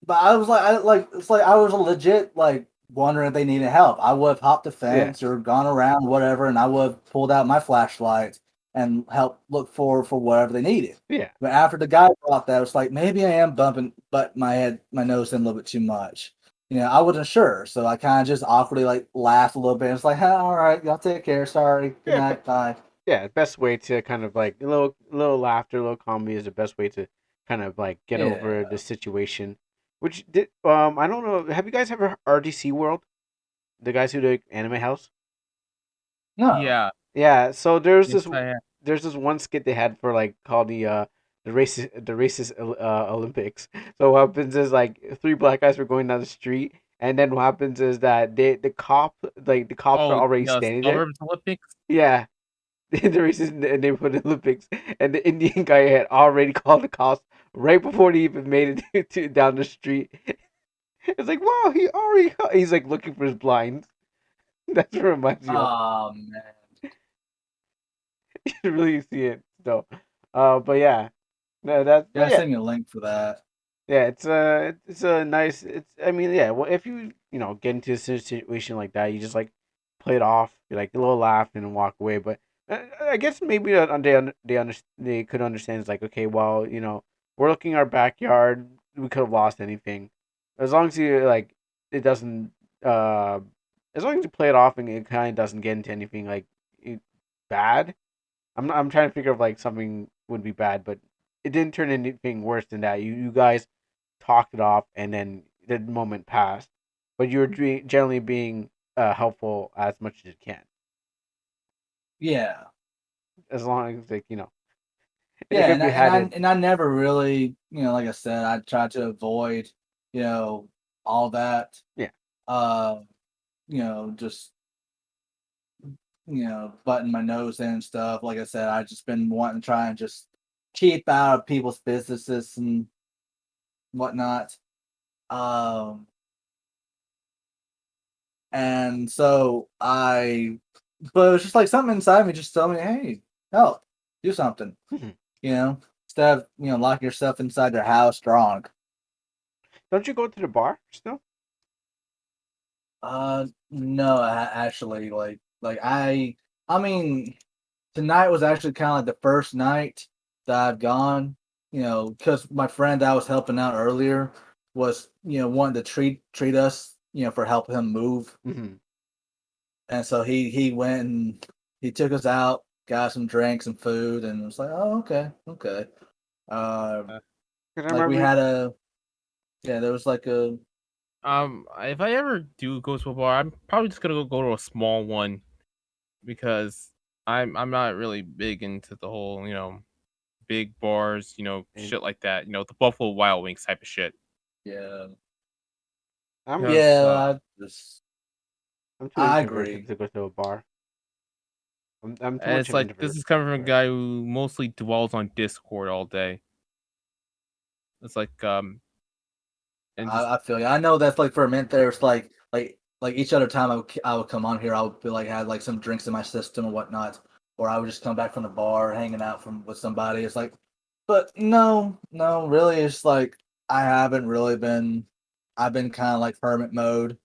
but I was like, it's like I was legit like wondering if they needed help. I would have hopped the Yeah, fence or gone around whatever, and I would have pulled out my flashlight and helped look for whatever they needed. yeah, But after the guy brought that, it was like maybe I am bumping, but my nose in a little bit too much. I wasn't sure, so I kind of just awkwardly like laughed a little bit. It's like, all right, y'all take care. Sorry, good yeah. night, bye. Yeah, best way to kind of like a little laughter, a little comedy is the best way to kind of like get over Yeah, the situation. Which did I don't know. Have you guys ever heard RDC World? The guys who do Anime House. no, Yeah, Yeah, so yes, I have. there's this one skit they had for like called the racist Olympics. So what happens is like three black guys were going down the street, and then what happens is that the cops are Oh, already the standing there. suburbs Olympics. Yeah, the racist neighborhood Olympics, and the Indian guy had already called the cops right before he even made it down the street. It's like, wow, he's like looking for his blinds. That's what it reminds me of. oh man, You should really see it though. But yeah, no, Yeah, but yeah, send me a link for that. yeah. It's a nice. It's I mean, yeah. Well, if you get into a situation like that, you just like play it off, you like a little laugh and walk away. But I guess maybe they could understand. It's like, okay, well, we're looking at our backyard. We could have lost anything, as long as you like it doesn't. Uh, as long as you play it off and it kind of doesn't get into anything like bad. I'm trying to figure of like something would be bad, but it didn't turn anything worse than that. You guys talked it off, and then the moment passed. But you were generally being helpful as much as you can, Yeah, as long as and yeah, if you had it, and I never really, like I said, I tried to avoid, you know, all that. yeah, Uh, just button my nose in and stuff. Like I said, I just been wanting to try and just keep out of people's businesses and whatnot. Um, and so but it was just like something inside me just told me, hey, help, do something, Mhm. you know, instead of, locking yourself inside your house drunk. Don't you go to the bar still? No, actually, I mean, tonight was actually kind of like the first night that I've gone, because my friend that I was helping out earlier was, wanting to treat us, for helping him move. Mm-hmm. And so he went and he took us out, got some drinks and food, and it was like, oh, okay, okay. Uh, Because I like we remember. had there was like a If I ever do go to a bar, I'm probably just gonna go to a small one because I'm not really big into the whole big bars, shit like that. The Buffalo Wild Wings type of shit. yeah, I'm Because yeah. I'm too I introverted agree. to go to a bar. I'm too much it's of an like this introvert is to go coming to a from a bar. guy who mostly dwells on Discord all day. It's like and just I feel you. I know that's like for a minute there. It's like each other time I would come on here, I would be like had like some drinks in my system or whatnot, or I would just come back from the bar, hanging out with somebody. It's like, but no, really, it's like I haven't really been. I've been kind of like hermit mode,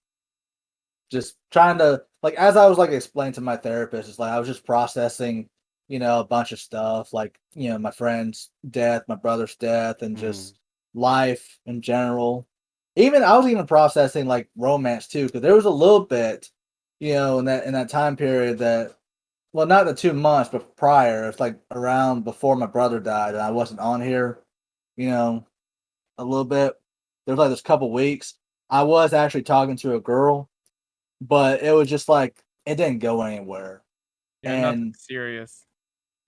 just trying to like as I was like explaining to my therapist, it's like I was just processing, a bunch of stuff, like my friend's death, my brother's death, and Mm-hmm. just life in general. Even I was even processing like romance too, because there was a little bit, in that time period that well, not the 2 months, but prior, it's like around before my brother died, and I wasn't on here, you know, a little bit. There was like this couple weeks. I was actually talking to a girl, but it was just like it didn't go anywhere. nothing And serious.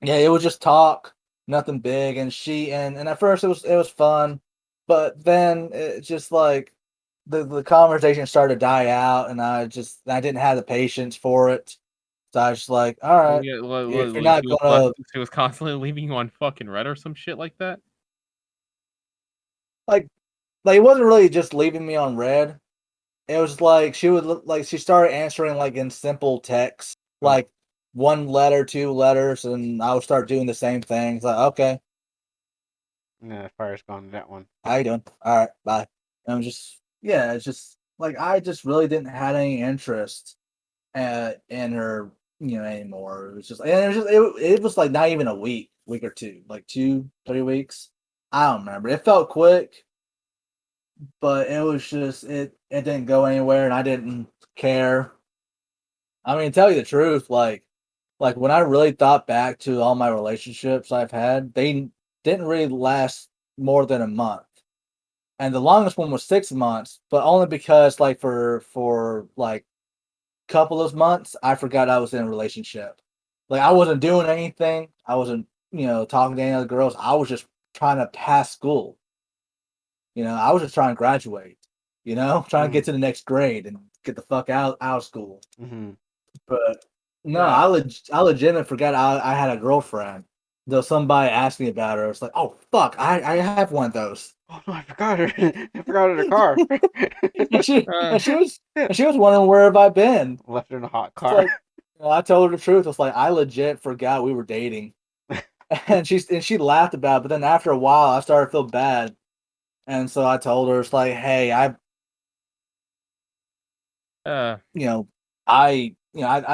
yeah, it was just talk, nothing big. And and at first it was fun, but then it just like the conversation started to die out, and I didn't have the patience for it. So I was just like, all Oh right, yeah, if you're not gonna he was constantly leaving you on fucking red or some shit like that. like it wasn't really just leaving me on red. It was like she would like she started answering like in simple text, Oh, like one letter, two letters, and I would start doing the same thing. It's like, okay, yeah, fire's gone. That one. how you doing? All right, bye. And I'm just yeah, it's just like I just really didn't have any interest in her, anymore. It was just and it was like not even a week or two, like 2, 3 weeks. I don't remember. It felt quick, but it was just it didn't go anywhere, and I didn't care. I mean, to tell you the truth, like when I really thought back to all my relationships I've had, they didn't really last more than a month. And the longest one was 6 months, but only because like for like couple of months, I forgot I was in a relationship. Like I wasn't doing anything. I wasn't, talking to any other girls. I was just trying to pass school. I was just trying to graduate, trying to get Mm-hmm. to the next grade and get the fuck out of school. Mm-hmm. But no, Yeah, Mm-hmm. I legitimately forgot I had a girlfriend. Though somebody asked me about her, it's like, oh fuck, I have one of those. Oh no, I forgot her. I forgot her in the car. and she uh, and she was and she was wondering where have I been. Left her in a hot It's car. like, Well, I told her the truth. It's like I legit forgot we were dating, and she laughed about it. But then after a while, I started to feel bad, and so I told her it's like, hey, Uh, I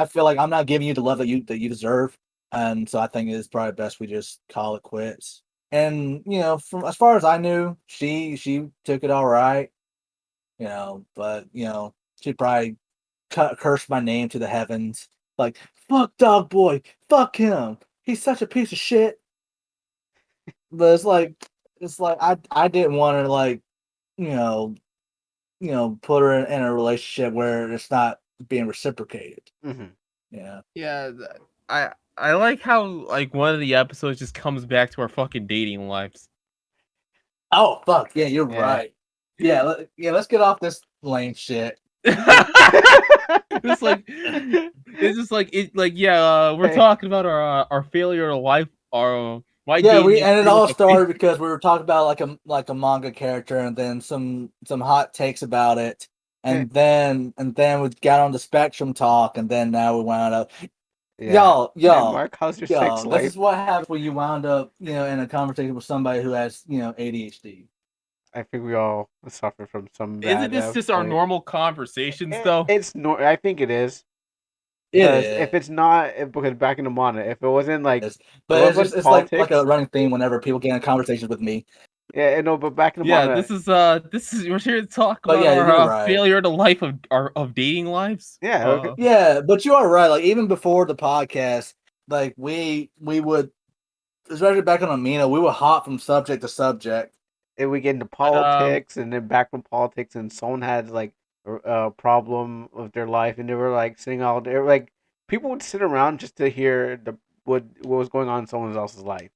feel like I'm not giving you the love that you deserve, and so I think it's probably best we just call it quits. And from as far as I knew, she took it all right, but she probably cursed my name to the heavens, like fuck Dog Boy, fuck him, he's such a piece of shit. But it's like I didn't want to you know put her in a relationship where it's not being reciprocated. Mm-hmm. Yeah. yeah, I like how like one of the episodes just comes back to our fucking dating lives. Oh fuck yeah, you're Yeah. right. Yeah, let's get off this lame shit. It's like it's just like it like yeah, we're Hey. talking about our failure to life, our my Yeah, dating and it experience. all started because we were talking about like a manga character, and then some hot takes about it, and then we got on the Spectrum talk, and then now we wound up. Yeah. Y'all, Hey, y'all, Mark, how's your sex y'all. This life? is what happens when you wound up, in a conversation with somebody who has, ADHD. I think we all suffer from some Isn't bad this just our point. normal conversations though? I think it is. It Because if is. it's not, because back in the Mana, if it wasn't like, if it But wasn't it's like a politics, running theme whenever people get in conversations with me. yeah, no, but back in the Yeah, Mana, this is we're here to talk But about yeah, our you're right. failure to life of dating lives. yeah, okay, Yeah, but you are right. Like even before the podcast, like we would, especially back on Amino, we would hop from subject to subject. if we get into But politics, and then back from politics, and someone had like a problem with their life, and they were like sitting all there, like people would sit around just to hear what was going on in someone else's life.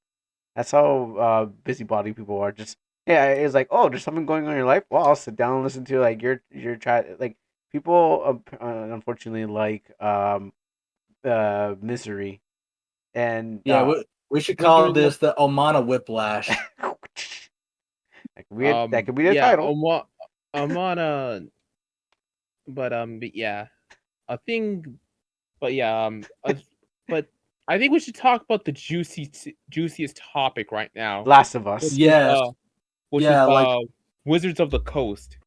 That's how busybody people are. Just yeah, it's like, oh, there's something going on in your life. Well, I'll sit down and listen to like your chat. Like people, unfortunately, like misery, and Yeah, we should call misery this the Omana Whiplash. that could be the yeah, title. I'm on a but yeah, a thing but yeah, but I think we should talk about the juiciest topic right now, Last of which Us. is Yes, yeah, like Wizards of the Coast.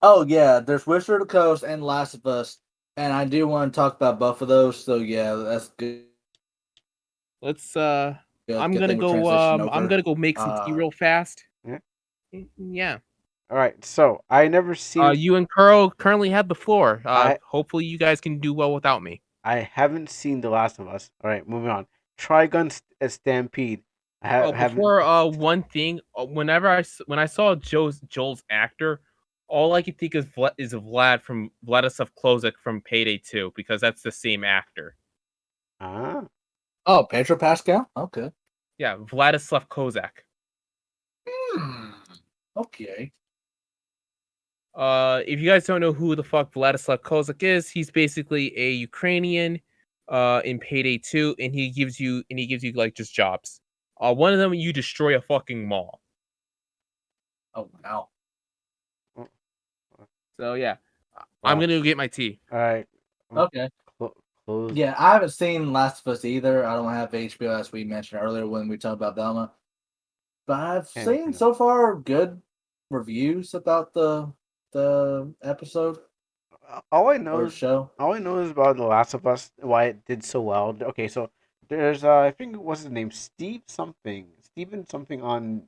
oh yeah, there's Wizard of the Coast and Last of Us, and I do want to talk about both of those. So yeah, that's good. Let's Good, good thing we transition I'm over. gonna go make some tea real fast. Yeah. Yeah. All right. So I never seen. You and Curl currently have the floor. I Hopefully you guys can do well without me. I haven't seen The Last of Us. All right, moving on. Trigun Stampede. Oh, Haven't. before one thing, when I saw Joel's actor, all I could think is Vlad from Vladislav Klozak from Payday 2 because that's the same actor. Ah. Oh, Pedro Pascal. Okay. Yeah, Vladislav Kozak. Hmm. Okay. If you guys don't know who the fuck Vladislav Kozak is, he's basically a Ukrainian in Payday 2 and he gives you like just jobs. One of them you destroy a fucking mall. Oh wow. So yeah, I'm Well. gonna go get my tea. All right. Okay. Close. Yeah, I haven't seen Last of Us either. I don't have HBO as we mentioned earlier when we talked about Velma. But I've Can't make seen enough. so far good reviews about the episode All I know or is show. all I know is about The Last of Us. Why it did so well. Okay, so there's I think what's his name, Steven something on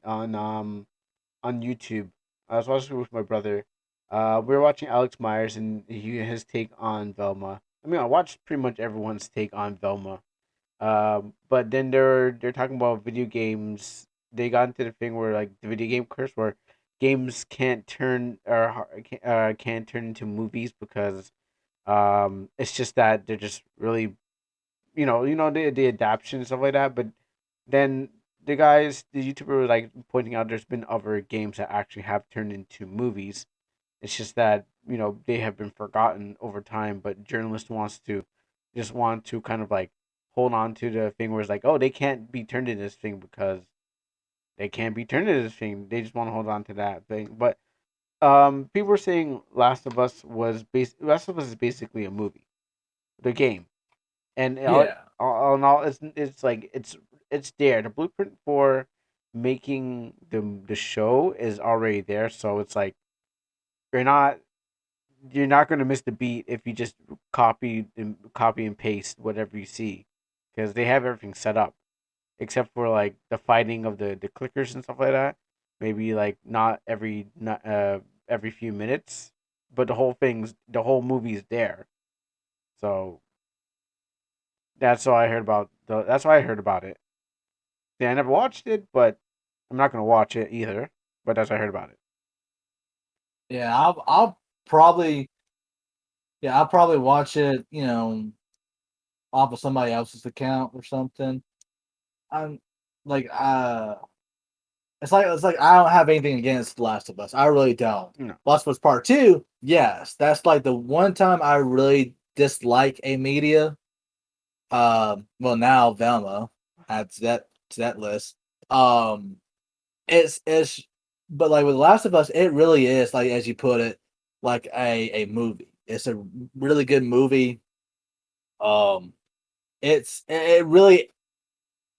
YouTube. I was watching it with my brother. We were watching Alex Myers and his take on Velma. I mean, I watched pretty much everyone's take on Velma. But then they're talking about video games. They got into the thing where like the video game curse, where games can't turn can't turn into movies because it's just that they're just really the adaptation and stuff like that. But then the YouTuber was like pointing out there's been other games that actually have turned into movies. It's just that they have been forgotten over time. But journalists want to kind of like hold on to the thing where it's like, oh, they can't be turned into this thing because they can't be turned into this thing. They just want to hold on to that thing. But people were saying Last of Us is basically a movie, the game. and Yeah. all it's like it's there. The blueprint for making the show is already there, so it's like you're not you're not going to miss the beat if you just copy and paste whatever you see, because they have everything set up except for like the fighting of the clickers and stuff like that. Maybe like not every few minutes, but the whole movie's there. So that's why I heard about it. Yeah, I never watched it, but I'm not gonna watch it either. But that's why I heard about it. Yeah, I'll probably I'll probably watch it, off of somebody else's account or something. I'm like it's like I don't have anything against The Last of Us. I really don't. No. Last of Us Part 2, yes. That's like the one time I really dislike a media. Well, now Velma adds that list. Um it's but like with The Last of Us, it really is like as you put it, like a movie. It's a really good movie. Um it really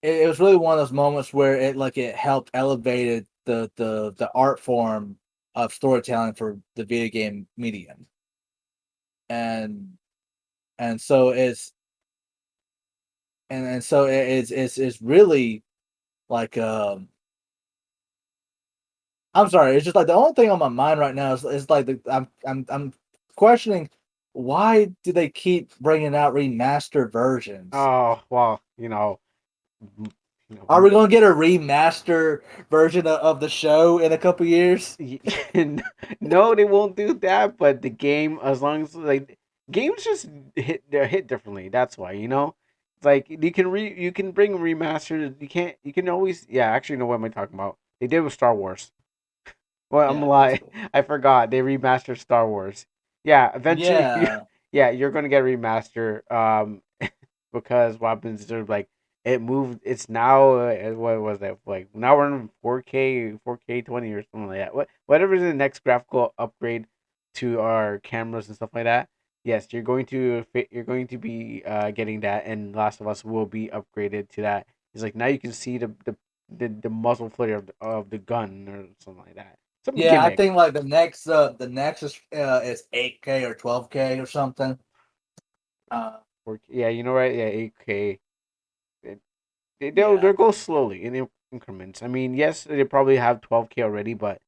it was really one of those moments where it helped elevated the art form of storytelling for the video game medium. And and so it's and so it's really like I'm sorry, it's just like the only thing on my mind right now is like I'm questioning why do they keep bringing out remastered versions? Oh well, m- Are we gonna get a remaster version of the show in a couple years? no, they won't do that. But the game, as long as like games just they're hit differently. That's why it's like you can bring remastered. You can always Actually, know what am I talking about? They did with Star Wars. Well, I'm Yeah, a lie. basically. I forgot they remastered Star Wars. Yeah, eventually, Yeah, you're gonna get a remaster. Because what happens is they're like it moved. It's now what was that like? Now we're in 4K 20 or something like that. Whatever is the next graphical upgrade to our cameras and stuff like that. Yes, you're going to be getting that, and Last of Us will be upgraded to that. It's like now you can see the muzzle flare of the gun or something like that. Some yeah. I gimmick. think like the next is 8K or 12K or something. Yeah, right. Yeah, 8K. Yeah, They'll go slowly in increments. I mean, yes, they probably have 12K already, but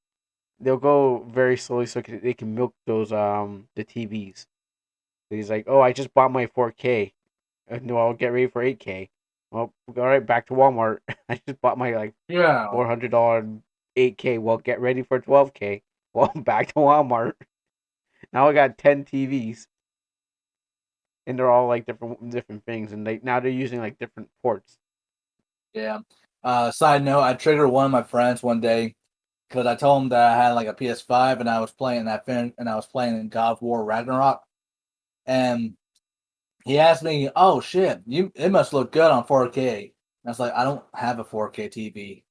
they'll go very slowly so they can milk those the TVs. He's like, oh, I just bought my 4K. No, I'll get ready for 8K. Well, all right, back to Walmart. I just bought my like yeah, $400 8K. Well, get ready for 12K. Well, back to Walmart. Now I got 10 TVs, and they're all like different things, and now they're using like different ports. yeah. Side note: I triggered one of my friends one day because I told him that I had like a PS5 and I was playing and I was playing in God of War Ragnarok, and he asked me, "Oh shit, it must look good on 4K." And I was like, "I don't have a 4K TV."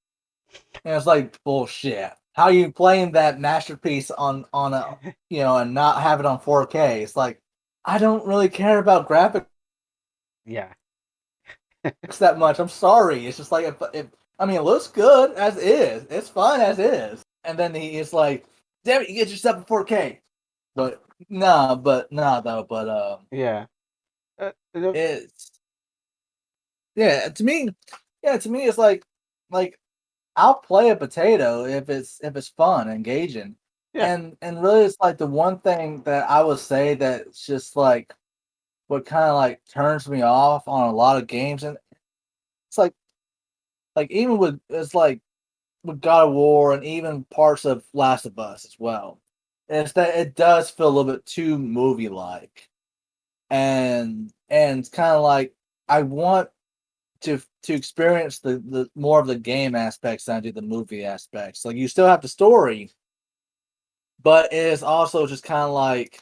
And it's like bullshit. How are you playing that masterpiece on a and not have it on 4K? It's like I don't really care about graphics Yeah. that much. I'm sorry. It's just like if I mean it looks good as is. It's fine as is. And then he's like, "Damn it, you get yourself a 4K." But nah though. But Yeah. it's yeah to me it's like I'll play a potato if it's fun, engaging. Yeah. And really it's like the one thing that I would say that's just like what kind of like turns me off on a lot of games. And it's like even with it's like with God of War and even parts of Last of Us as well. It's that it does feel a little bit too movie like. And it's kind of like I want to experience the more of the game aspects than I do the movie aspects. Like you still have the story, but it is also just kind of like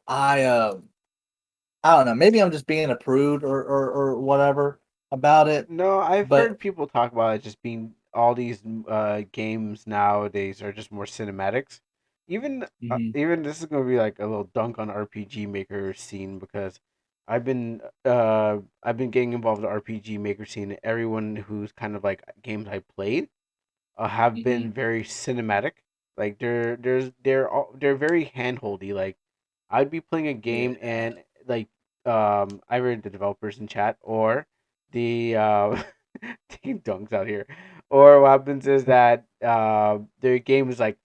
I don't know. Maybe I'm just being a prude or whatever about it. No, I've But heard people talk about it just being all these games nowadays are just more cinematics. Mhm. Even this is gonna be like a little dunk on RPG Maker scene because I've been getting involved in the RPG maker scene. Everyone who's kind of like games I played have been very cinematic. Like they're very handholdy. Like I'd be playing a game Yeah. and like I read the developers in chat or the taking dunks out here, or what happens is that their game is like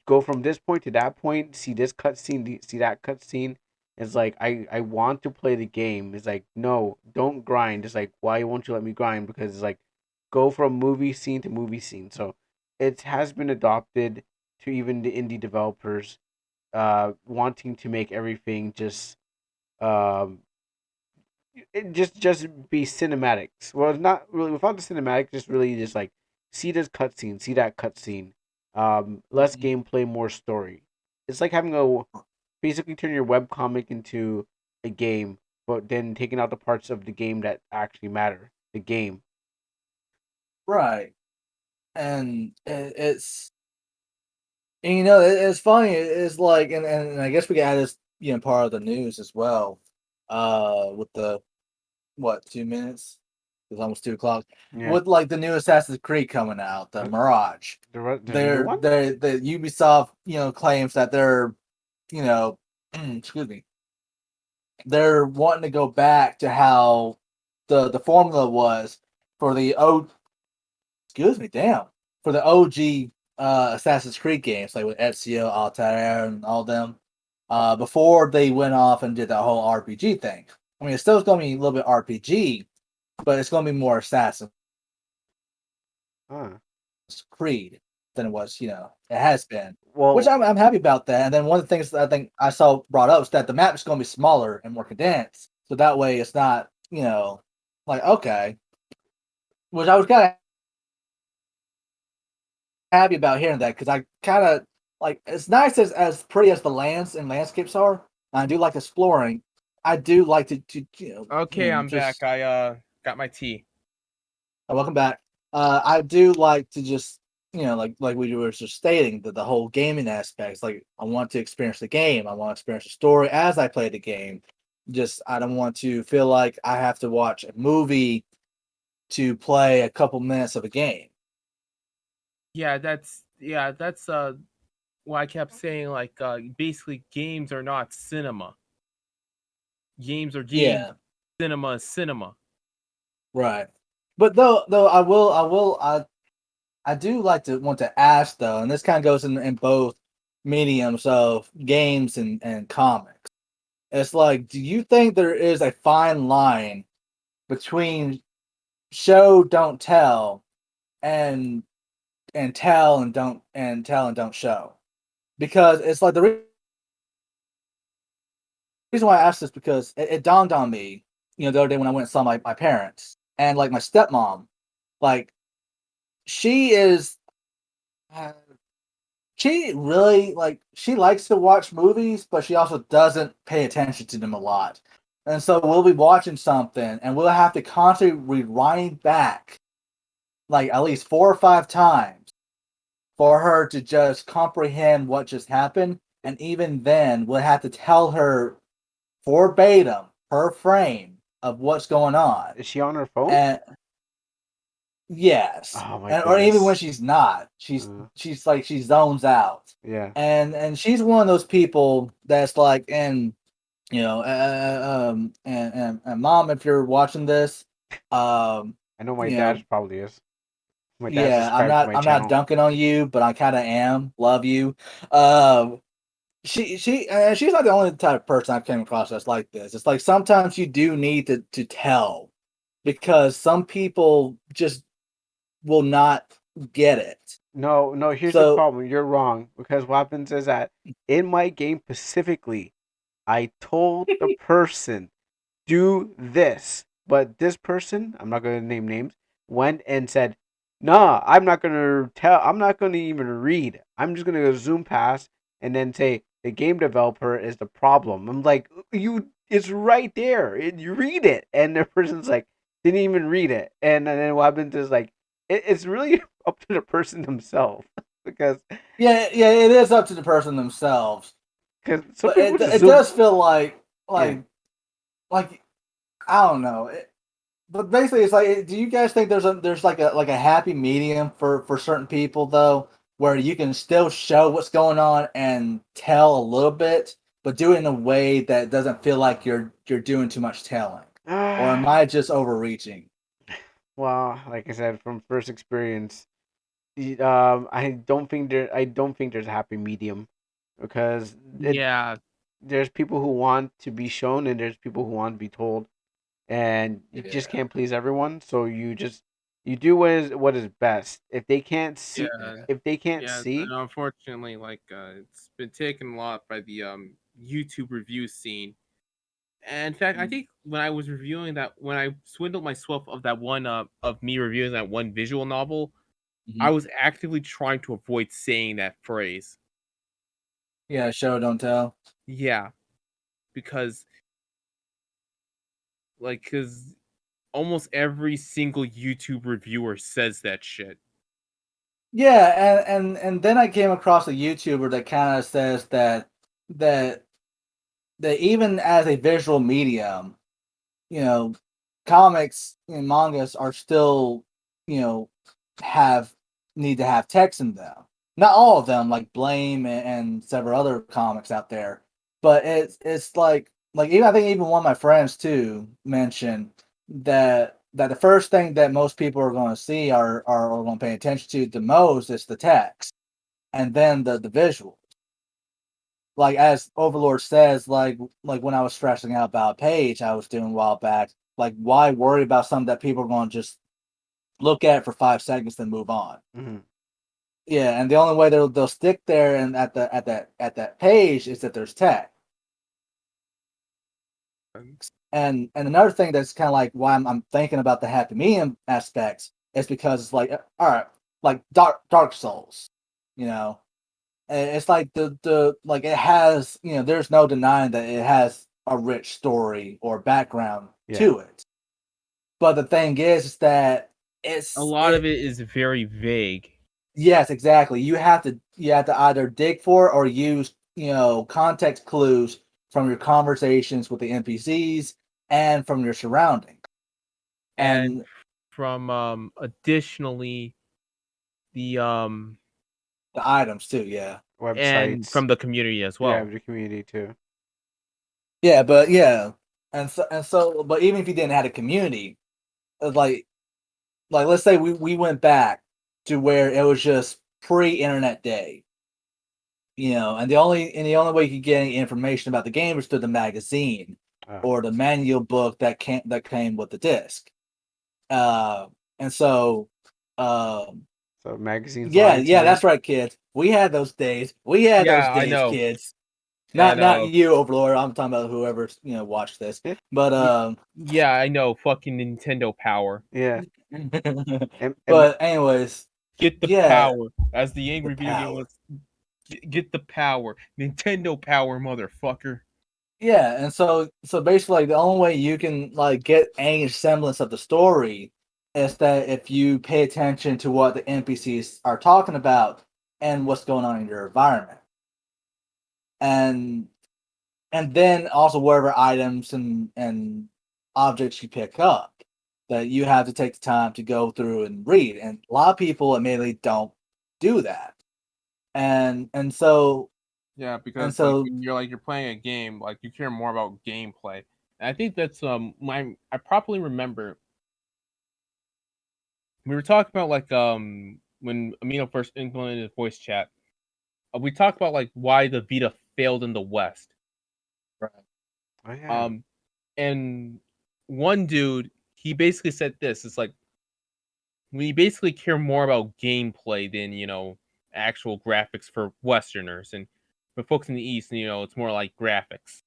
go from this point to that point, see this cutscene, see that cutscene. It's like I want to play the game. It's like no, don't grind. It's like why won't you let me grind? Because it's like go from movie scene to movie scene. So it has been adopted to even the indie developers, wanting to make everything just um just be cinematics. Well, it's not really without the cinematic. Just really just like see this cutscene, see that cutscene. Less Mhm. gameplay, more story. It's like having a basically turn your webcomic into a game, but then taking out the parts of the game that actually matter. The game. Right. And it's and, you know it's funny. It's like and I guess we can add this part of the news as well. With the what 2 minutes? It's almost 2 o'clock. Yeah. With like the new Assassin's Creed coming out, the Mirage. There's a new one. The Ubisoft claims that they're you know excuse me, they're wanting to go back to how the formula was for the excuse me, damn, for the OG Assassin's Creed games, like with Ezio, Altair, and all them, before they went off and did that whole RPG thing. I mean, it's still going to be a little bit RPG, but it's going to be more Assassin's Huh. Creed than it was, it has been. Which Well, I'm happy about that. And then one of the things that I think I saw brought up is that the map is going to be smaller and more condensed, so that way it's not, like okay, which I was kind of happy about hearing that because I kind of like as nice as pretty as the lands and landscapes are. And I do like exploring. I do like to Okay, I'm back. just I got my tea. welcome back. I do like to just like we were just stating that the whole gaming aspects. Like I want to experience the game. I want to experience the story as I play the game. Just I don't want to feel like I have to watch a movie to play a couple minutes of a game. That's why I kept saying like basically games are not cinema. Games are games. Yeah. Cinema is cinema. Right. But though I do like to want to ask though, and this kind of goes in both mediums of games and comics. It's like, do you think there is a fine line between show don't tell and tell and don't show? Because it's like the reason why I asked this because it dawned on me, the other day when I went and saw my parents and like my stepmom, like she is uh, she really she likes to watch movies, but she also doesn't pay attention to them a lot. And so we'll be watching something and we'll have to constantly rewind back like at least 4 or 5 times for her to just comprehend what just happened. And even then we'll have to tell her verbatim per frame of what's going on. is she on her phone? And yes, Oh my and or even when goodness. she's not, Uh, she's like she zones out, yeah. and she's one of those people that's like, and and mom, if you're watching this, I know my you dad know, probably is. My dad's yeah, subscribed to my I'm not channel. dunking on you, but I kind of am. Love you. She's not the only type of person I've came across that's like this. It's like sometimes you do need to tell because some people just will not get it. No, no, here's the So problem. You're wrong. Because what happens is that in my game specifically, I told the person, do this. But this person, I'm not going to name names, went and said, nah, I'm not going to even read. I'm just going to go zoom past and then say, the game developer is the problem. I'm like, it's right there. You read it. And the person's like, didn't even read it. And then what happens is like, it's really up to the person themselves. because yeah, it is up to the person themselves. cause some But people just it zoom. does feel Yeah. like like I don't know. But basically, it's like, do you guys think there's like a happy medium for certain people though, where you can still show what's going on and tell a little bit, but do it in a way that doesn't feel like you're doing too much telling, or am I just overreaching? Well, like I said, from first experience, I don't think there's a happy medium because Yeah, there's people who want to be shown and there's people who want to be told, and you just Yeah, can't please everyone. So you do what is best. yeah, If they can't yeah. see, And unfortunately, it's been taken a lot by the YouTube review scene. And in fact, I think when I was reviewing that, when I swindled myself of that one of me reviewing that one visual novel, I mm-hmm. was actively trying to avoid saying that phrase. Yeah, show don't tell. Yeah, because because almost every single YouTube reviewer says that shit. Yeah, and then I came across a YouTuber that kind of says that that even as a visual medium, you know, comics and mangas are still, you know, have need to have text in them. Not all of them, like Blame and several other comics out there, but it's like even I think even one of my friends too mentioned that the first thing that most people are going to see are going to pay attention to the most is the text, and then the visual. Like as Overlord says, like when I was stressing out about Page, I was doing a while back. Like, why worry about something that people are going to just look at for 5 seconds then move on? mhm. Yeah, and the only way they'll stick there and at that page is that there's text. And another thing that's kind of like why I'm thinking about the happy medium aspects is because it's like all right, like Dark Souls, you know, it's like the like it has, you know, there's no denying that it has a rich story or background Yeah, to it. But the thing is that A it's lot of it it is very vague. yes, exactly. You have to either dig for it or use, you know, context clues from your conversations with the NPCs and from your surroundings. And And from additionally the the items too, yeah. and websites. from the community as Yeah, well. the community too. Yeah, but yeah. And so but even if you didn't have a community, like let's say we went back to where it was just pre-internet day, you know, and the only way you could get any information about the game was through the magazine Oh, or the manual book that came with the disc. Uh, and so, um, so magazines yeah, lying to yeah, you. that's right, kids. We had those days. We had those Yeah, I days, know. kids. Not And not you, Overlord. I'm talking about whoever's watched this. But y- yeah, I know. Fucking Nintendo power. Yeah, and but anyways, Get the yeah, power. As the the angry video game power. was, get the power. Nintendo power, motherfucker. Yeah, and so basically, like, the only way you can like get any semblance of the story is that if you pay attention to what the NPCs are talking about and what's going on in your environment, and and then also whatever items and objects you pick up that you have to take the time to go through and read. And a lot of people admittedly don't do that, and so Yeah, and because so when you're playing a game, you care more about gameplay. And I think that's my I properly remember we were talking about when Amino first implemented voice chat. We talked about why the Vita failed in the West. oh yeah, Um, and one dude he basically said this: it's like we basically care more about gameplay than actual graphics for Westerners, and for folks in the East, it's more like graphics.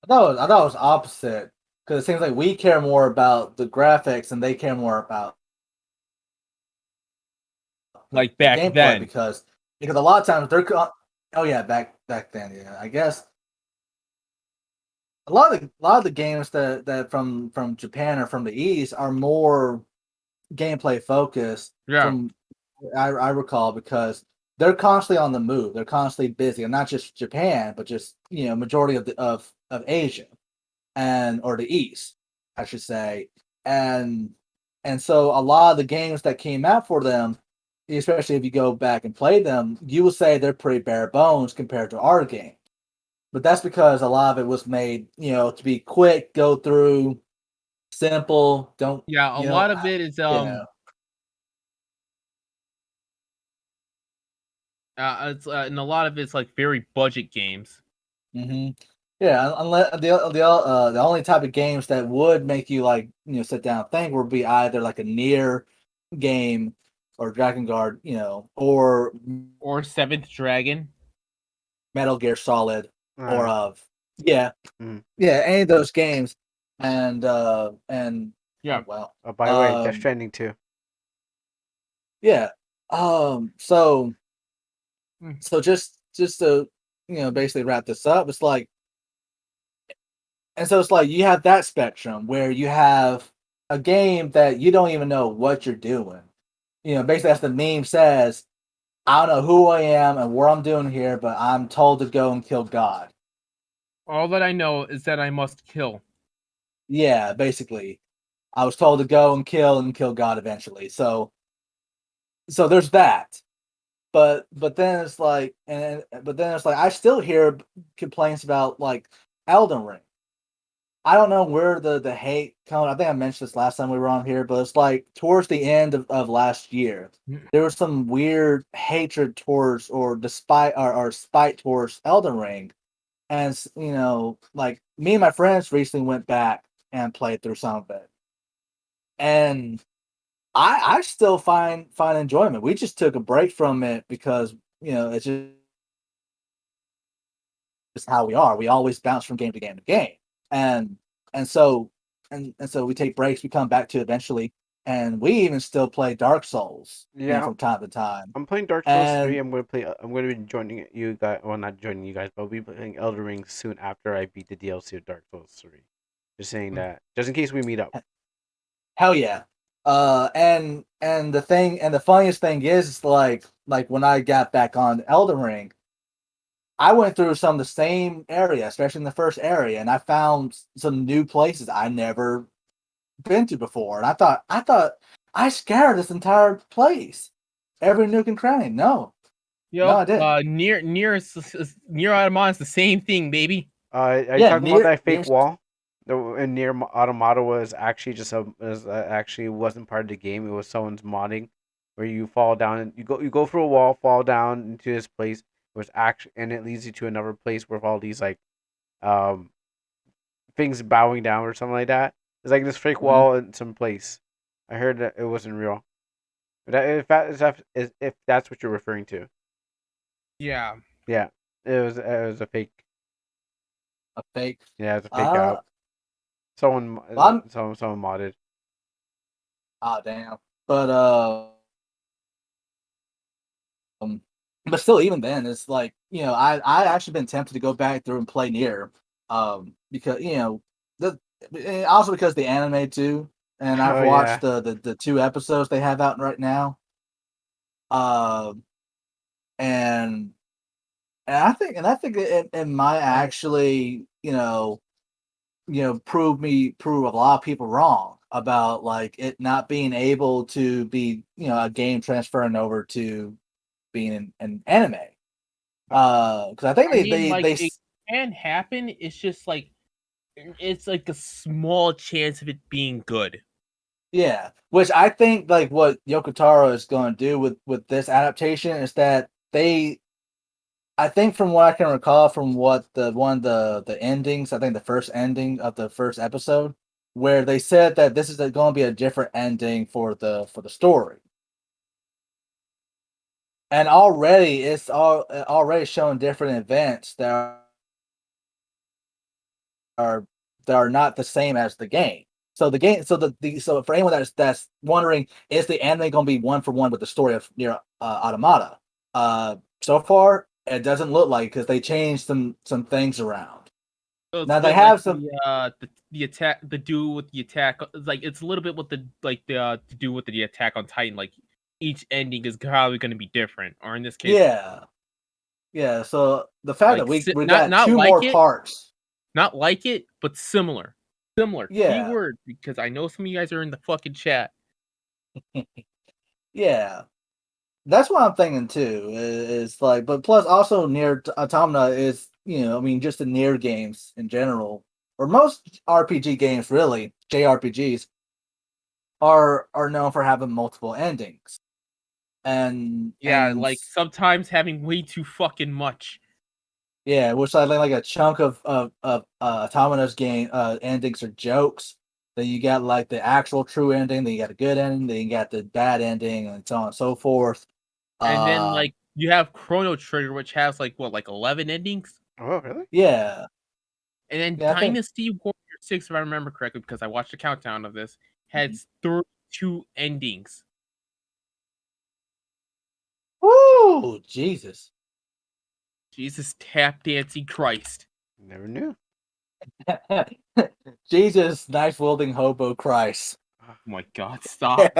I thought it was opposite because it seems like we care more about the graphics and they care more about Like the back gameplay then, because a lot of times oh yeah, back then, yeah, I guess a lot of the games that from Japan or from the East are more gameplay focused yeah, from I recall because they're constantly on the move, they're constantly busy, and not just Japan but just majority of Asia, or the East, I should say, and so a lot of the games that came out for them, especially if you go back and play them, you will say they're pretty bare bones compared to our game. But that's because a lot of it was made, to be quick, go through, simple. Yeah, a lot of it is it's and a lot of it's like very budget games. Mm-hmm. Yeah, unless the only type of games that would make you like sit down and think would be either like a Nier game or Dragon Guard, Or Seventh Dragon. Metal Gear Solid, or Mm. any of those games, and Yeah. oh, well, by the way, Death Stranding too. Yeah. So just to basically wrap this up, it's like you have that spectrum where you have a game that you don't even know what you're doing. Basically as the meme says, I don't know who I am and what I'm doing here, but I'm told to go and kill God. All that I know is that I must kill. Yeah, basically. I was told to go and kill God eventually. So there's that. But then it's like I still hear complaints about like Elden Ring. I don't know where the hate coming. I think I mentioned this last time we were on here, but it's like towards the end of last year, there was some weird hatred towards or spite towards Elden Ring, and like me and my friends recently went back and played through some of it, and I still find enjoyment. We just took a break from it because it's just how we are. We always bounce from game to game to game, and so we take breaks. We come back to eventually, and we even still play Dark Souls, from time to time. I'm playing Dark Souls 3. I'm going to be joining you guys. Well, not joining you guys, but I'll be playing Elden Ring soon after I beat the DLC of Dark Souls 3. Just saying that, just in case we meet up. Hell yeah. And the funniest thing is like when I got back on Elden Ring, I went through some of the same area, especially in the first area, and I found some new places I never been to before. And I thought I scoured this entire place, every nook and cranny. No, I didn't. Near Automata is the same thing, baby. Are you talking about that fake wall? Near Automata was actually actually wasn't part of the game. It was someone's modding, where you fall down and you go through a wall, fall down into this place. It was actually, and it leads you to another place with all these like um things bowing down or something like that. It's like this fake wall in some place. I heard that it wasn't real. But if that's what you're referring to. Yeah. Yeah. It was a fake. A fake. Yeah, it's a fake out. Someone modded. Ah, damn. But still, even then, it's like I actually been tempted to go back through and play Nier, because also because the anime too, and I've watched the 2 episodes they have out right now, and I think it might actually prove a lot of people wrong about like it not being able to be a game transferring over to being an anime. Because I think it can happen. It's just like it's like a small chance of it being good. Yeah, which I think like what Yoko Taro is going to do with this adaptation is that I think from what I can recall from what the endings, I think the first ending of the first episode, where they said that this is going to be a different ending for the story. And already it's already showing different events that are not the same as the game. So the game, so for anyone that's wondering, is the anime going to be one for one with the story of Nier Automata? So far it doesn't look like, because they changed some things around. So now they have some the attack, the do with the attack, like it's a little bit with the to do with the Attack on Titan. Like each ending is probably going to be different, or in this case, yeah. So the fact like, that we got two more parts. Not like it, but similar. Similar. Yeah. Keyword, because I know some of you guys are in the fucking chat. Yeah. That's what I'm thinking too. Is like, but plus also near Automata is, I mean, just the near games in general, or most RPG games really, JRPGs are known for having multiple endings, and Yeah, like sometimes having way too fucking much. yeah, which like a chunk of Automata's game endings are jokes. Then you got like the actual true ending. Then you got a good ending. Then you got the bad ending, and so on and so forth. And then like you have Chrono Trigger, which has like 11 endings. Oh, really? Yeah. And then Yeah, I think Dynasty Warrior 6, if I remember correctly, because I watched a countdown of this, had 32 endings. woo, Jesus. Jesus tap dancing Christ. Never knew. Jesus, knife wielding hobo Christ. Oh my god, stop.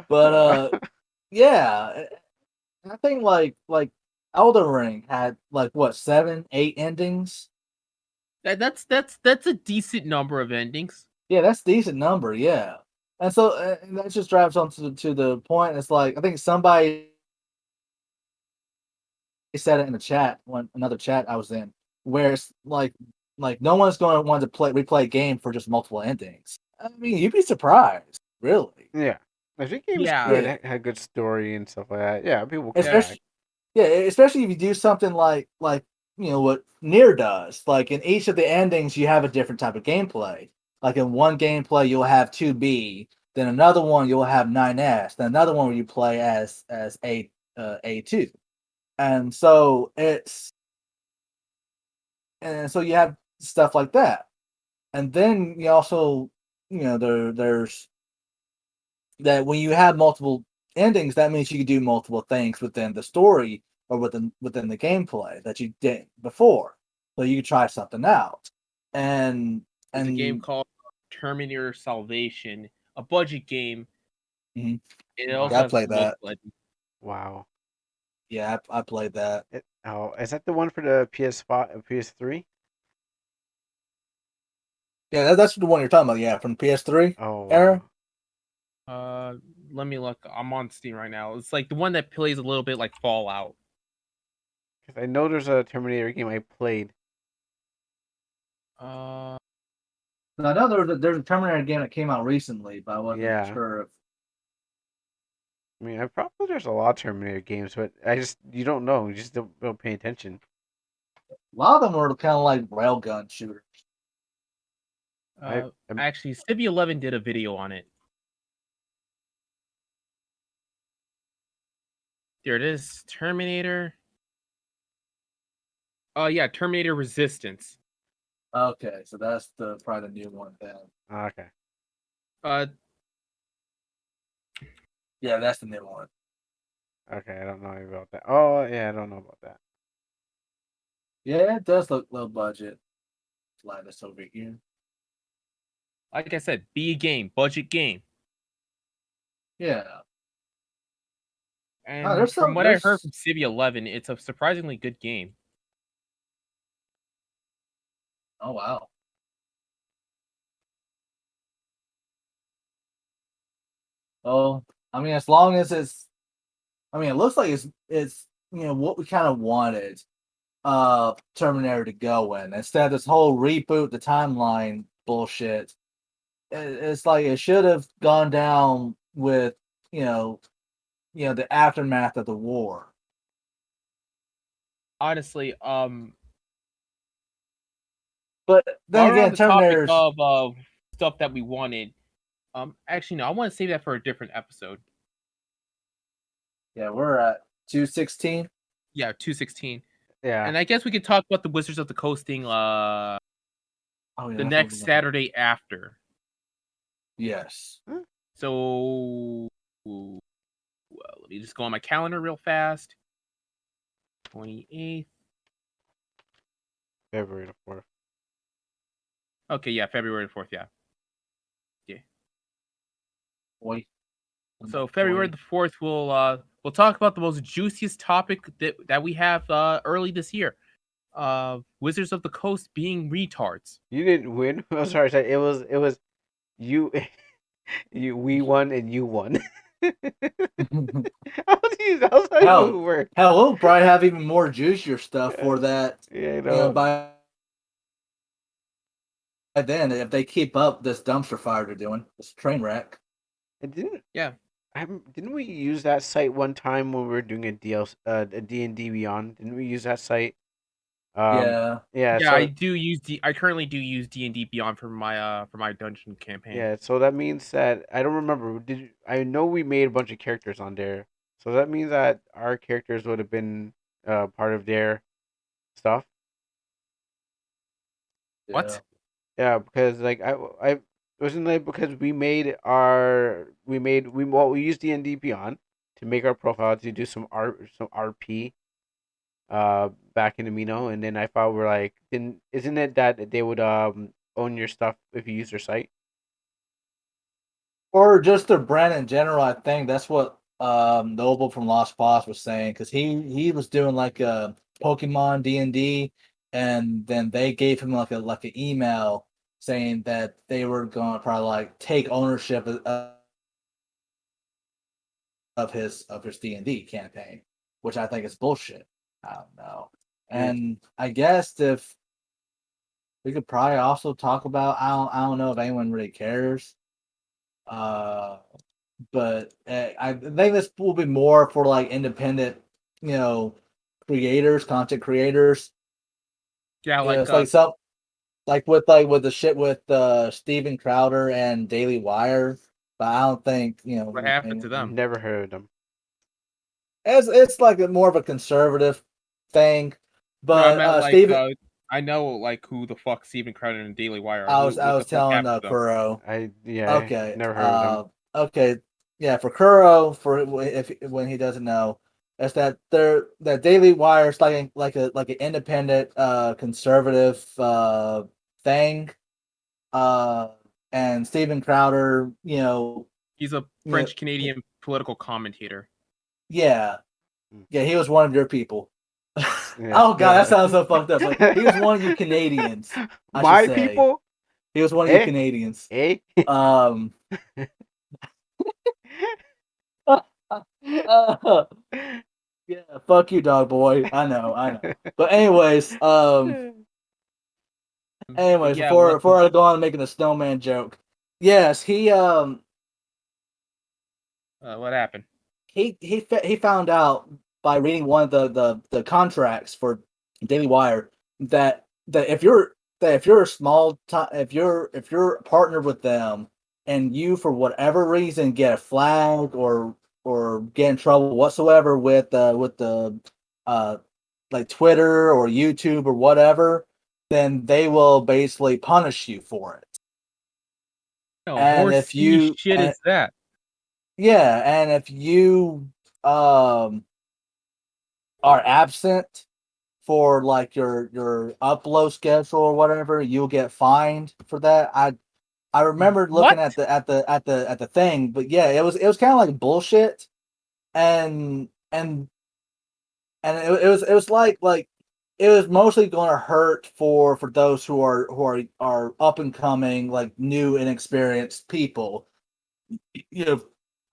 But yeah, I think like Elden Ring had like what 7, 8 endings. That's a decent number of endings. Yeah, that's a decent number. Yeah, and so that just drives on to the point. It's like I think somebody said it in the chat, another chat I was in, where it's like no one's going to want to replay a game for just multiple endings. I mean, you'd be surprised, really. Yeah. If the game is Yeah. good, Yeah. had good story and stuff like that, yeah, people come Especially, back. yeah, especially if you do something like what Nier does. Like in each of the endings, you have a different type of gameplay. Like in one gameplay, you'll have 2B. Then another one, you'll have 9S. Then another one where you play as A2. And so so you have stuff like that. And then you also, there's that when you have multiple endings, that means you can do multiple things within the story or within the gameplay that you didn't before. So you can try something out. And There's a game called Terminator Salvation, a budget game. Mhm. It Wow. also Yeah, I has played that. multiple. Wow. Yeah, I played that. Is that the one for the PS5, PS3? Yeah, that's the one you're talking about. Yeah, from PS3 Oh, era. wow. Let me look. I'm on Steam right now. It's like the one that plays a little bit like Fallout. Because I know there's a Terminator game I played. Uh, I know there's a Terminator game that came out recently, but I wasn't Yeah. sure if I mean, I probably there's a lot of Terminator games, but you don't know. You just don't pay attention. a lot of them were kind of like railgun shooters. I, I'm, actually, Civ 11 did a video on it. There it is, Terminator. Oh yeah, Terminator Resistance. Okay, so that's probably the new one then. okay. Uh, Yeah, that's the new one. Okay, I don't know about that. Oh, yeah, I don't know about that. Yeah, it does look low budget. Slide this over here. like I said, be a game, budget game. Yeah. And from what I heard from Civ 11, it's a surprisingly good game. Oh wow. Oh, I mean, as long as it looks like it's what we kind of wanted Terminator to go in. Instead of this whole reboot the timeline bullshit. It's like it should have gone down with the aftermath of the war. Honestly, But then while we're on again, the topic Terminator's of stuff that we wanted, actually no, I want to save that for a different episode. yeah, we're at 216. Yeah, 216. Yeah. And I guess we could talk about the Wizards of the Coast thing Oh yeah, the that's next Saturday after. Yes. So let me just go on my calendar real fast. 28th. February the 4th. Okay, yeah, February 4th, yeah. Boy. So February the 4th, we'll talk about the most juiciest topic that we have early this year. Wizards of the Coast being retards. You didn't win. I'm sorry. It was you. We won and you won. How's that Hell, work? we'll probably have even more juicier stuff for that. Yeah, I You know, know. by then, if they keep up this dumpster fire they're doing, this train wreck. And didn't Yeah. didn't we use that site one time when we were doing a D&D Beyond? Didn't we use that site? Yeah. Yeah. Yeah, I So do use I currently do use D&D Beyond for my dungeon campaign. yeah. So that means that I don't remember. I know we made a bunch of characters on there. So that means that our characters would have been part of their stuff. What? Yeah, because like I wasn't like because we used D&D Beyond to make our profile to do some RP back in Amino, and then I thought we're like didn't isn't it that they would own your stuff if you use their site? Or just their brand in general. I think that's what Noble from Lost Boss was saying, because he was doing like a Pokemon D&D, and then they gave him like an email saying that they were going to probably like take ownership of his D&D campaign, which I think is bullshit. I don't know. Yeah. And I guess if we could probably also talk about, I don't know if anyone really cares. But I think this will be more for like independent, you know, creators, content creators. Yeah, You know, like it's like with the shit with Steven Crowder and Daily Wire. But I don't think what happened to them? Never heard of them. it's like more of a conservative thing. No, I But meant like Steven, I know like who the fuck Steven Crowder and Daily Wire are. I What the was fuck telling happened to them? Kuro. I Okay. never heard of them. Okay. Yeah, for Kuro, for if when he doesn't know, it's that that Daily Wire is like an independent conservative thing. Uh and Steven Crowder, He's a you know French Canadian political commentator. yeah. Mm. Yeah, he was one of your people. Yeah. Oh god, that sounds so fucked up. Like he was one of you Canadians, I should My say. people? He was one of you Eh? Canadians. Eh? Um Yeah, fuck you, dog boy. I know. But But anyways, yeah, what before I go on making a snowman joke, yes, what happened? he found out by reading one of the contracts for Daily Wire that if you're a small time if you're partnered with them and you for whatever reason get a flag or get in trouble whatsoever with the uh like Twitter or YouTube or whatever, then they will basically punish you for it. No, And if horsey you shit is that? yeah, and if you are absent for like your upload schedule or whatever, you'll get fined for that. I remember looking What? at the thing, but yeah, it was kind of like bullshit, and it was like it was mostly going to hurt for those who are up and coming, like new and inexperienced people. You know,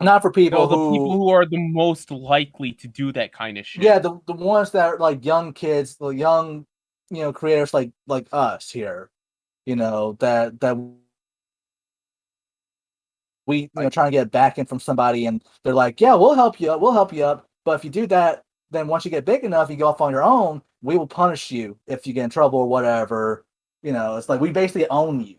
not for No, people the people who who are the most likely to do that kind of shit. yeah, the ones that are like young kids, the young creators like us here, that we Like, trying to get backing from somebody, and they're like, yeah, we'll help you up, but if you do that, then once you get big enough, you go off on your own, we will punish you if you get in trouble or whatever. It's like we basically own you.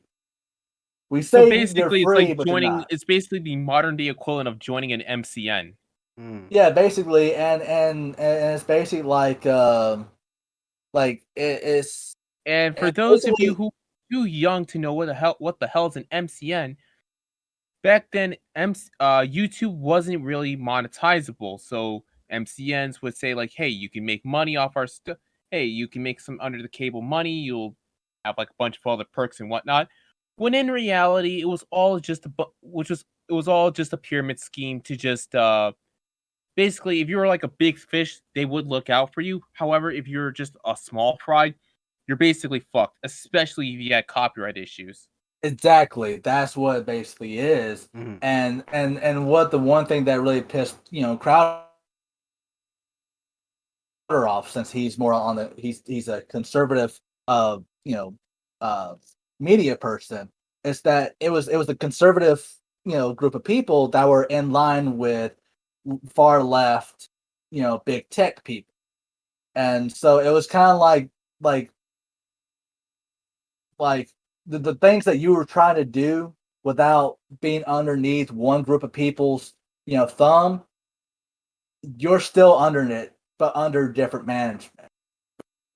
We so say you're basically, it's free, like but you're joining. not. It's basically the modern day equivalent of joining an MCN. Hmm. Yeah, basically, and it's basically like And for it's those of you basically who are too young to know what the hell is an MCN, back then YouTube wasn't really monetizable. So MCNs would say like, "Hey, you can make money off our stuff. Hey, you can make some under the cable money. You'll have like a bunch of other perks and whatnot." When in reality, it was all just it was all just a pyramid scheme to just basically, if you were like a big fish, they would look out for you. However, if you're just a small fry, you're basically fucked, especially if you had copyright issues. Exactly. That's what it basically is. Mhm. And what the one thing that really pissed, Crowder off, since he's more on the he's a conservative uh media person, is that it was a conservative, group of people that were in line with far left, big tech people. And so it was kind of like like the things that you were trying to do without being underneath one group of people's, thumb, you're still under it, but under different management.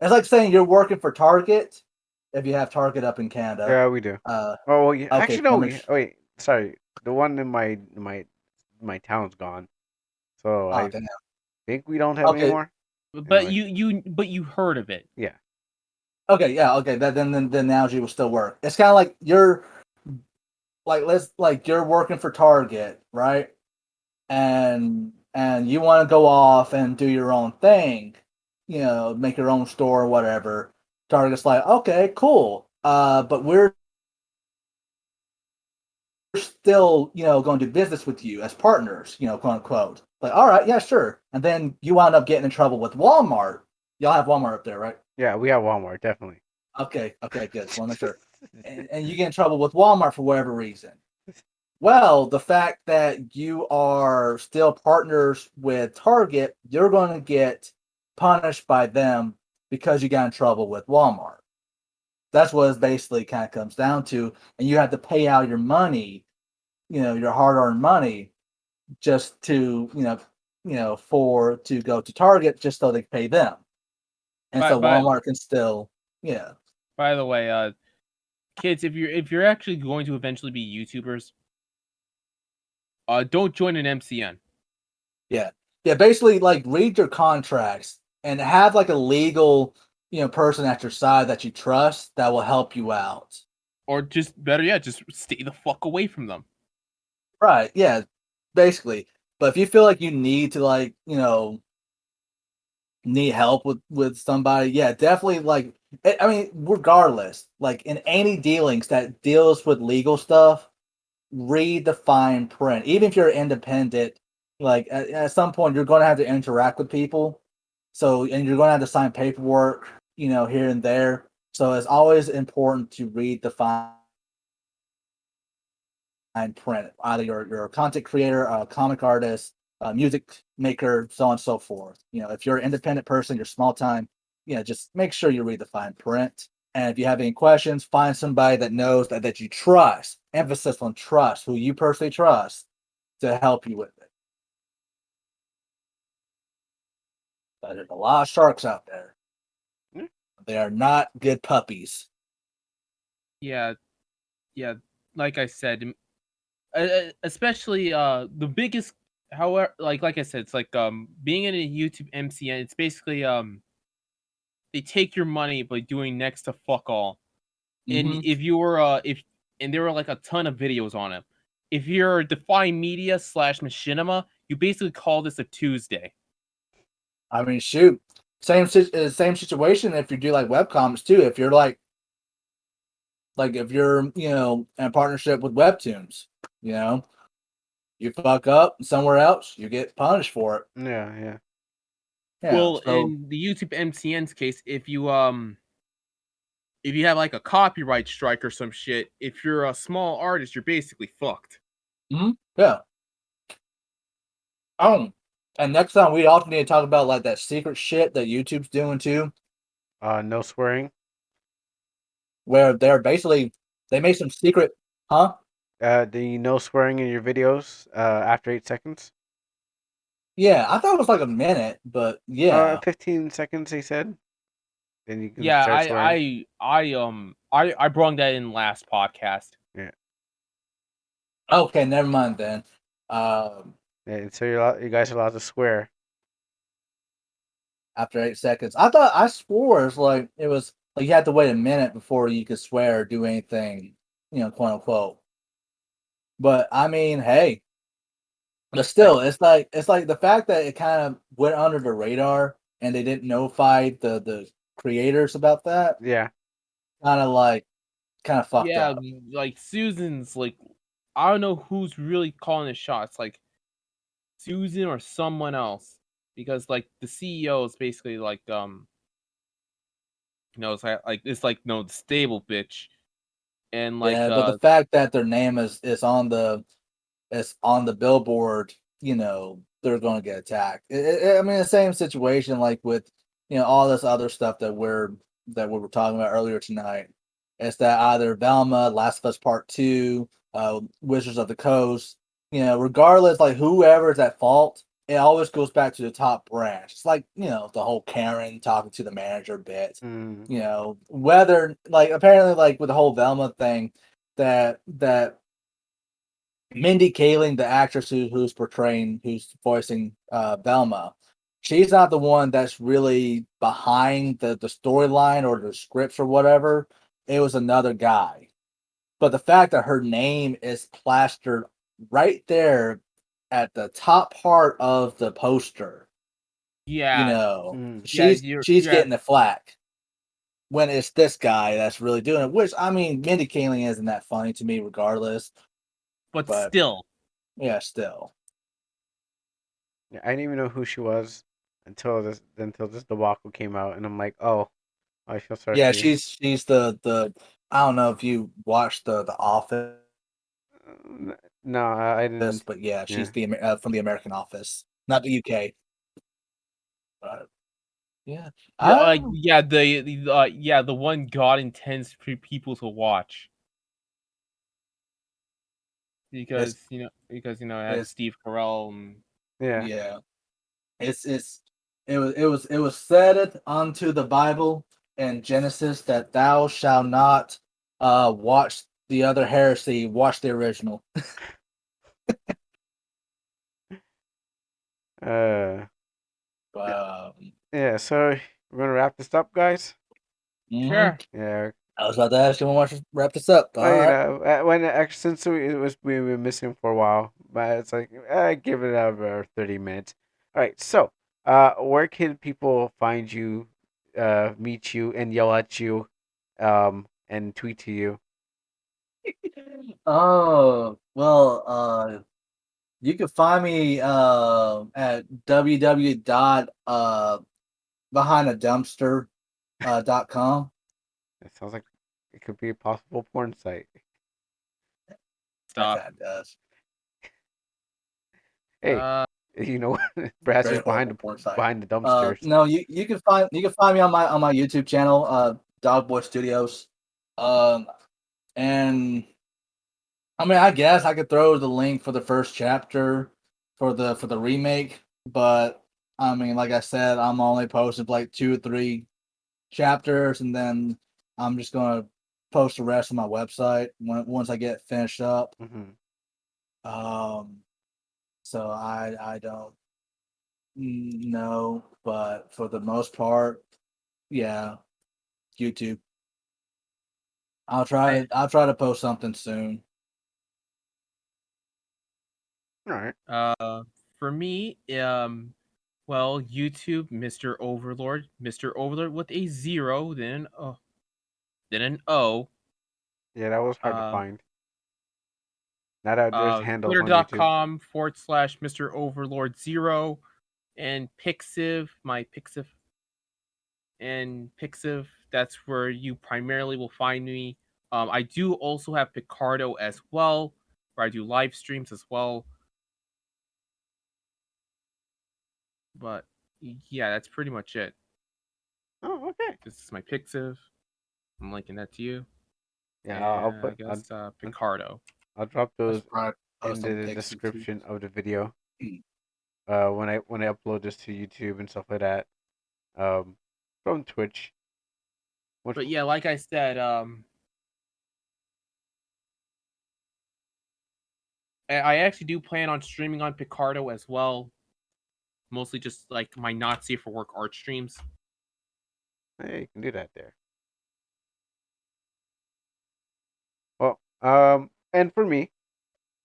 It's like saying you're working for Target, if you have Target up in Canada. Yeah, we do. Uh, Oh, well, yeah. okay, Actually, no. Plymouth. Wait, sorry. The one in my town's gone. So Oh, I damn. think we don't have any Okay, more. But Anyway, you heard of it. yeah. okay, yeah, okay. Then the analogy will still work. It's kind of like you're you're working for Target, right? And you want to go off and do your own thing, make your own store or whatever. Target's like, okay, cool. But we're still, going to do business with you as partners, quote unquote. Like, all right, yeah, sure. And then you wind up getting in trouble with Walmart. Y'all have Walmart up there, right? Yeah, we have Walmart, definitely. Okay, good. Just want to make sure. And you get in trouble with Walmart for whatever reason. Well, the fact that you are still partners with Target, you're going to get punished by them because you got in trouble with Walmart. That's what it basically kind of comes down to. And you have to pay out your money, your hard-earned money, just to, for to go to Target just so they pay them. And By so by Walmart can still, yeah. by the way, kids, if you're actually going to eventually be YouTubers, don't join an MCN. Yeah. Yeah, basically like read your contracts and have like a legal, person at your side that you trust that will help you out. Or just better yet, just stay the fuck away from them. Right. Yeah. Basically. But if you feel like you need to like, need help with somebody, yeah, definitely like I mean, regardless, like in any dealings that deals with legal stuff, read the fine print. Even if you're independent, like at some point you're going to have to interact with people. So, and you're going to have to sign paperwork, here and there. So it's always important to read the fine print. Either you're a content creator, a comic artist, a music maker, so on and so forth. If you're an independent person, you're small time, just make sure you read the fine print. And if you have any questions, find somebody that knows that you trust. Emphasis on trust, who you personally trust, to help you with it. But there's a lot of sharks out there. Mm. They are not good puppies. Yeah, yeah. Like I said, especially the biggest. However, like I said, it's like being in a YouTube MCN. It's basically they take your money by doing next to fuck all. And Hmm. if you were if and there were like a ton of videos on it. If you're Defy Media slash Machinima, you basically call this a Tuesday. I mean, shoot, same situation. If you do like webcomics too, if you're like if you're in a partnership with Webtoons, you know, you fuck up somewhere else, you get punished for it. Yeah, yeah. Yeah. Well, So in the YouTube MCN's case, if you have like a copyright strike or some shit, if you're a small artist, you're basically fucked. yeah. And next time we also need to talk about like that secret shit that YouTube's doing too, No swearing. where they make some secret, huh? The no swearing in your videos after 8 seconds. Yeah, I thought it was like a minute, but yeah. 15 seconds. They said. Then you can Yeah, start swearing. I brung that in last podcast. Yeah. Okay, never mind then. Um, And so you guys are allowed to swear. After 8 seconds, I swore it was like you had to wait a minute before you could swear or do anything, quote unquote. But I mean, hey, But still, it's like the fact that it kind of went under the radar and they didn't notify the creators about that. Yeah. Kind of fucked Yeah, up. like Susan's like I don't know who's really calling the shots, like Susan or someone else, because like the CEO is basically like it's like no the stable bitch, and like Yeah, but the fact that their name is on the billboard, they're going to get attacked. I mean, the same situation like with all this other stuff that we were talking about earlier tonight. It's that either Velma, Last of Us Part Two, Wizards of the Coast, regardless, like whoever's at fault, it always goes back to the top branch. It's like the whole Karen talking to the manager bit. Mm. Whether like apparently like with the whole Velma thing, that Mindy Kaling, the actress who's voicing Velma, she's not the one that's really behind the storyline or the scripts or whatever. It was another guy. But the fact that her name is plastered right there at the top part of the poster, yeah, Mm. yeah, she's you're getting the flack when it's this guy that's really doing it. Which I mean, Mindy Kaling isn't that funny to me, regardless. but But still, yeah, still. Yeah, I didn't even know who she was until this debacle came out, and I'm like, oh, I feel sorry Yeah, for you. she's the I don't know if you watched the Office, No, I didn't. but yeah, she's Yeah. from the American Office, not the UK. But yeah, yeah, like I the one God intends for people to watch it's because it had it's Steve Carell and Yeah. yeah, it's it was said unto the Bible in Genesis that thou shalt not watch the other heresy, watch the original. Uh. Yeah. Um, Yeah. So we're gonna wrap this up, guys. mhm. sure. Yeah. I was about to ask you when we wrap this up. All Well, right. when since we were missing for a while, but it's like give it over 30 minutes. All right. So, where can people find you, meet you, and yell at you, and tweet to you? Oh, well, you can find me at www dot behindadumpster.com. It sounds like it could be a possible porn site. That Stop. kind of does. Hey, Uh, Brad's Very just behind horrible the porn site. behind the dumpsters. No, you can find me on my YouTube channel, Dogboy Studios. Um, and I mean, I guess I could throw the link for the first chapter for the remake, but I mean, like I said, I'm only posting like 2 or 3 chapters, and then I'm just gonna post the rest on my website once I get finished up. Hmm. Um, so I don't know, but for the most part, yeah, YouTube. I'll try to post something soon. All right. for me, well, YouTube, Mr. Overlord with a zero, then an O. Yeah, that was hard to Uh, find. Now that there's handles on YouTube. Twitter.com/Mr. Overlord zero, and Pixiv. That's where you primarily will find me. I do also have Picardo as well, where I do live streams as well. But yeah, that's pretty much it. Oh, okay. This is my Pixiv. I'm linking that to you. Yeah, I'll And I put guess I'll Picardo. I'll drop I those should probably in post some the pics and tweets. description of the video. When I upload this to YouTube and stuff like that. Um, from Twitch. Which But yeah, like I said, I actually do plan on streaming on Picardo as well. Mostly just like my not safe for work art streams. hey, you can do that there. Well, and for me,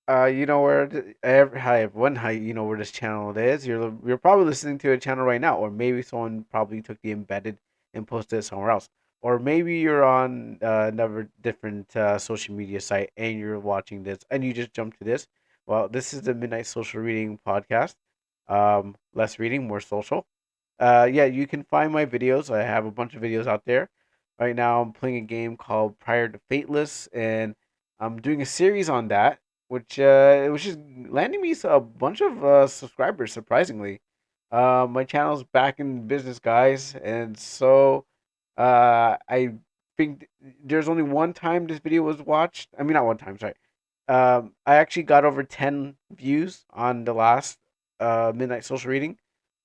You know where hi everyone, hi, you know where this channel is. You're probably listening to a channel right now, or maybe someone probably took the embedded and posted it somewhere else, or maybe you're on another different social media site and you're watching this and you just jumped to this. Well, this is the Midnight Social Reading podcast. Less reading, more social. Yeah, you can find my videos. I have a bunch of videos out there. Right now, I'm playing a game called Prior to Fateless, and I'm doing a series on that, which is landing me a bunch of subscribers. Surprisingly, my channel's back in business, guys, and so I think there's only one time this video was watched. I mean, not one time. Sorry. I actually got over 10 views on the last Midnight Social Reading,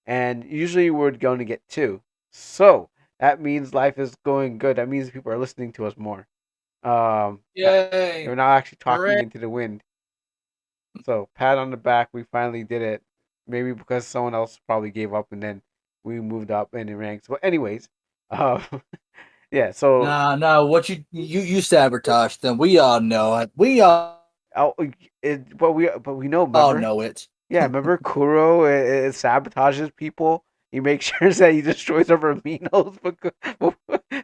and usually we're going to get two. So that means life is going good. That means people are listening to us more. Not, Yay! we're not actually talking Hooray! into the wind. So pat on the back, we finally did it. Maybe because someone else probably gave up, and then we moved up in the ranks. But anyways, uh, yeah. So Nah. What you sabotaged them. We all know it. We oh, but we know. all Remember, know it. yeah, remember Kuro sabotages people. He makes sure that he destroys our aminos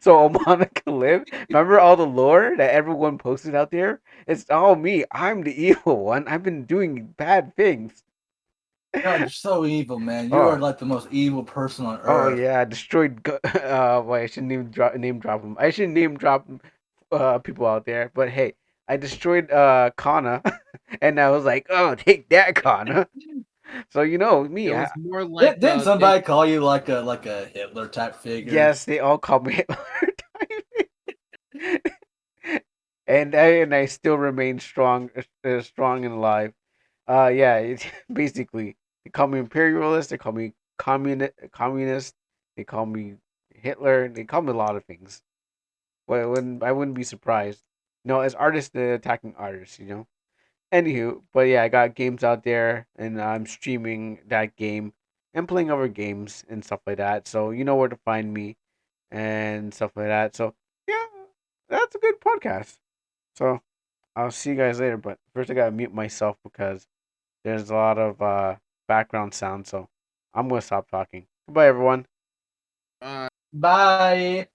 so Omana can live. Remember all the lore that everyone posted out there? It's all me. I'm the evil one. I've been doing bad things. God, you're so evil, man. You are Oh, like the most evil person on oh earth. yeah, destroyed. Wait, I shouldn't even name drop him. I should name drop people out there. But hey, I destroyed Kana, and I was like, oh, take that, Kana. So you know me. It was more like Didn't somebody call you like a Hitler type figure? Yes, they all call me Hitler and I still remain strong, strong and alive. Yeah, it's basically they call me imperialist. They call me communist. They call me Hitler. They call me a lot of things. Well, I wouldn't be surprised. No, as artists, they're attacking artists. Anywho, but yeah, I got games out there, and I'm streaming that game and playing other games and stuff like that. So you know where to find me and stuff like that. So yeah, that's a good podcast. So I'll see you guys later. But first, I gotta mute myself because there's a lot of background sound. So I'm gonna stop talking. Goodbye, everyone. uh Bye.